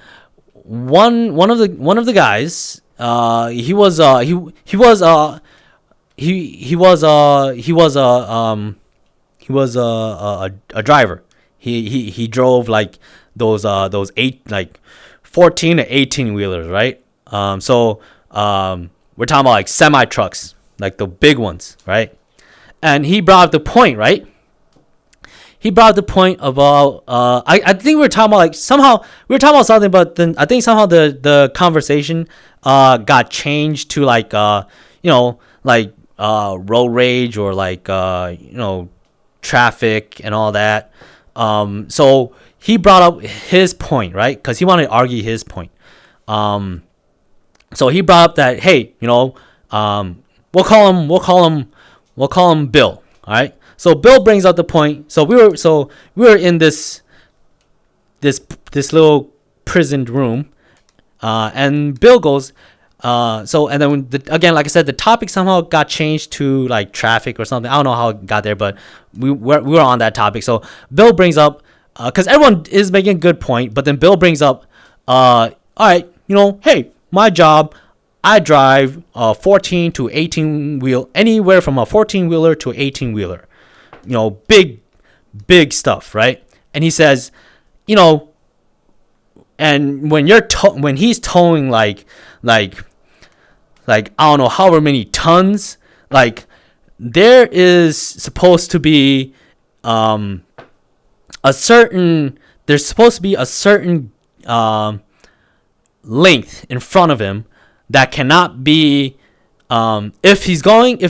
one of the guys, he was a driver. He drove like those 14 to 18 wheelers, right? We're talking about like semi trucks, like the big ones, right? And he brought up the point, right? He brought up the point about I think we were talking about like somehow we were talking about something, but then I think somehow the conversation got changed to like road rage, or like traffic and all that. So he brought up his point, right? Because he wanted to argue his point. So he brought up that, hey, we'll call him Bill. All right. So Bill brings up the point. So we were in this little prisoned room, and Bill goes. And then again, like I said, the topic somehow got changed to like traffic or something. I don't know how it got there, but we were on that topic. So Bill brings up, because everyone is making a good point, but then Bill brings up, all right, hey, my job, I drive 14 to 18 wheel, anywhere from a 14 wheeler to 18 wheeler, big stuff, right? And he says, and when he's towing like I don't know however many tons, like there is supposed to be there's supposed to be a certain length in front of him that cannot be, if he's going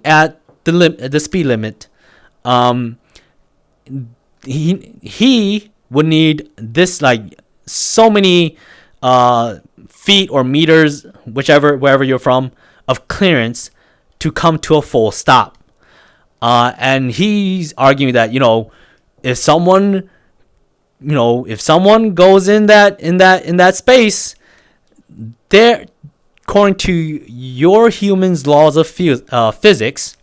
at the speed limit, he would need this like so many feet or meters, wherever you're from, of clearance to come to a full stop. And he's arguing that if someone goes in that space, there, according to your human's laws of physics,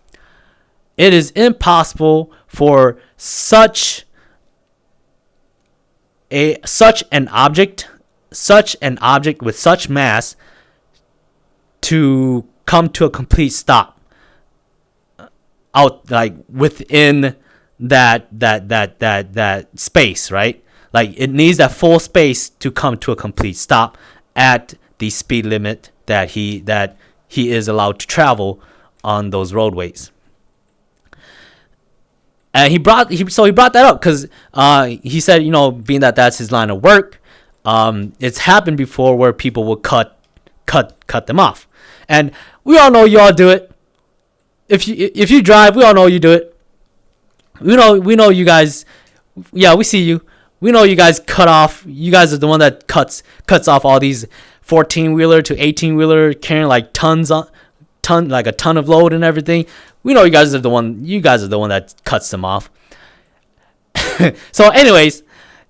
it is impossible for such an object with such mass to come to a complete stop out like within that space, right? Like it needs that full space to come to a complete stop at the speed limit that he is allowed to travel on those roadways. And he brought that up because he said, being that that's his line of work, it's happened before where people will cut them off, and we all know y'all do it. If you drive, we all know you do it. We know you guys. Yeah, we see you. We know you guys cut off. You guys are the one that cuts off all these 14-wheeler to 18-wheeler carrying like like a ton of load and everything. We know you guys are the one that cuts them off. So anyways,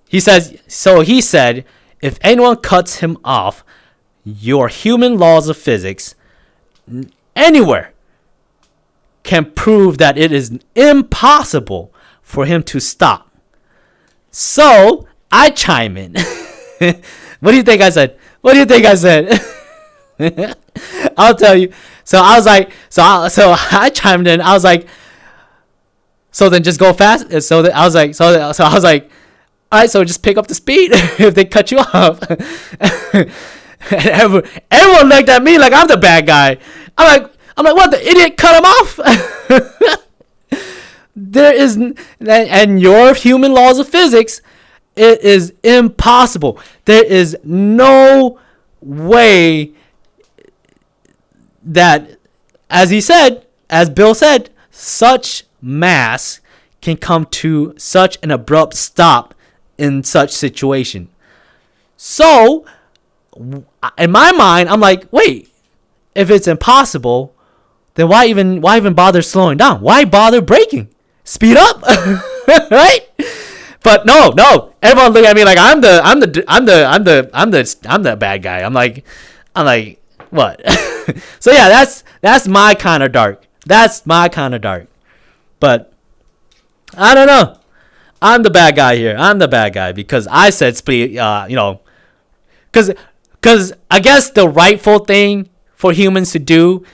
he said, if anyone cuts him off, your human laws of physics anywhere can prove that it is impossible for him to stop. So I chime in. What do you think I said? I'll tell you. So I was like, so I chimed in. I was like, so then just go fast. So I was like, so I was like, all right, so just pick up the speed if they cut you off. And everyone looked at me like I'm the bad guy. I'm like, what? The idiot cut him off? There is, and your human laws of physics, it is impossible. There is no way that, as Bill said, such mass can come to such an abrupt stop in such situation. So, in my mind, I'm like, wait, if it's impossible, then why even bother slowing down? Why bother braking? Speed up, right? But no. Everyone look at me like I'm the bad guy. I'm like, what? So yeah, that's my kind of dark. That's my kind of dark. But I don't know. I'm the bad guy here. I'm the bad guy because I said speed. Because I guess the rightful thing for humans to do,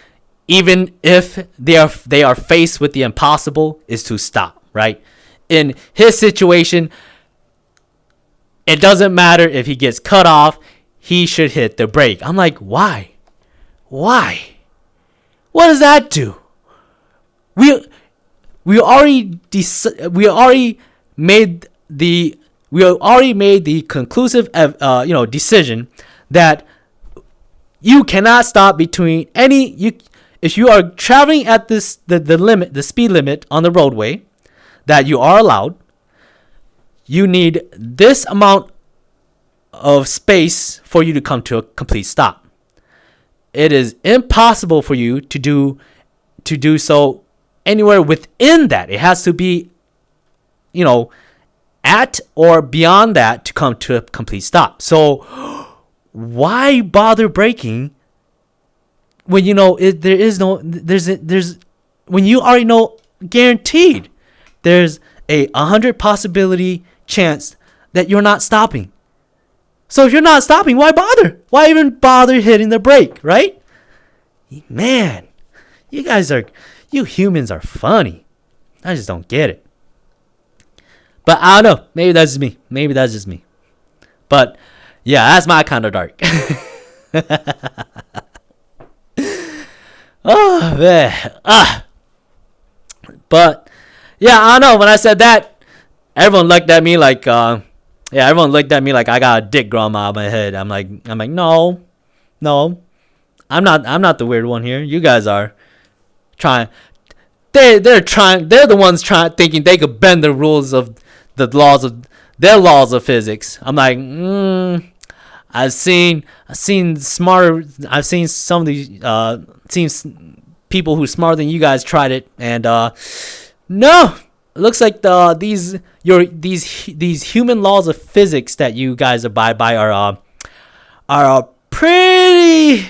even if they are faced with the impossible, is to stop, right? In his situation, it doesn't matter if he gets cut off, he should hit the brake. I'm like, why? What does that do? We already made the conclusive decision that you cannot stop between if you are traveling at the speed limit on the roadway that you are allowed, you need this amount of space for you to come to a complete stop. It is impossible for you to do so anywhere within that. It has to be, at or beyond that to come to a complete stop. So why bother braking when when you already know guaranteed there's a 100 possibility chance that you're not stopping. So if you're not stopping, why bother? Why even bother hitting the brake, right? Man, you humans are funny. I just don't get it. But I don't know. Maybe that's just me. But yeah, that's my kind of dark. Oh man. But yeah, I don't know. When I said that, everyone looked at me like I got a dick growing out of my head. I'm like, no. I'm not the weird one here. You guys are trying. They're the ones thinking they could bend the rules of the laws of their laws of physics. I'm like, I've seen smarter. I've seen some of these seen people who are smarter than you guys tried it, and no, it looks like these human laws of physics that you guys abide by are pretty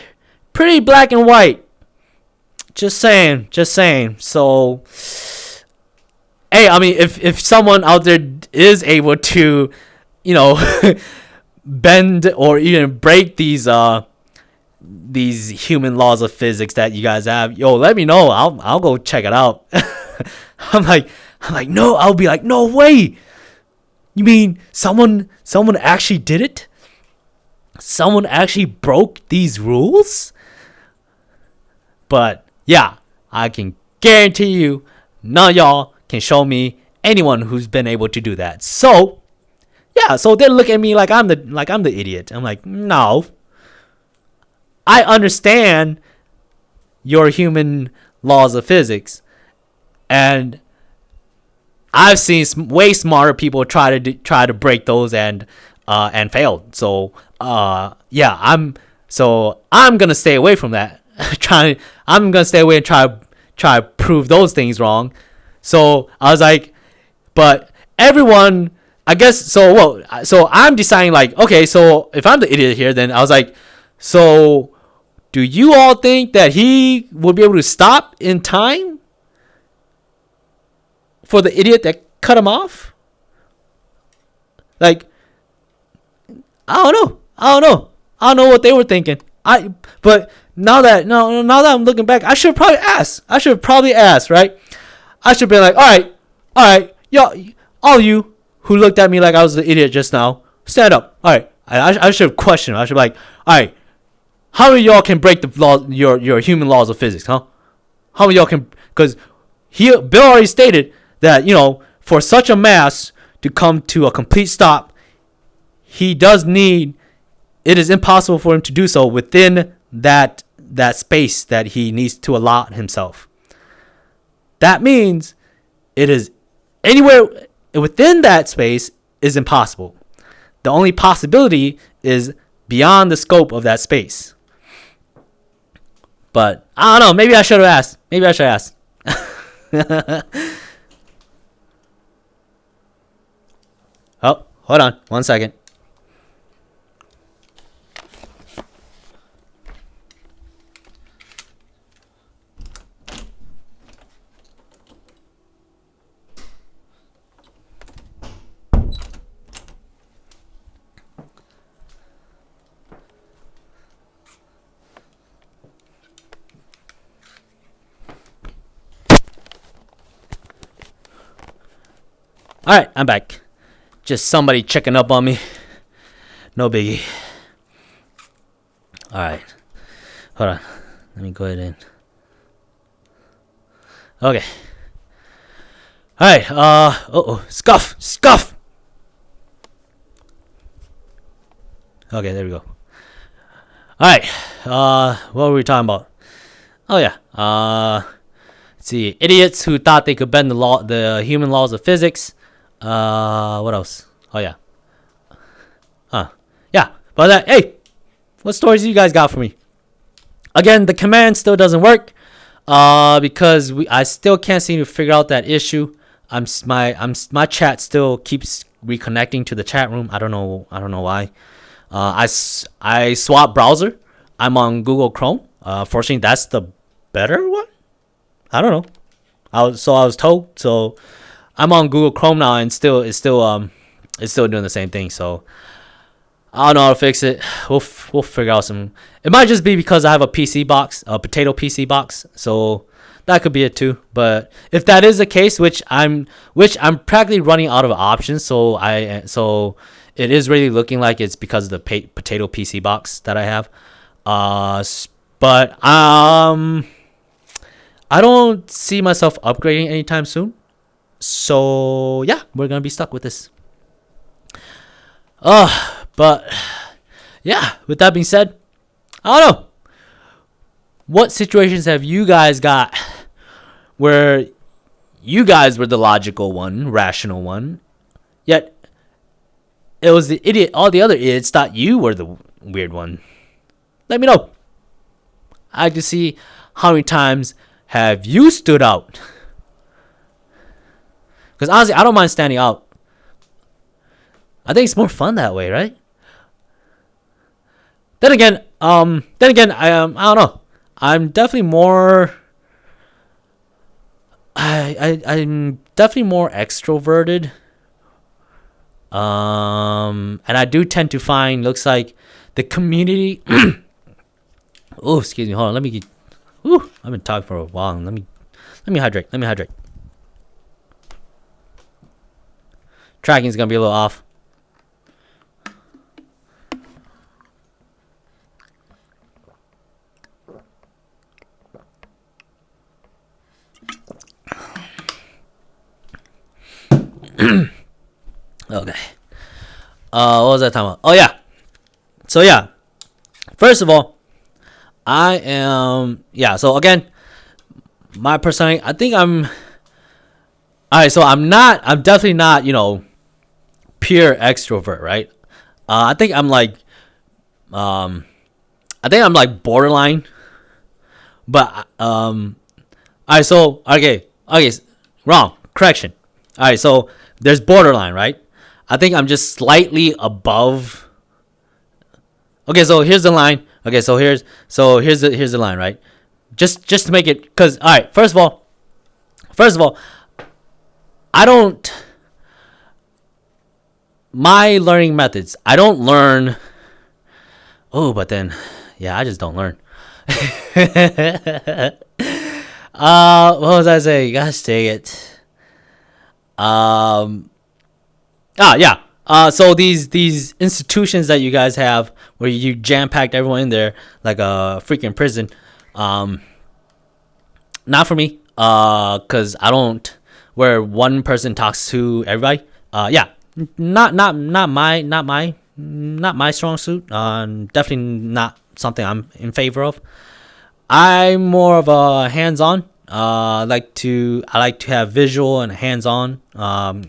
black and white. Just saying. So, hey, I mean, if someone out there is able to, bend or even break these human laws of physics that you guys have, let me know. I'll go check it out. I'm like, no. I'll be like, no way. You mean someone actually did it? Someone actually broke these rules? But yeah, I can guarantee you, none of y'all can show me anyone who's been able to do that. So yeah, so they look at me like I'm the idiot. I'm like, no. I understand your human laws of physics, and I've seen way smarter people try to break those and failed. So yeah, I'm gonna stay away from that. I'm gonna stay away and try to prove those things wrong. So I was like, but everyone, I guess so. Well, so I'm deciding like, okay, so if I'm the idiot here, then I was like, so do you all think that he will be able to stop in time for the idiot that cut him off? Like, I don't know what they were thinking. But now that I'm looking back, I should probably ask. Right? I should be like, all right, y'all, all you who looked at me like I was an idiot just now, stand up. All right, I should question. I should be like, all right, how many of y'all can break the law, your human laws of physics, huh? How many of y'all can? Because Bill already stated that for such a mass to come to a complete stop, he does need. It is impossible for him to do so within that space that he needs to allot himself. That means it is anywhere within that space is impossible. The only possibility is beyond the scope of that space. But I don't know. Maybe I should have asked. Oh, hold on. 1 second. Alright, I'm back. Just somebody checking up on me. No biggie. Alright. Hold on. Let me go ahead and. Okay. Alright, Scuff! Okay, there we go. Alright, what were we talking about? Oh yeah. Let's see. Idiots who thought they could bend the human laws of physics. What else? Oh yeah. Yeah. But hey, what stories do you guys got for me? Again, the command still doesn't work. Because I still can't seem to figure out that issue. My chat still keeps reconnecting to the chat room. I don't know why. I swap browser. I'm on Google Chrome. Fortunately, that's the better one. I don't know. I was told. So I'm on Google Chrome now, and it's still doing the same thing. So I don't know how to fix it. We'll figure out some. It might just be because I have a PC box, a potato PC box. So that could be it too. But if that is the case, which I'm practically running out of options, so it is really looking like it's because of the potato PC box that I have. But I don't see myself upgrading anytime soon. So yeah, we're gonna be stuck with this. But yeah, with that being said, I don't know. What situations have you guys got where you guys were the logical one, rational one, yet it was the idiot, all the other idiots thought you were the weird one? Let me know. I like to see how many times have you stood out. Because honestly, I don't mind standing out. I think it's more fun that way, right? Then again, I don't know. I'm definitely more. I'm definitely more extroverted. And I do tend to find, looks like the community. Oh, excuse me. Hold on. Let me get. I've been talking for a while. Let me hydrate. Tracking is gonna be a little off. Okay. What was I talking about? Oh yeah. So yeah. First of all, I am so again, my personality, I think I'm alright, so I'm definitely not, pure extrovert, right? I think I'm like borderline. But alright, so okay, wrong. Correction. Alright, so there's borderline, right? I think I'm just slightly above. Okay, so here's the line. Okay, so here's the line, right? Just to make it, cause all right. First of all, I don't. My learning methods. I don't learn. Oh, but then, Yeah, I just don't learn. What was I saying? Gosh dang it. Yeah. So these institutions that you guys have, where you jam packed everyone in there like a freaking prison, not for me. Cause I don't, where one person talks to everybody. Yeah, not my strong suit. Definitely not something I'm in favor of. I'm more of a hands-on. I like to have visual and hands-on. I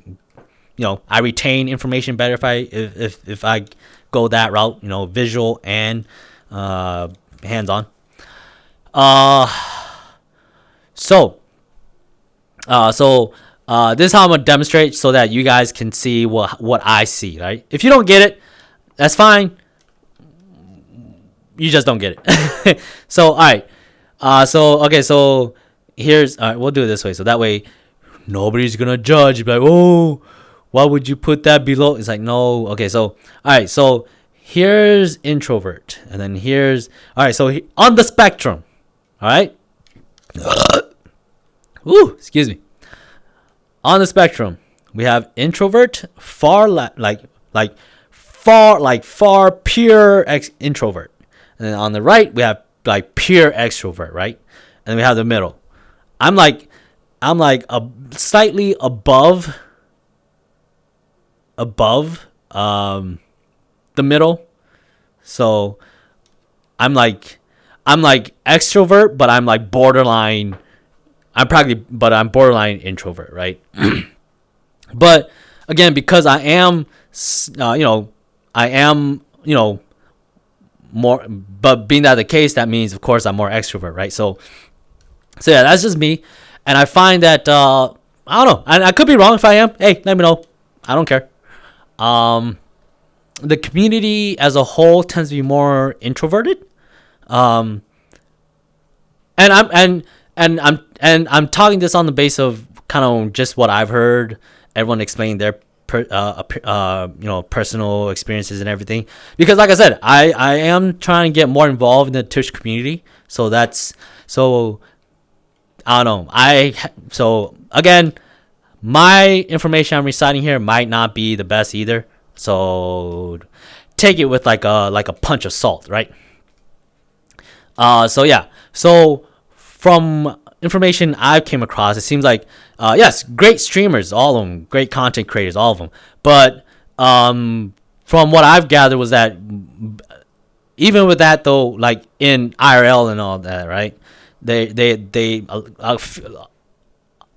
retain information better if I go that route. Visual and hands-on. Uh, so this is how I'm gonna demonstrate so that you guys can see what I see. Right? If you don't get it, that's fine. You just don't get it. So all right. So here's, all right. We'll do it this way, so that way nobody's gonna judge. Be like, oh, why would you put that below? It's like, no. Okay, so all right. So here's introvert, and then here's, all right. So on the spectrum, all right. Ooh, excuse me. On the spectrum, we have introvert, far pure introvert, and then on the right we have like pure extrovert, right? And then we have the middle. I'm like a slightly above the middle. So I'm like extrovert, but I'm like borderline. I'm borderline introvert, right? But again, because I am, more. But being that the case, that means of course I'm more extrovert, right? So yeah, that's just me, and I find that I don't know. I could be wrong. If I am, hey, let me know. I don't care. The community as a whole tends to be more introverted. And I'm talking this on the base of kind of just what I've heard everyone explain their personal experiences and everything, because like I said, I am trying to get more involved in the Twitch community. So I don't know. So again, my information I'm reciting here might not be the best either. So take it with like a punch of salt, right? So yeah. So from information I came across, it seems like yes, great streamers, all of them, great content creators, all of them. But from what I've gathered was that even with that though, like in IRL and all that, right?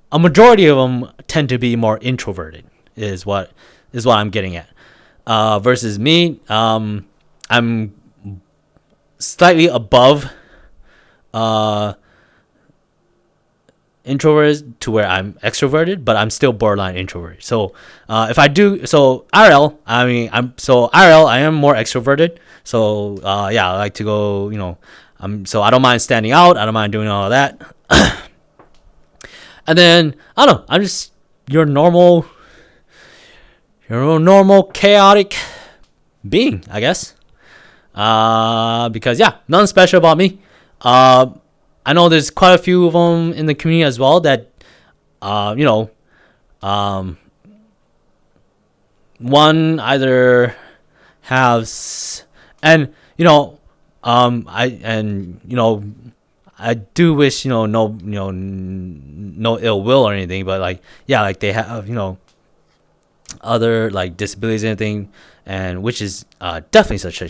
A majority of them tend to be more introverted, is what I'm getting at. Versus me, I'm slightly above introverted to where I'm extroverted, but I'm still borderline introverted. So if I do IRL, I am more extroverted. So yeah, I like to go, so I don't mind standing out. I don't mind doing all of that. And then I don't know. I'm just your normal chaotic being, I guess. Because yeah, nothing special about me. I know there's quite a few of them in the community as well that, one either has, and I do wish no ill will or anything, but like yeah, like they have other like disabilities and anything, and which is definitely such a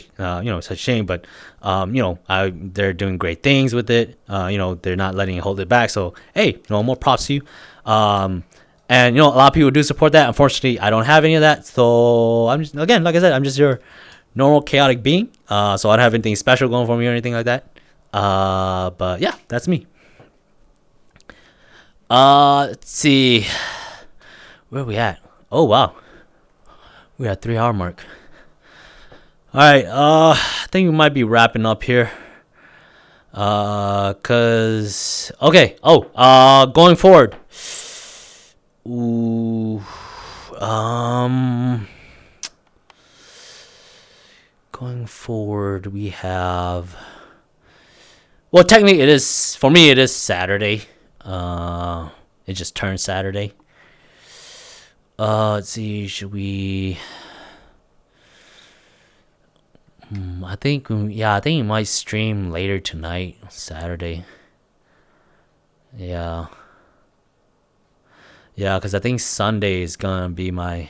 shame, but they're doing great things with it. They're not letting it hold it back, so hey, more props to you. And a lot of people do support that. Unfortunately, I don't have any of that, so I'm just, again, like I said, I'm just your normal chaotic being. So I don't have anything special going for me or anything like that. But yeah, that's me. Let's see, where are we at? Oh wow, we're at 3 hour mark. All right, I think we might be wrapping up here. Cause okay. Going forward. Ooh, going forward, we have. Well, technically, it is for me. It is Saturday. It just turned Saturday. Let's see. Should we? I think I think we might stream later tonight, Saturday. Yeah, yeah, because I think Sunday is gonna be my.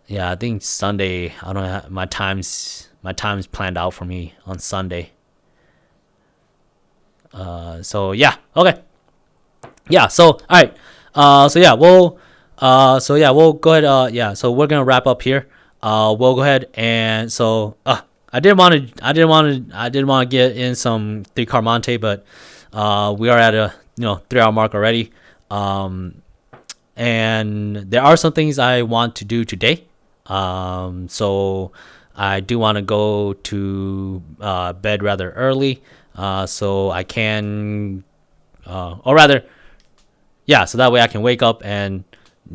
Yeah, I think Sunday. I don't have my times. My time's planned out for me on Sunday. So yeah, okay. Yeah, so all right. So yeah, we'll go ahead. So we're gonna wrap up here. We'll go ahead and I didn't want to get in some three car Monte, but we are at a 3 hour mark already. And there are some things I want to do today. So I do want to go to bed rather early, so I can, or rather, yeah, so that way I can wake up and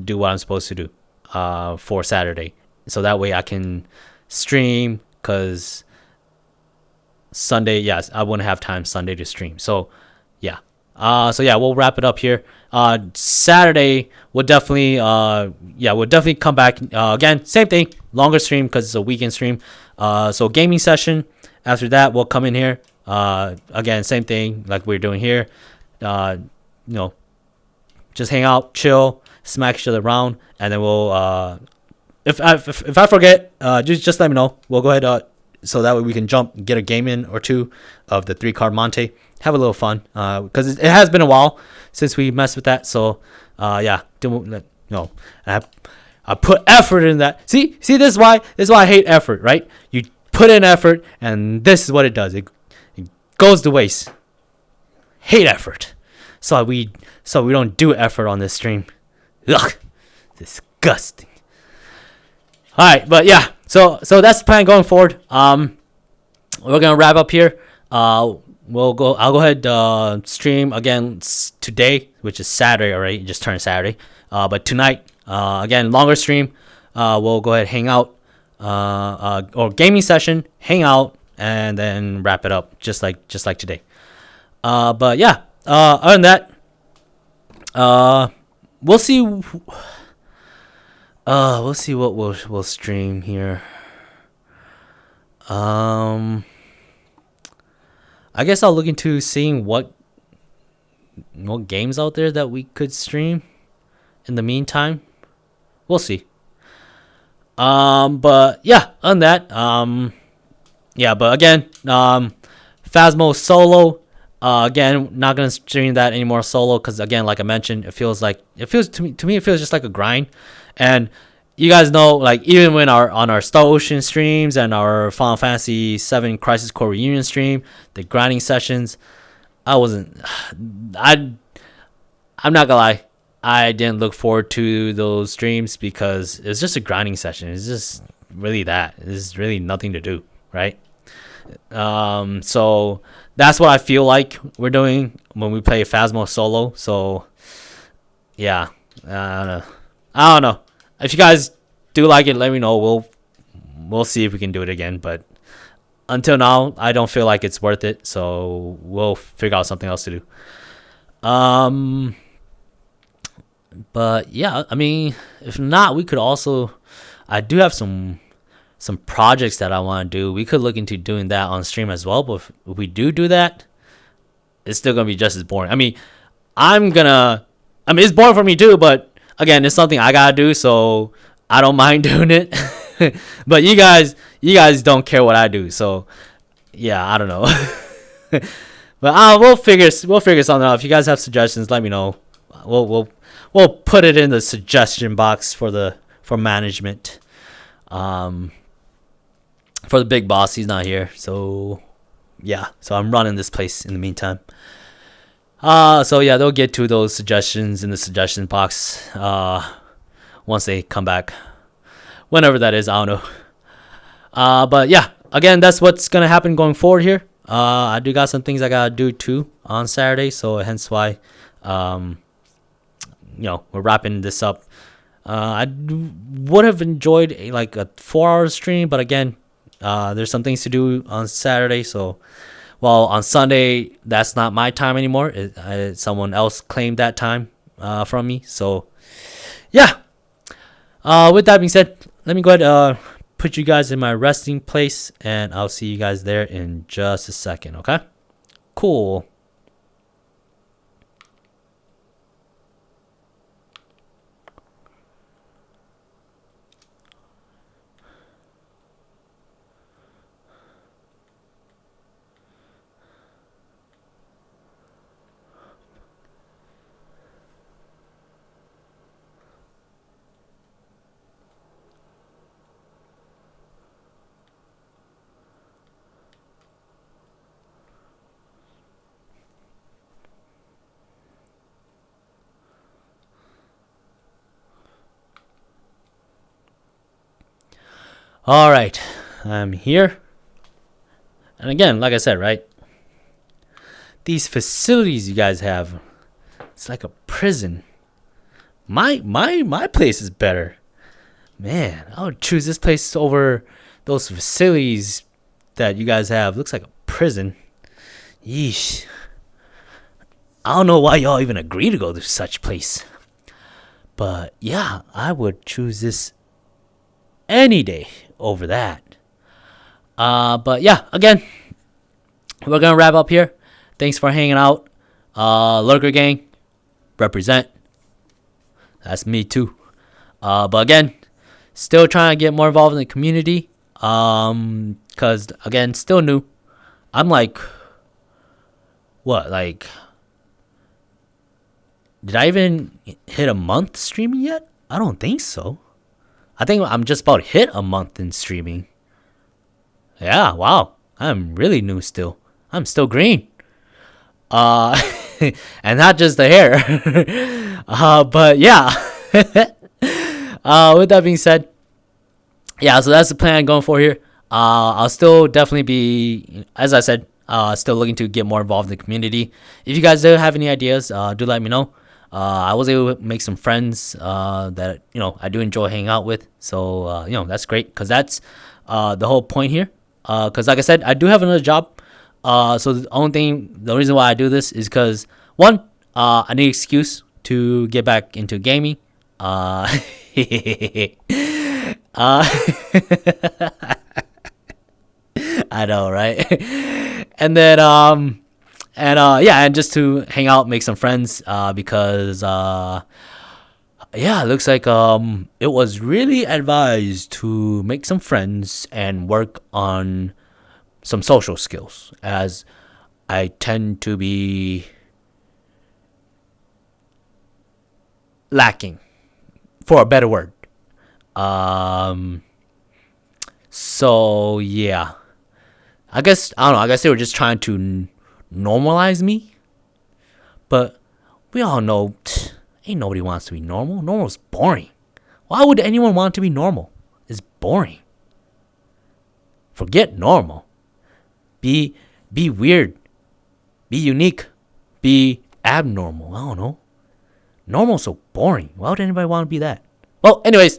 do what I'm supposed to do for Saturday. So that way I can stream, because Sunday, yes, I wouldn't have time Sunday to stream. So yeah. We'll wrap it up here. Saturday we'll definitely come back again. Same thing, longer stream because it's a weekend stream. So gaming session. After that, we'll come in here. Again, same thing like we're doing here. Just hang out, chill, smack each other around, and then we'll. If I forget, just let me know. We'll go ahead. So that way we can get a game in or two of the 3-card Monte. Have a little fun, because it has been a while since we messed with that. So, I put effort in that. See, this is why I hate effort, right? You put in effort, and this is what it does. It goes to waste. Hate effort. So we don't do effort on this stream. Ugh, disgusting. All right, but yeah, so that's the plan going forward. We're gonna wrap up here. I'll go ahead stream again today, which is Saturday already. It just turned Saturday. But tonight, again, longer stream. We'll go ahead, hang out, or gaming session, hang out, and then wrap it up just like today. But yeah, other than that, we'll see. We'll see what we'll stream here. I guess I'll look into seeing what games out there that we could stream. In the meantime, we'll see. But yeah, on that, but again, Phasmo solo. Again, not gonna stream that anymore solo, because again, like I mentioned, it feels to me it feels just like a grind. And you guys know, like, even when on our Star Ocean streams and our Final Fantasy 7 Crisis Core reunion stream, the grinding sessions, I'm not gonna lie, I didn't look forward to those streams because it was just a grinding session. It's just really that. There's really nothing to do, right? So that's what I feel like we're doing when we play Phasmo solo. So yeah, I don't know. If you guys do like it, let me know. We'll see if we can do it again. But until now, I don't feel like it's worth it. So we'll figure out something else to do. But yeah, I mean, if not, we could also. I do have some projects that I want to do. We could look into doing that on stream as well. But if we do that, it's still gonna be just as boring. I mean, it's boring for me too, but again, it's something I gotta do, so I don't mind doing it. But you guys don't care what I do, so yeah, I don't know. But we'll figure something out. If you guys have suggestions, let me know. We'll put it in the suggestion box for management. For the big boss, he's not here, so yeah. So I'm running this place in the meantime. So yeah, they'll get to those suggestions in the suggestion box once they come back, whenever that is. I don't know. But yeah, again, that's what's gonna happen going forward here. I do got some things I gotta do too on Saturday, so hence why we're wrapping this up. I would have enjoyed a 4-hour stream, but again, there's some things to do on Saturday, so Well, on Sunday, that's not my time anymore. Someone else claimed that time from me. So, yeah. With that being said, let me go ahead put you guys in my resting place, and I'll see you guys there in just a second, okay? Cool. All right, I'm here. And again, like I said, right? These facilities you guys have, it's like a prison. My place is better. Man, I would choose this place over those facilities that you guys have. Looks like a prison. Yeesh. I don't know why y'all even agree to go to such place. But yeah, I would choose this any day over that. But yeah, again, we're gonna wrap up here. Thanks for hanging out. Lurker gang, represent. That's me too. But again, still trying to get more involved in the community. Cause again, still new. I'm like, what, like, did I even hit a month streaming yet? I don't think so. I think I'm just about hit a month in streaming. Yeah, wow. I'm really new still. I'm still green. And not just the hair. But yeah. With that being said, yeah, so that's the plan going for here. I'll still definitely be, as I said, still looking to get more involved in the community. If you guys do have any ideas, do let me know. I was able to make some friends that I do enjoy hanging out with. So that's great, because that's the whole point here. Because like I said, I do have another job. So the reason why I do this is because, one, I need an excuse to get back into gaming. I know, right? And then and just to hang out, make some friends, because it looks like it was really advised to make some friends and work on some social skills, as I tend to be lacking, for a better word. So yeah, I guess they were just trying to normalize me, but we all know ain't nobody wants to be normal. Normal's boring. Why would anyone want to be normal? It's boring. Forget normal. Be weird. Be unique. Be abnormal. I don't know. Normal's so boring. Why would anybody want to be that? Well, anyways,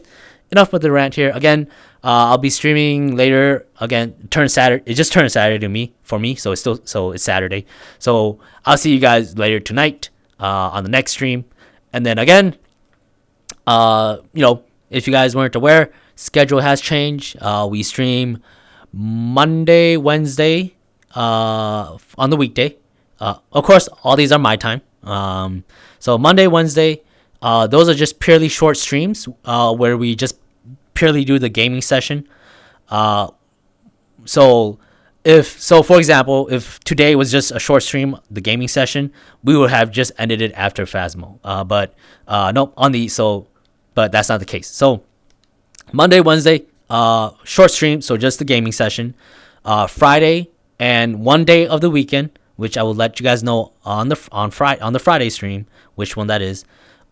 enough with the rant here. Again, I'll be streaming later. Again, It just turned Saturday for me, so it's Saturday. So I'll see you guys later tonight on the next stream. And then again, if you guys weren't aware, schedule has changed. We stream Monday, Wednesday, on the weekday. Of course, all these are my time. So Monday, Wednesday, those are just purely short streams, where we just purely do the gaming session. So for example, if today was just a short stream, the gaming session, we would have just ended it after Phasmo. But that's not the case. So Monday, Wednesday, short stream, so just the gaming session. Friday and one day of the weekend, which I will let you guys know on the Friday stream, which one that is,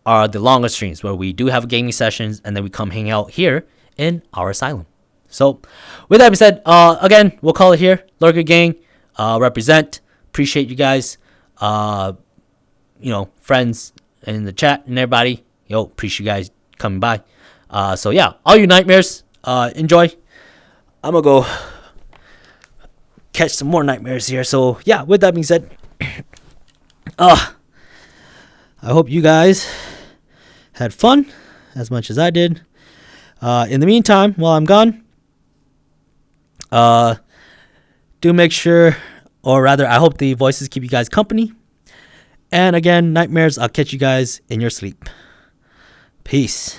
are the longer streams where we do have gaming sessions and then we come hang out here in our asylum. So with that being said, again, we'll call it here. Lurker gang, represent. Appreciate you guys, friends in the chat and everybody. Appreciate you guys coming by. So yeah, all you nightmares, enjoy. I'm gonna go catch some more nightmares here. So yeah, with that being said, I hope you guys had fun as much as I did. In the meantime, while I'm gone, do make sure, or rather, I hope the voices keep you guys company. And again, nightmares, I'll catch you guys in your sleep. Peace.